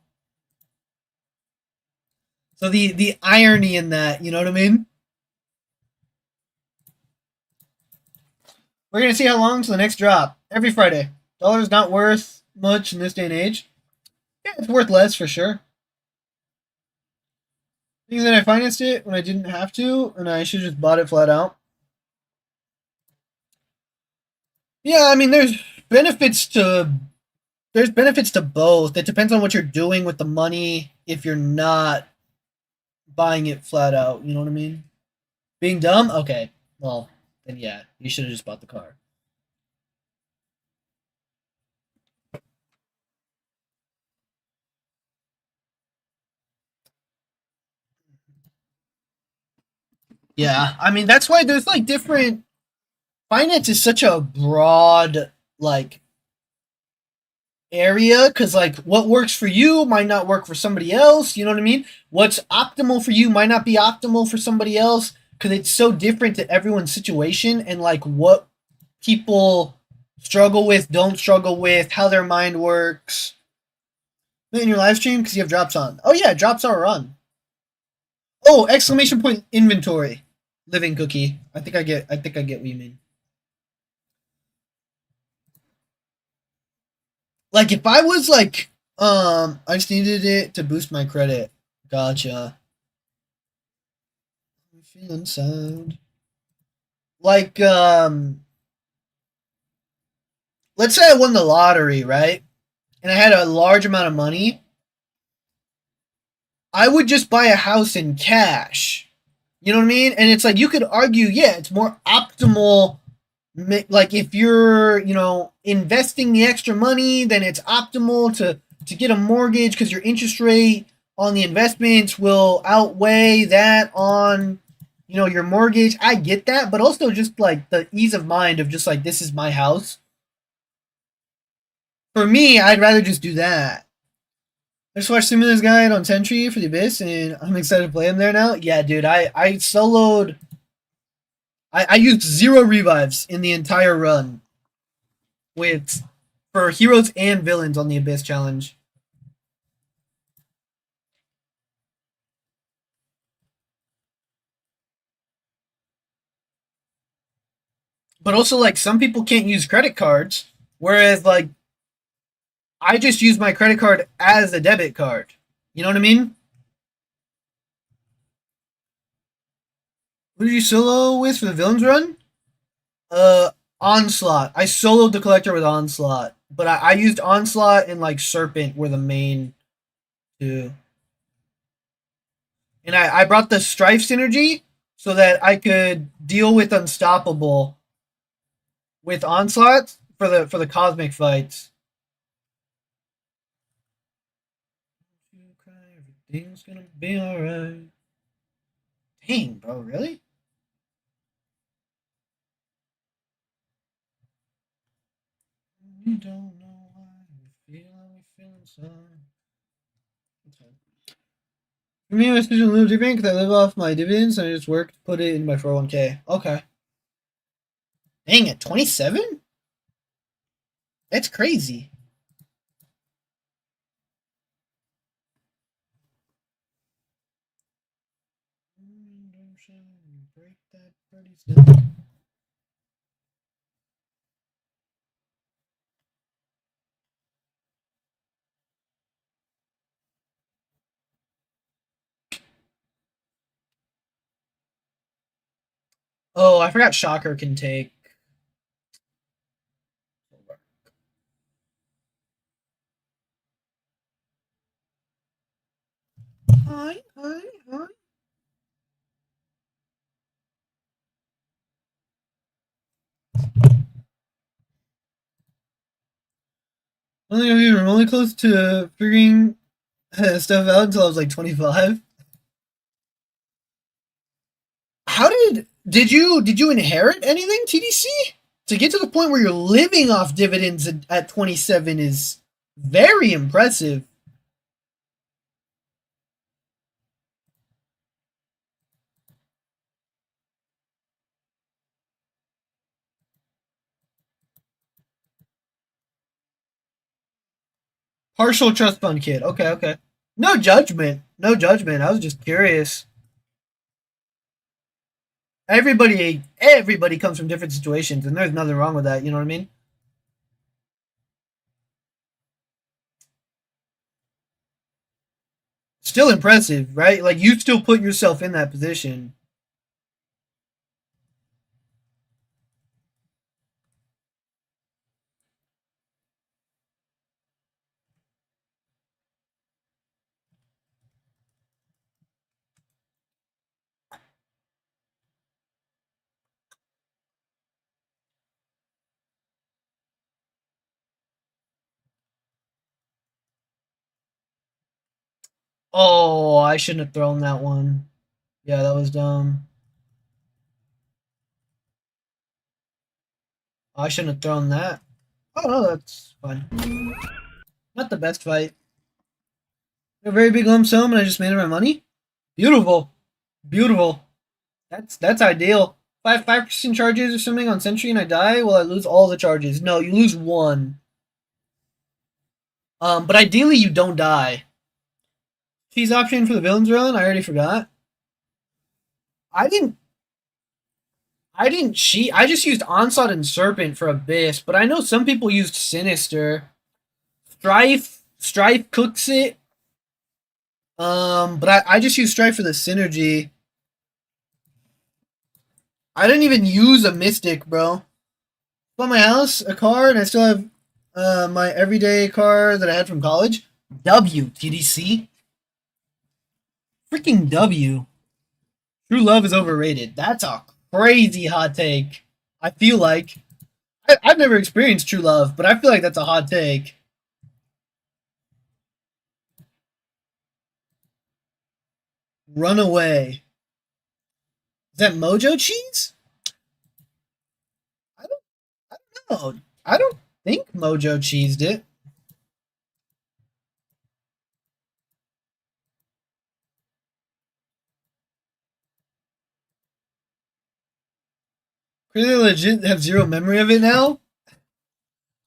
So the irony in that, you know what I mean? We're gonna see how long to the next drop. Every Friday. Dollar's not worth much in this day and age. Yeah, it's worth less for sure. Things that I financed it when I didn't have to, and I should have just bought it flat out. Yeah, I mean, there's benefits to there's benefits to both. It depends on what you're doing with the money. If you're not buying it flat out, you know what I mean? Being dumb, okay. Well, then yeah, you should have just bought the car. Yeah, I mean that's why there's like different. Finance is such a broad like area because like what works for you might not work for somebody else. You know what I mean? What's optimal for you might not be optimal for somebody else because it's so different to everyone's situation and like what people struggle with, don't struggle with, how their mind works. In your live stream because you have drops on. Oh yeah, drops are on. Oh, exclamation point inventory. Living cookie. I think I get what you mean. Like if I was like I just needed it to boost my credit. Gotcha. I'm feeling sad. Like let's say I won the lottery, right? And I had a large amount of money. I would just buy a house in cash. You know what I mean? And it's like you could argue, yeah, it's more optimal. Like if you're, you know, investing the extra money, then it's optimal to get a mortgage because your interest rate on the investments will outweigh that on, you know, your mortgage. I get that, but also just like the ease of mind of just like this is my house. For me, I'd rather just do that. I just watched Simulator's Guide on Sentry for the Abyss, and I'm excited to play him there now. Yeah, dude, I soloed. I used zero revives in the entire run with for heroes and villains on the Abyss challenge. But also, like some people can't use credit cards, whereas like I just use my credit card as a debit card. You know what I mean? Who did you solo with for the villains run? Uh, Onslaught. I soloed the collector with Onslaught, but I used Onslaught and like Serpent were the main two. And I brought the Strife synergy so that I could deal with Unstoppable with Onslaught for the cosmic fights. Everything's gonna be alright. Dang, bro, really? You don't know why we feel how we feel inside. For me, my decision to live different because I live off my dividends and I just work to put it in my 401k. Okay. Dang, at 27? That's crazy. Break that pretty still. Oh, I forgot Shocker can take. Hi, hi, hi. I don't think I was remotely close to figuring stuff out until I was like 25. How did you inherit anything, TDC? To get to the point where you're living off dividends at 27 is very impressive. Partial trust fund kid. Okay, okay. No judgment. No judgment. I was just curious. Everybody comes from different situations and there's nothing wrong with that, you know what I mean? Still impressive, right? Like you still put yourself in that position. Oh, I shouldn't have thrown that one. Yeah, that was dumb. I shouldn't have thrown that. Oh no, that's fine. Not the best fight. A very big lump sum, and I just made my money. Beautiful, beautiful. That's ideal. 5% charges or something on Sentry, and I die. Well, I lose all the charges. No, you lose one. But ideally you don't die. Cheese option for the villains run. I already forgot. I didn't. I didn't cheat. I just used Onslaught and Serpent for Abyss, but I know some people used Sinister. Strife cooks it. But I just used Strife for the synergy. I didn't even use a Mystic, bro. Bought my house, a car, and I still have my everyday car that I had from college. W, TDC. Freaking W. True love is overrated. That's a crazy hot take. I feel like. I've never experienced true love, but I feel like that's a hot take. Run away. Is that Mojo cheese? I don't, I don't know. I don't think Mojo cheesed it. Really legit have zero memory of it now?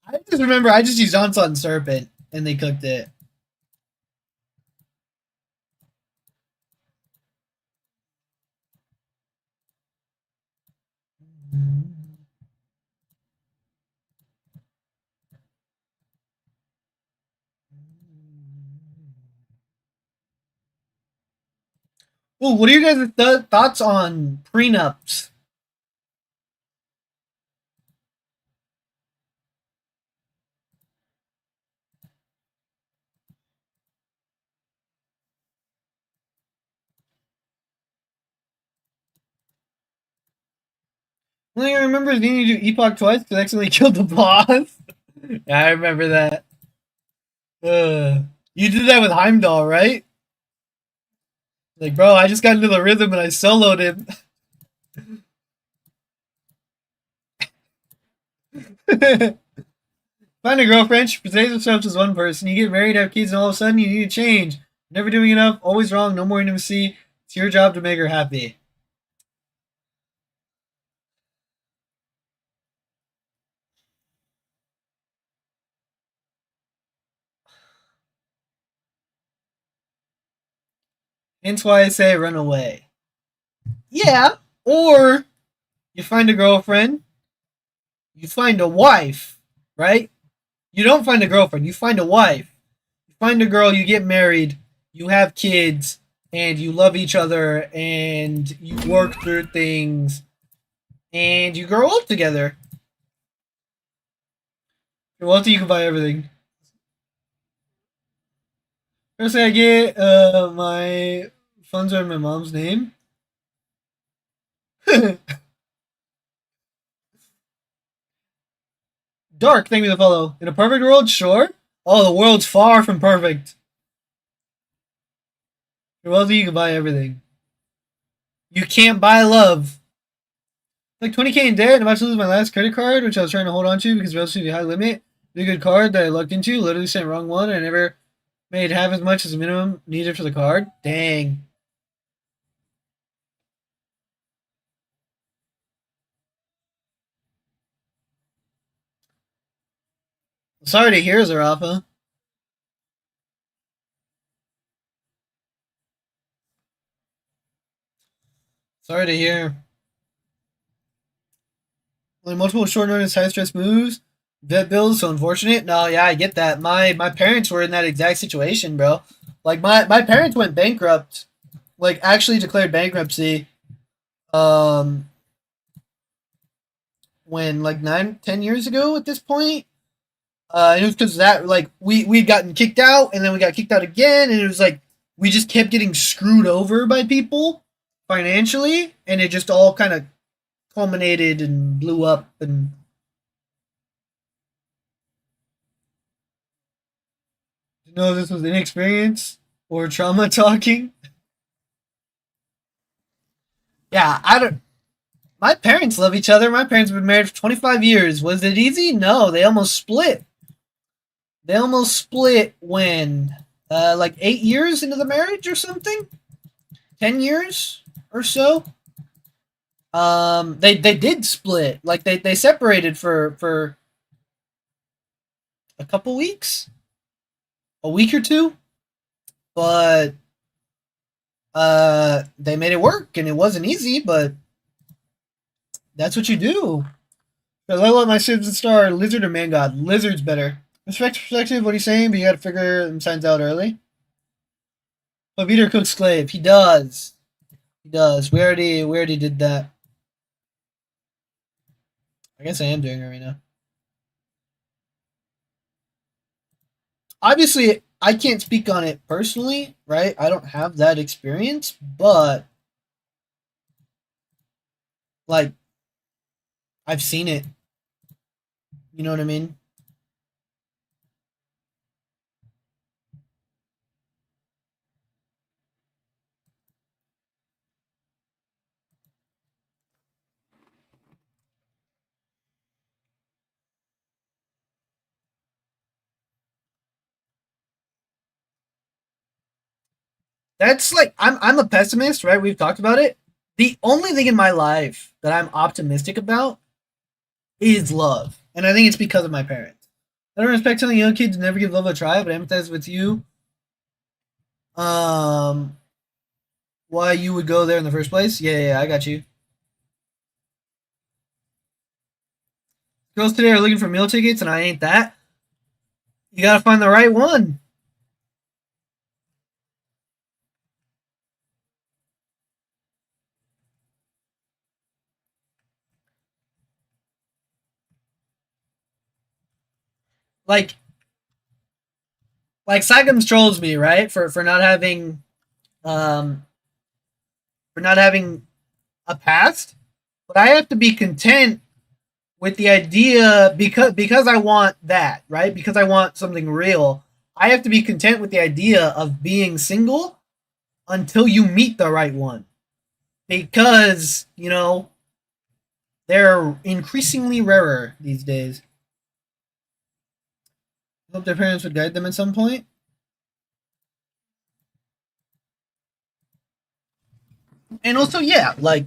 I just remember I just used Onslaught and Serpent and they cooked it. Well, what are you guys' thoughts on prenups? Only I remember is needing to do Epoch twice because I accidentally killed the boss. Yeah, I remember that. You did that with Heimdall, right? Like, bro, I just got into the rhythm and I soloed him. Find a girlfriend, she portrays herself as one person. You get married, have kids, and all of a sudden you need to change. Never doing enough, always wrong, no more intimacy. It's your job to make her happy. Hence why I say run away. Yeah, or you find a girlfriend, you find a wife, right? You don't find a girlfriend, you find a wife. You find a girl, you get married, you have kids, and you love each other, and you work through things, and you grow up together. You're wealthy, you can buy everything. First thing I get, my funds are in my mom's name. Dark, thank me to follow. In a perfect world, sure. Oh, the world's far from perfect. You're wealthy, you can buy everything. You can't buy love. Like 20K in debt, I'm about to lose my last credit card, which I was trying to hold on to because relatively high limit. The good card that I looked into, literally sent wrong one, and I never made half as much as the minimum needed for the card. Dang. Sorry to hear, Zarafa. Sorry to hear. Like multiple short notice, high stress moves, vet bills, so unfortunate. No, yeah, I get that. My parents were in that exact situation, bro. Like my parents went bankrupt, like actually declared bankruptcy. Um, when like 9, 10 years ago at this point. And it was because that like we'd gotten kicked out and then we got kicked out again, and it was like we just kept getting screwed over by people financially, and it just all kind of culminated and blew up. And you know, this was inexperience. or trauma talking. Yeah, I don't. My parents love each other. My parents have been married for 25 years. Was it easy? No, they almost split. They almost split when, like 8 years into the marriage or something, 10 years or so. They did split. Like they separated for a couple weeks, a week or two, but they made it work, and it wasn't easy, but that's what you do. I love my Simpson star, lizard or man god. Lizard's better. Respect perspective, what he's saying, but you gotta figure them signs out early. But Peter cooks Slave. He does. He does. We already did that. I guess I am doing it right now. Obviously, I can't speak on it personally, right? I don't have that experience, but like I've seen it. You know what I mean? That's like I'm a pessimist, right? We've talked about it. The only thing in my life that I'm optimistic about is love, and I think it's because of my parents. I don't respect telling young kids to never give love a try, but I empathize with you. Um, why you would go there in the first place? Yeah, I got you. Girls today are looking for meal tickets, and I ain't that. You gotta find the right one. Like Saigams trolls me, right? For not having um for not having a past, but I have to be content with the idea because I want that, right? Because I want something real. I have to be content with the idea of being single until you meet the right one. Because, they're increasingly rarer these days. I hope their parents would guide them at some point. And also, yeah, like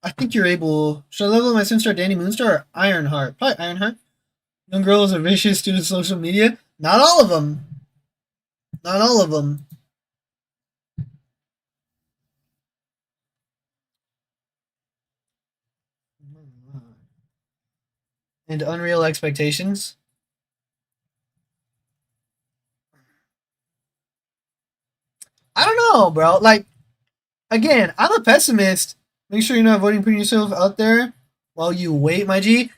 I think you're able. Should I level my Sinstar Danny Moonstar or Ironheart? Probably Ironheart. Young girls are vicious due to social media. Not all of them. Not all of them. And unreal expectations. I don't know, bro. Like, again, I'm a pessimist. Make sure you're not avoiding putting yourself out there while you wait, my G.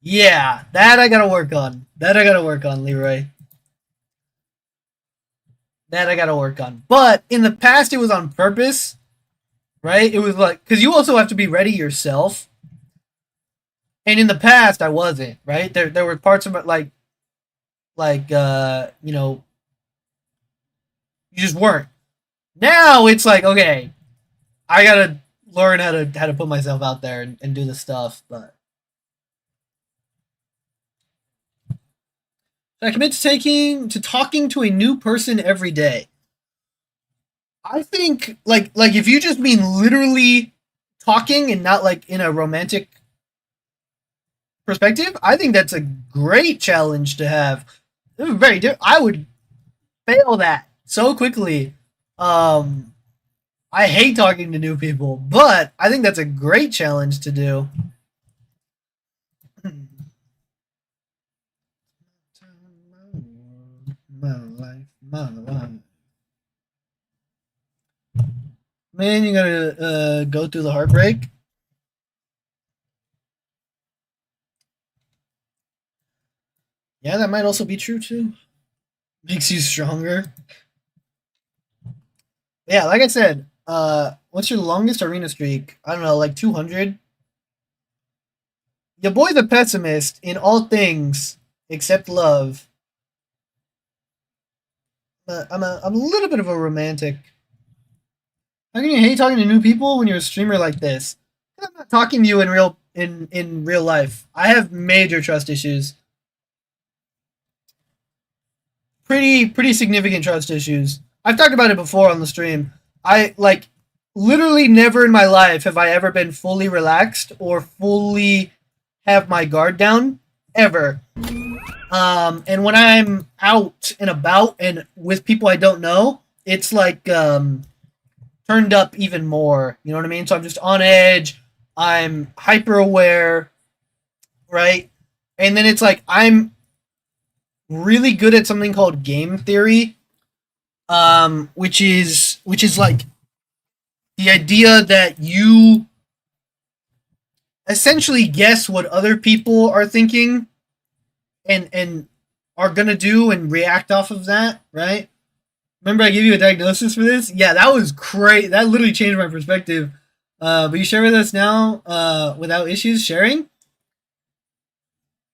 Yeah, that I gotta work on. That I gotta work on, Leroy. That I gotta work on. But in the past, it was on purpose, right? It was like, because you also have to be ready yourself. And in the past, I wasn't, right? There were parts of it you just weren't. Now it's like, okay, I gotta learn how to put myself out there and do the stuff. But I commit to talking to a new person every day. I think like if you just mean literally talking and not like in a romantic perspective, I think that's a great challenge to have. Very I would fail that so quickly. Um, I hate talking to new people, but I think that's a great challenge to do. My life, my life. Man, you gotta go through the heartbreak. Yeah, that might also be true too. Makes you stronger. Yeah, like I said, what's your longest arena streak? I don't know, like 200. Your boy's a pessimist in all things, accept love. I'm a little bit of a romantic. How can you hate talking to new people when you're a streamer like this? I'm not talking to you in real life. I have major trust issues. Pretty significant trust issues. I've talked about it before on the stream. I like literally never in my life have I ever been fully relaxed or fully have my guard down ever. And when I'm out and about and with people I don't know, it's like turned up even more. You know what I mean? So I'm just on edge. I'm hyper aware, right? And then it's like I'm really good at something called game theory, which is like the idea that you essentially guess what other people are thinking and are gonna do and react off of that, right? Remember I gave you a diagnosis for this? Yeah, that was great. That literally changed my perspective. But you share with us now without issues sharing?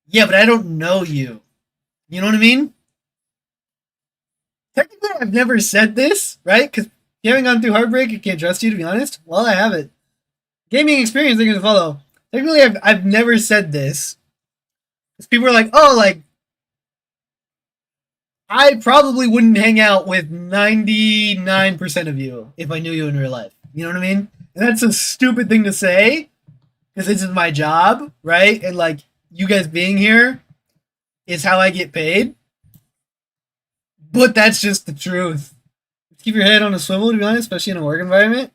Yeah, but I don't know you. You know what I mean? Technically, I've never said this, right? Because you haven't gone through heartbreak, I can't trust you, to be honest. Well, I have it. Gaming experience, they're going to follow. Technically, I've never said this. Because people are like, oh, like, I probably wouldn't hang out with 99% of you if I knew you in real life. You know what I mean? And that's a stupid thing to say because this is my job, right? And like, you guys being here is how I get paid. But that's just the truth. Keep your head on a swivel, to be honest, especially in a work environment.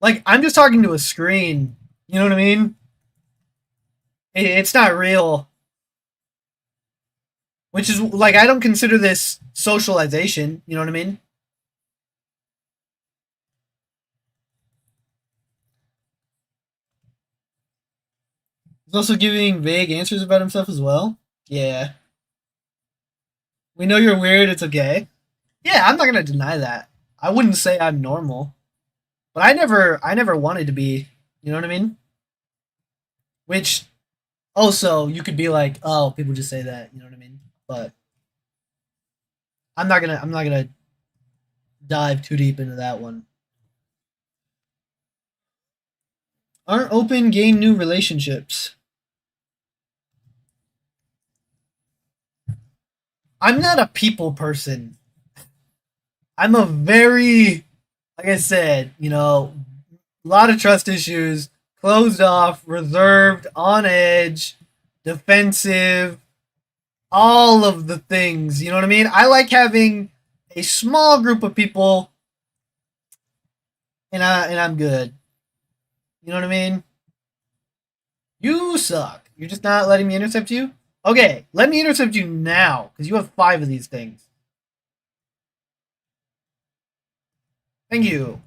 Like, I'm just talking to a screen. You know what I mean? It's not real. Which is like, I don't consider this socialization. You know what I mean? He's also giving vague answers about himself as well. Yeah. We know you're weird. It's okay. Yeah, I'm not gonna deny that. I wouldn't say I'm normal, but I never wanted to be. You know what I mean? Which also you could be like, oh, people just say that. You know what I mean? But I'm not gonna dive too deep into that one. Aren't open gain new relationships? I'm not a people person. I'm a very, like I said, a lot of trust issues, closed off, reserved, on edge, defensive, all of the things. You know what I mean? I like having a small group of people, and I'm good. You know what I mean? You suck. You're just not letting me intercept you. Okay, let me intercept you now because you have 5 of these things. Thank you.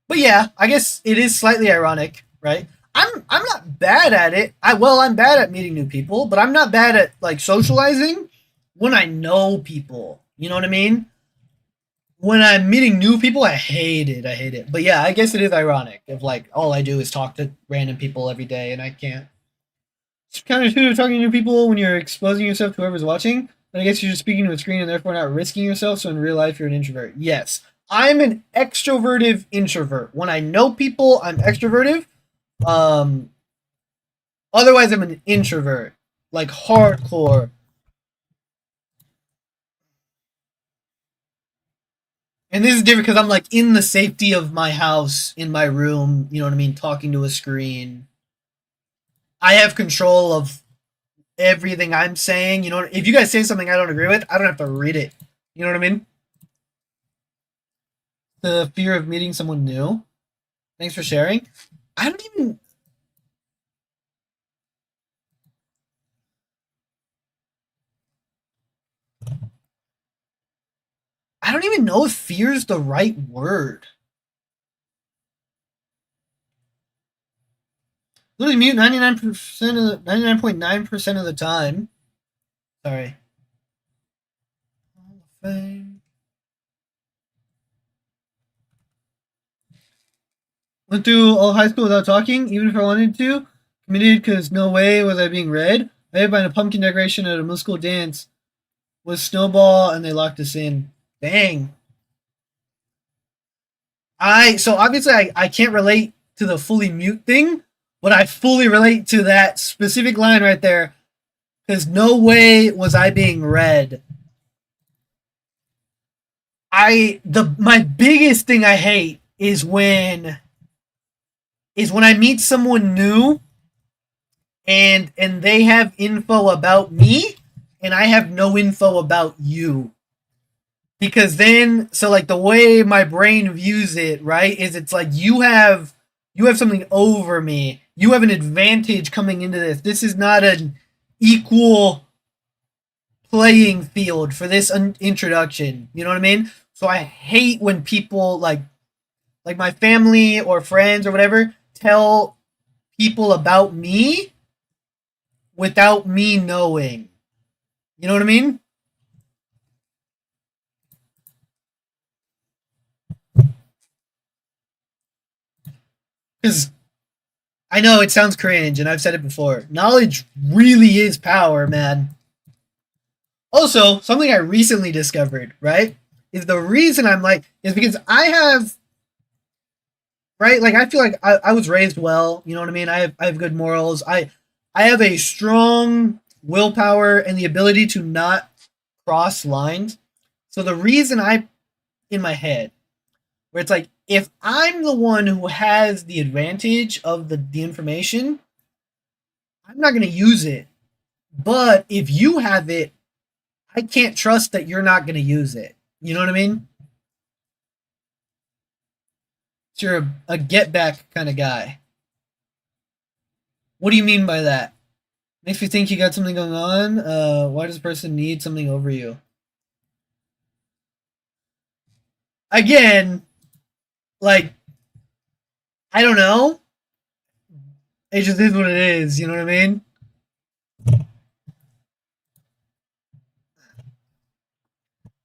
But yeah, I guess it is slightly ironic, right? I'm not bad at it. I'm bad at meeting new people, but I'm not bad at like socializing when I know people. You know what I mean? When I'm meeting new people, I hate it. I hate it. But yeah, I guess it is ironic if like all I do is talk to random people every day and I can't. It's kind of talking to new people when you're exposing yourself to whoever's watching. But I guess you're just speaking to a screen and therefore not risking yourself. So in real life, you're an introvert. Yes, I'm an extrovertive introvert. When I know people, I'm extrovertive. Um, Otherwise, I'm an introvert, like hardcore. And this is different because I'm like in the safety of my house, in my room. You know what I mean? Talking to a screen. I have control of everything I'm saying. You know, if you guys say something I don't agree with, I don't have to read it. You know what I mean? The fear of meeting someone new. Thanks for sharing. I don't even. I don't even know if fear is the right word. Literally mute 99% of the 99.9% of the time. Sorry. Hall of Fame. Went through all high school without talking, even if I wanted to. Committed because no way was I being read. I had been a pumpkin decoration at a middle school dance with Snowball, and they locked us in. Dang. So obviously I can't relate to the fully mute thing, but I fully relate to that specific line right there. Because no way was I being read. My biggest thing I hate is when I meet someone new and they have info about me and I have no info about you. Because then so like the way my brain views it, right, is it's like you have something over me. You have an advantage coming into this. This is not an equal playing field for this introduction. You know what I mean? So I hate when people like my family or friends or whatever tell people about me without me knowing. You know what I mean? Because I know it sounds cringe, and I've said it before. Knowledge really is power, man. Also, something I recently discovered, right, is the reason I'm like, is because I have, right, like I feel like I was raised well. You know what I mean? I have good morals. I have a strong willpower and the ability to not cross lines. So the reason I, in my head, where it's like if I'm the one who has the advantage of the information, I'm not going to use it. But if you have it, I can't trust that you're not going to use it. You know what I mean? So you're a get back kind of guy. What do you mean by that? Makes me think you got something going on. Why does a person need something over you? Again, like I don't know. It just is what it is. You know what I mean?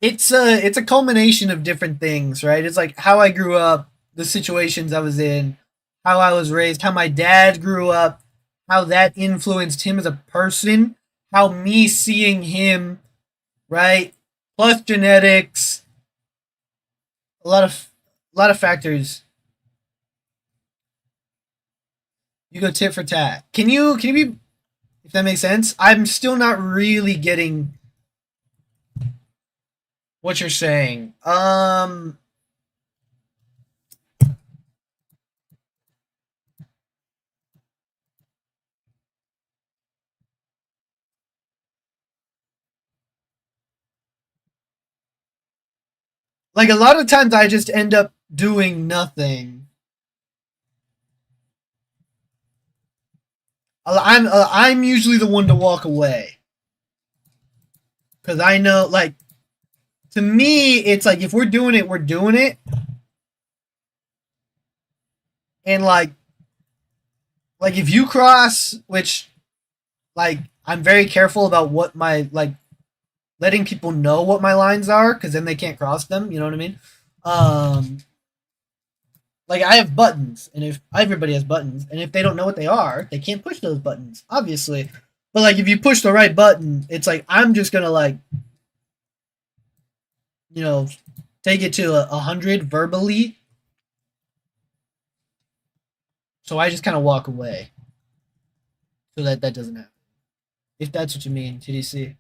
It's a culmination of different things, right? It's like how I grew up, the situations I was in, how I was raised, how my dad grew up, how that influenced him as a person, how me seeing him, right? Plus genetics, a lot of factors. You go tit for tat. Can you be, if that makes sense? I'm still not really getting what you're saying. Like a lot of times I just end up doing nothing. I'm usually the one to walk away because I know, like, to me it's like if we're doing it, we're doing it, and like if you cross, which like I'm very careful about what my like letting people know what my lines are because then they can't cross them. You know what I mean? Um, like I have buttons, and if everybody has buttons, and if they don't know what they are, they can't push those buttons, obviously. But like if you push the right button, it's like I'm just gonna like you know take it to 100 verbally. So I just kind of walk away so that that doesn't happen. If that's what you mean, TDC.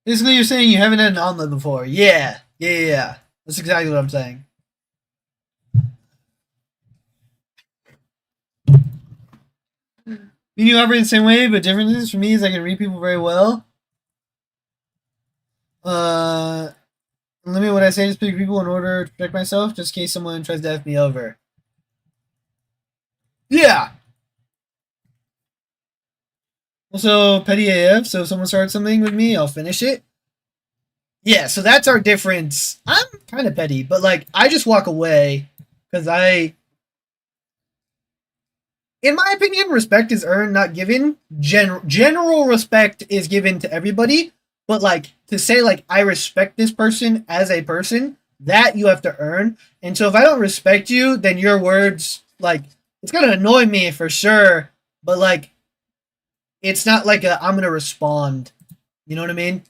Basically, you're saying you haven't had an omelet before. Yeah, yeah, yeah, yeah. That's exactly what I'm saying. Me and you operate the same way, but differences for me is I can read people very well. Uh, limit what I say to speak people in order to protect myself, just in case someone tries to F me over. Yeah. Also, petty AF, so if someone starts something with me, I'll finish it. Yeah, so that's our difference. I'm kind of petty, but like, I just walk away because in my opinion, respect is earned, not given. General respect is given to everybody, but like to say like I respect this person as a person, that you have to earn. And so if I don't respect you, then your words like it's gonna annoy me for sure. But like it's not like I'm gonna respond. You know what I mean?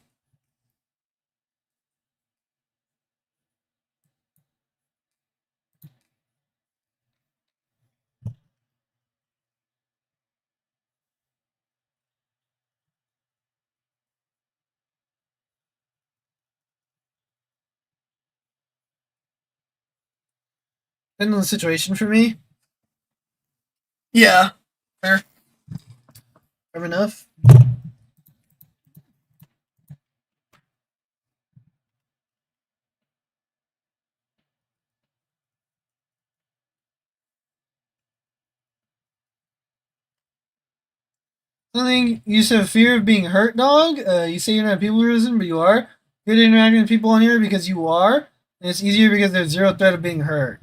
Depending on the situation for me. Yeah, fair, fair enough. Something you said fear of being hurt, dog. You say you're not a people person, but you are. Good interacting with people on here because you are, and it's easier because there's zero threat of being hurt.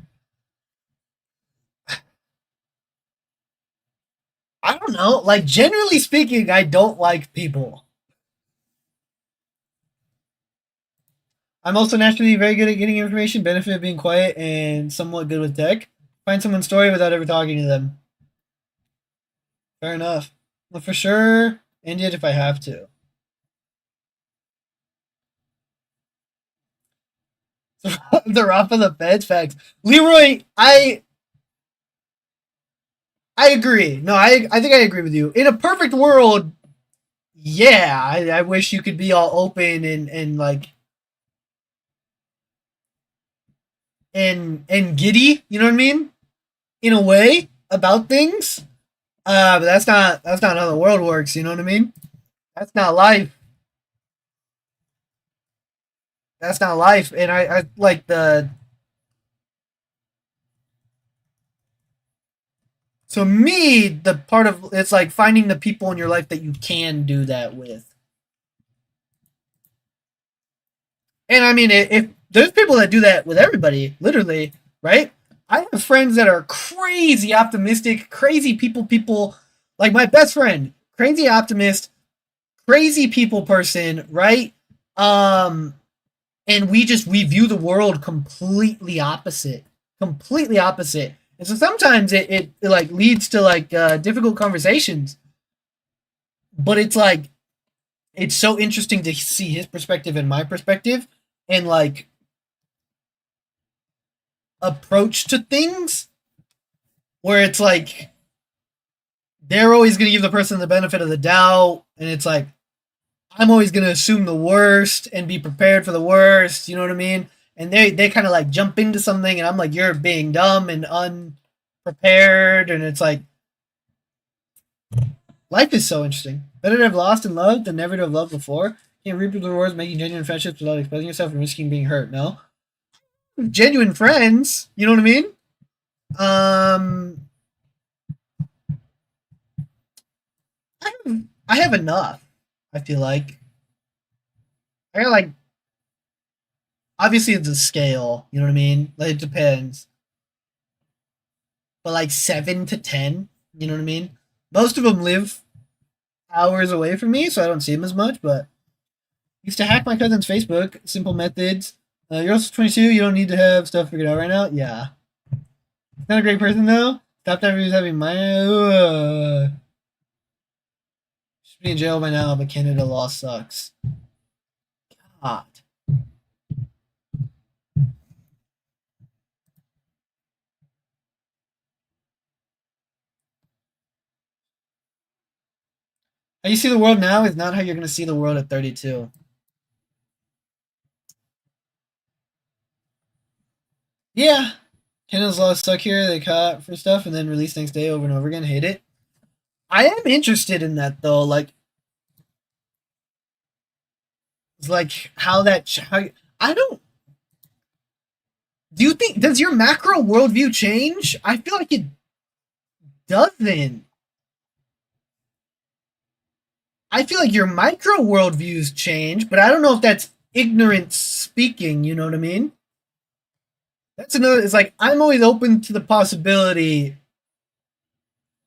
I don't know. Like generally speaking, I don't like people. I'm also naturally very good at getting information, benefit of being quiet, and somewhat good with tech. Find someone's story without ever talking to them. Fair enough. Well, for sure, end it if I have to. The rough of the feds facts. Leroy, I agree. No, I think I agree with you. In a perfect world, yeah, I wish you could be all open and like and giddy. You know what I mean? In a way about things. But that's not how the world works. You know what I mean? That's not life. That's not life. And I like the so me the part of it's like finding the people in your life that you can do that with. And I mean, if there's people that do that with everybody, literally, right? I have friends that are crazy optimistic, crazy people like my best friend, crazy optimist, crazy people person, right? Um, and we view the world completely opposite. And so sometimes it like leads to like difficult conversations, but it's like it's so interesting to see his perspective and my perspective, and like approach to things where it's like they're always going to give the person the benefit of the doubt, and it's like I'm always going to assume the worst and be prepared for the worst. You know what I mean? And they kind of like jump into something, and I'm like, you're being dumb and unprepared, and it's like life is so interesting. Better to have lost and loved than never to have loved before. Can't reap the rewards making genuine friendships without exposing yourself and risking being hurt. No, genuine friends. You know what I mean? Um, I have enough. I feel like I got like obviously it's a scale. You know what I mean? Like it depends, but like 7 to 10. You know what I mean? Most of them live hours away from me, so I don't see them as much. But used to hack my cousin's Facebook. Simple methods. You're also 22. You don't need to have stuff figured out right now. Yeah, not a great person though. Stopped after he was having my. Should be in jail by now, but Canada law sucks. God. How you see the world now is not how you're going to see the world at 32. Yeah. Canada's law stuck here. They caught for stuff and then released next day over and over again. Hate it. I am interested in that though. Like, it's like how that how I don't. Do you think does your macro worldview change? I feel like it doesn't. I feel like your micro worldviews change, but I don't know if that's ignorance speaking. You know what I mean? That's another. It's like I'm always open to the possibility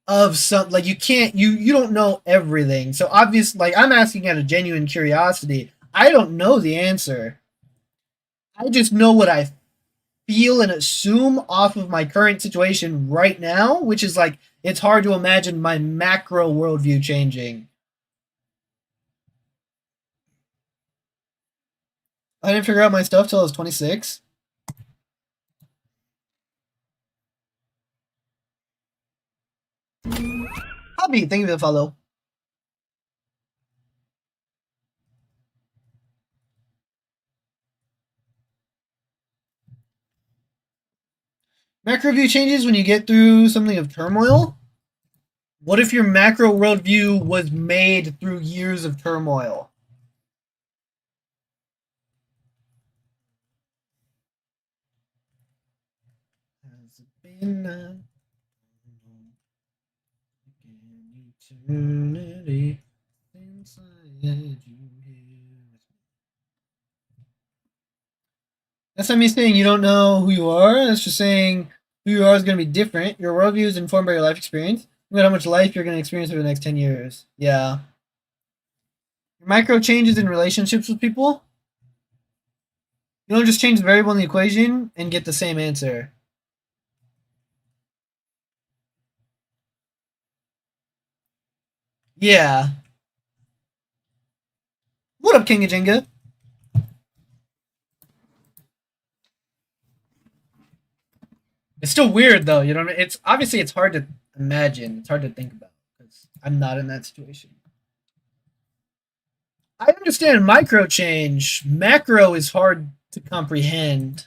of some like you don't know everything. So obvious like I'm asking out of genuine curiosity. I don't know the answer. I just know what I feel and assume off of my current situation right now, which is like it's hard to imagine my macro worldview changing. I didn't figure out my stuff till I was 26. Hobby, thank you for the follow. Macro view changes when you get through something of turmoil. What if your macro worldview was made through years of turmoil? Has it been eternity since I had you here? That's not me saying you don't know who you are. That's just saying who you are is going to be different. Your worldview is informed by your life experience. Look at how much life you're going to experience over the next 10 years. Yeah. Your micro changes in relationships with people. You don't just change the variable in the equation and get the same answer. Yeah. What up, King of Jenga? It's still weird though, you know what I mean? It's obviously it's hard to imagine. It's hard to think about because I'm not in that situation. I understand micro change. Macro is hard to comprehend.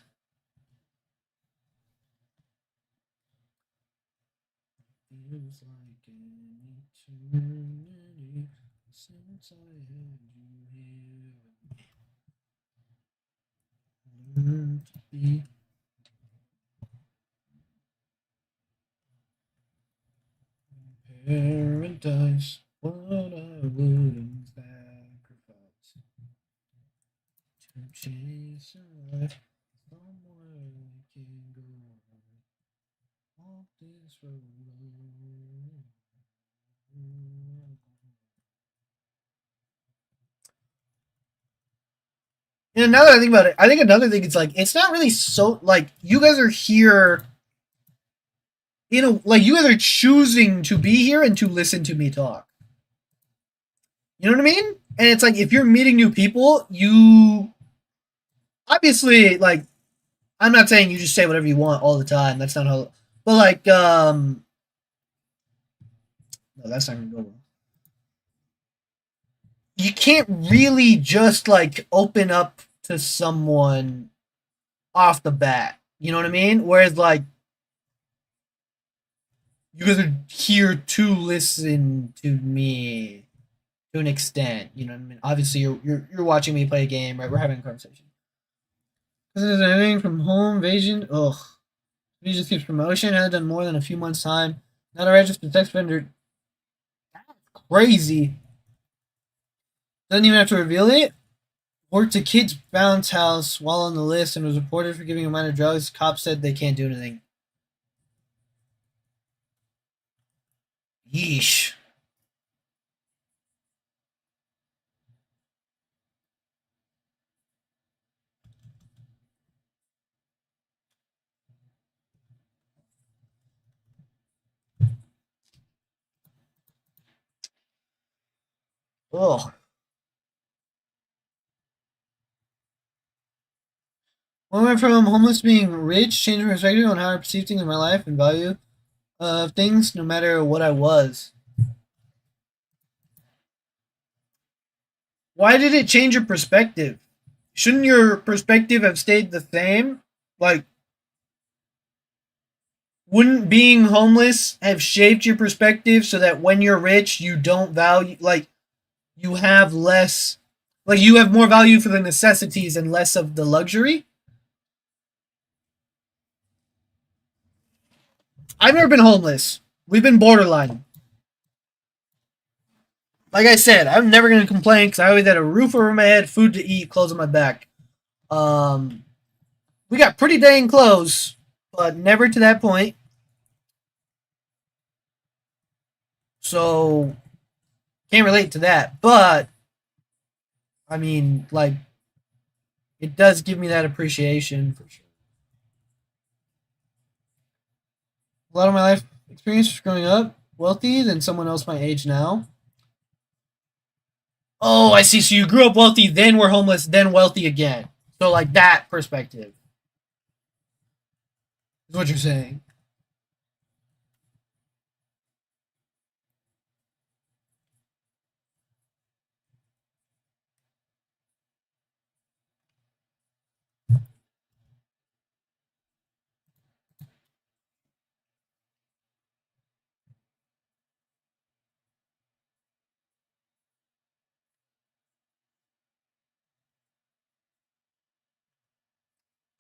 Feels like an eternity since I had you here. Learn to be paradise. What I wouldn't sacrifice to chase a life somewhere we can go. Walk this road alone. And now that I think about it, I think another thing is like it's not really so like you guys are here, you know, like you guys are choosing to be here and to listen to me talk. You know what I mean? And it's like if you're meeting new people, you obviously like I'm not saying you just say whatever you want all the time. That's not how. But like no, that's not gonna go well. You can't really just like open up to someone off the bat. You know what I mean? Whereas like you guys are here to listen to me to an extent. You know what I mean? Obviously, you're watching me play a game, right? We're having a conversation. This is anything from home invasion. Ugh. We just keeps promotion. Had done more than a few months time. Not a registered sex offender. Crazy. Doesn't even have to reveal it. Worked a kid's bounce house while on the list and was reported for giving a minor drugs. Cops said they can't do anything. Yeesh. Ugh. I went from homeless to being rich, changing perspective on how I perceive things in my life and value of things, no matter what I was. Why did it change your perspective? Shouldn't your perspective have stayed the same? Like, Wouldn't being homeless have shaped your perspective so that when you're rich, you don't value, like, you have less, like, you have more value for the necessities and less of the luxury? I've never been homeless. We've been borderline. Like I said, I'm never gonna complain because I always had a roof over my head, food to eat, clothes on my back. Um, we got pretty dang close, but never to that point. So can't relate to that. But I mean, like, it does give me that appreciation for sure. A lot of my life experience growing up wealthy than someone else my age now. Oh, I see. So you grew up wealthy, then were homeless, then wealthy again. So like that perspective is what you're saying.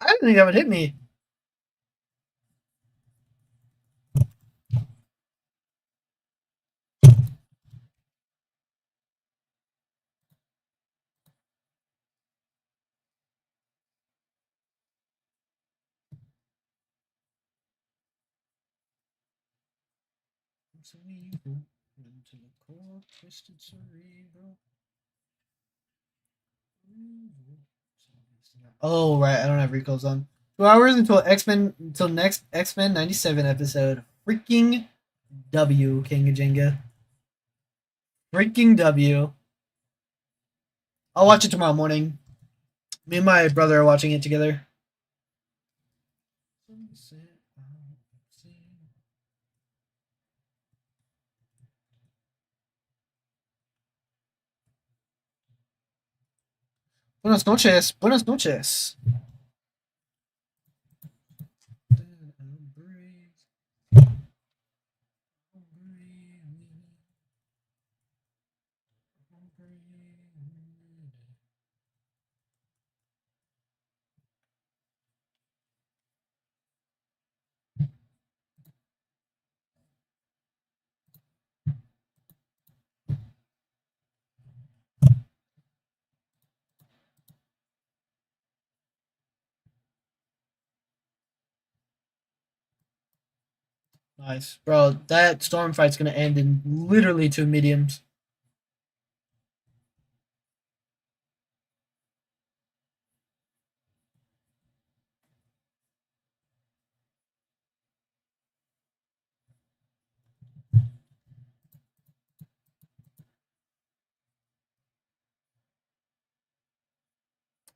I didn't think that would hit me. Into the core, twisted cerebral. Oh right, I don't have recalls on. 2 hours until next X-Men 97 episode. Freaking W, King of Jenga. Freaking W. I'll watch it tomorrow morning. Me and my brother are watching it together. Buenas noches. Buenas noches. Nice. Bro, that storm fight's gonna end in literally 2 mediums.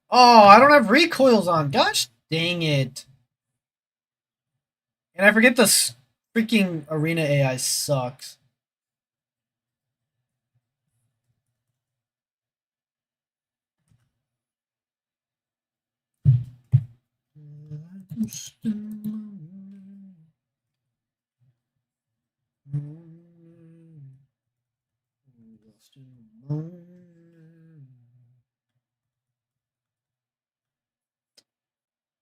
Oh, I don't have recoils on. Gosh dang it. And I forget the freaking arena AI sucks.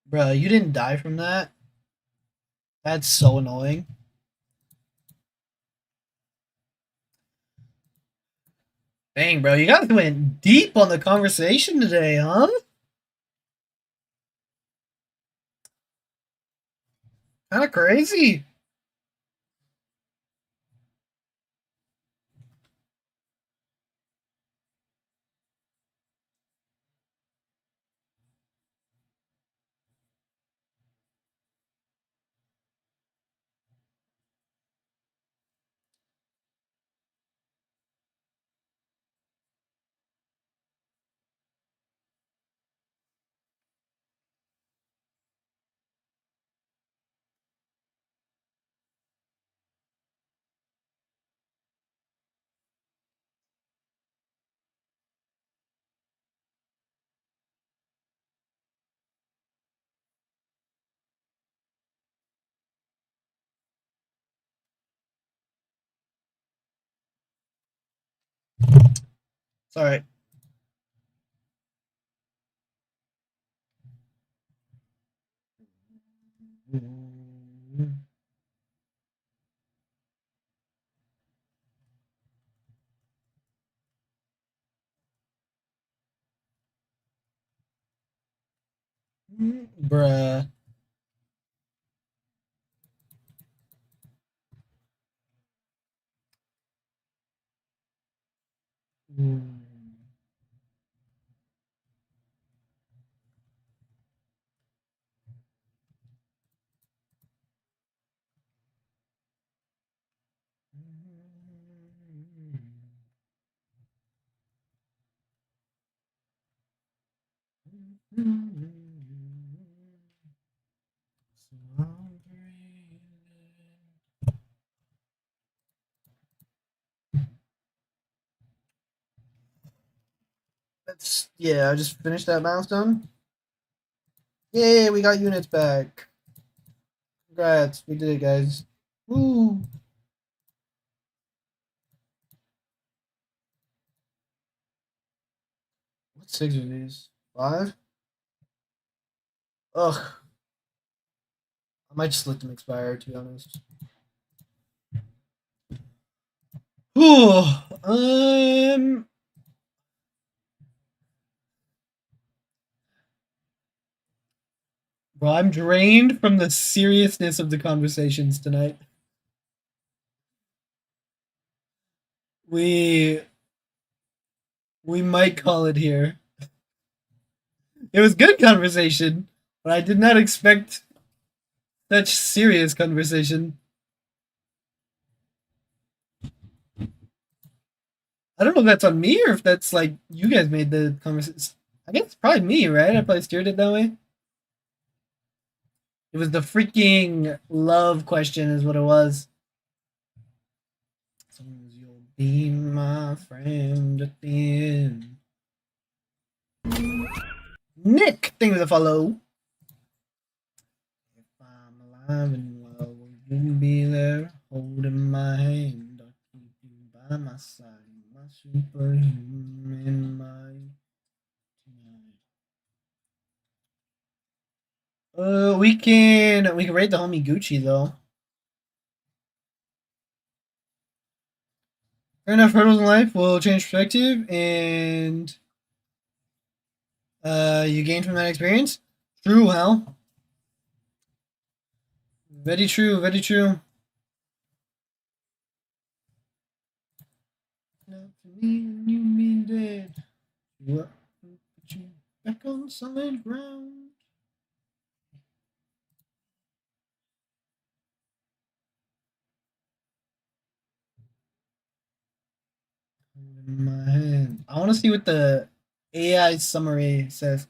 Bro, you didn't die from that? That's so annoying. Dang, bro, you guys went deep on the conversation today, huh? Kind of crazy. It's all right. Bruh. That's yeah. I just finished that milestone. Yay! We got units back. Congrats! We did it, guys. Woo! What six are these? Five? Ugh. I might just let them expire, to be honest. Whew. Bro, I'm drained from the seriousness of the conversations tonight. We we might call it here. It was good conversation, but I did not expect such serious conversation. I don't know if that's on me or if that's like you guys made the conversation. I guess it's probably me, right? I probably steered it that way. It was the freaking love question, is what it was. You'll be my friend at the end. Nick, thank you for the follow. If I'm alive and well, will you be there holding my hand? I'll keep you by my side, my superhuman, my we can rate the homie Gucci though. Fair enough, hurdles in life will change perspective, and you gain from that experience. True, Hal. Very true. Very true. Not for me, you mean dead. What? Put you back on solid ground. In my hand. I want to see what the AI summary says.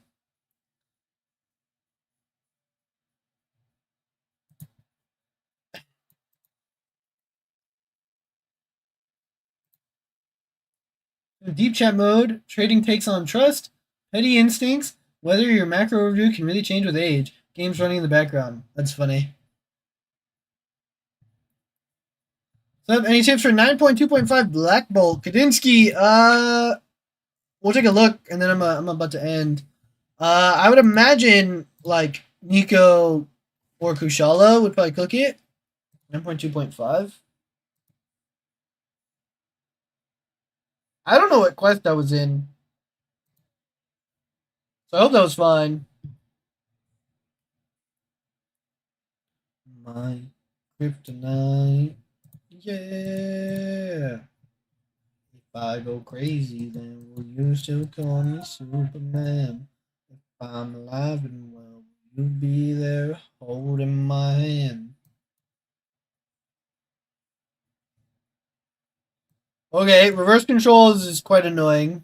Deep chat mode, trading takes on trust, petty instincts, whether your macro overview can really change with age. Games running in the background. That's funny. So, any tips for 9.2.5 Black Bolt? Kadinsky, we'll take a look, and then I'm about to end. I would imagine, like, Nico or Kushala would probably cook it. 9.2.5. I don't know what quest I was in. So I hope that was fine. My kryptonite. Yeah. If I go crazy, then will you still call me Superman? If I'm alive and well, will you be there holding my hand? Okay, reverse controls is quite annoying.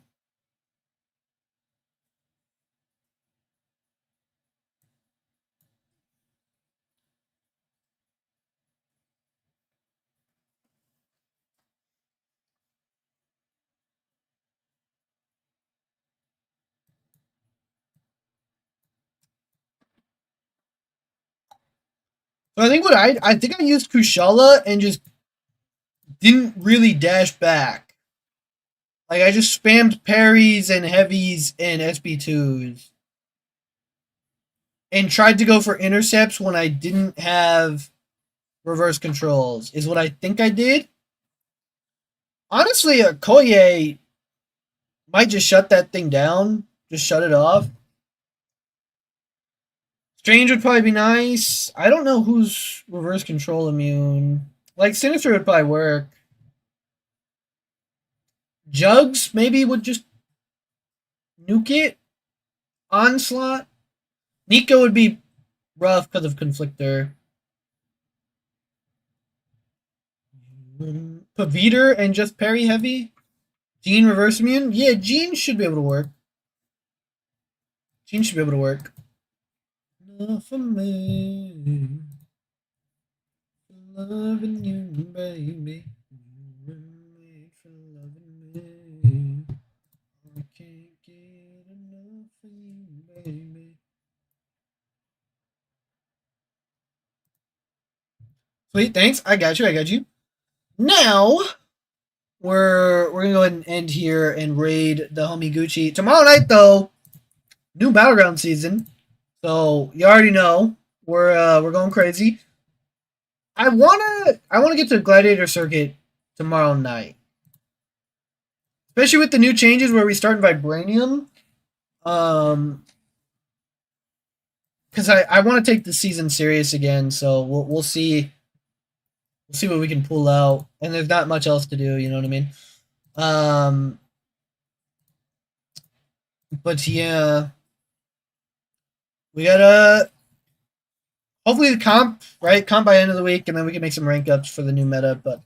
So I think I think I used Kushala and just didn't really dash back. Like, I just spammed parries and heavies and SB2s. And tried to go for intercepts when I didn't have reverse controls, is what I think I did. Honestly, a Koye might just shut that thing down. Just shut it off. Strange would probably be nice. I don't know who's reverse control immune. Like, Sinister would probably work. Jugs maybe would just nuke it. Onslaught. Nico would be rough because of Conflictor. Paviter and just parry heavy. Gene reverse immune? Yeah, Gene should be able to work. Gene should be able to work. Enough for me. Loving you, baby. For loving me. I can't get enough of you, baby. Sweet, thanks. I got you. I got you. Now we're gonna go ahead and end here and raid the homie Gucci. Tomorrow night though, new Battleground season. So you already know we're going crazy. I wanna get to Gladiator Circuit tomorrow night, especially with the new changes where we start in Vibranium. Because I want to take the season serious again. So we'll see what we can pull out, and there's not much else to do. You know what I mean? But yeah, we gotta hopefully the comp by the end of the week, and then we can make some rank ups for the new meta. But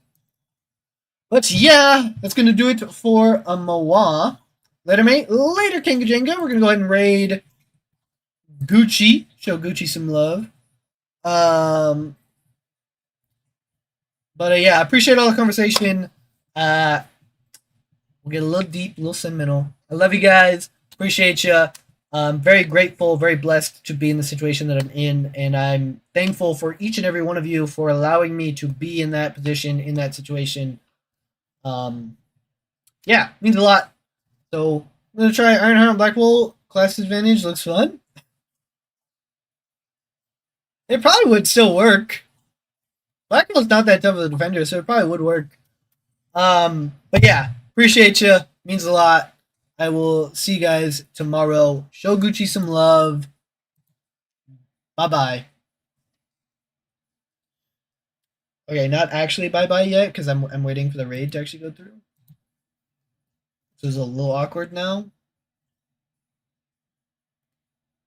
yeah, that's gonna do it for a Moa. Later, mate. Later, King Jenga. We're gonna go ahead and raid Gucci. Show Gucci some love. But yeah, I appreciate all the conversation. We'll get a little deep, a little sentimental. I love you guys. Appreciate you. I'm very grateful, very blessed to be in the situation that I'm in, and I'm thankful for each and every one of you for allowing me to be in that position, in that situation. Yeah, means a lot. So I'm gonna try Ironheart on Blackwall. Class advantage looks fun. It probably would still work. Blackwall's not that tough of a defender, so it probably would work. But yeah, appreciate you. Means a lot. I will see you guys tomorrow. Show Gucci some love. Bye bye. Okay, not actually bye bye yet because I'm waiting for the raid to actually go through. So it's a little awkward now.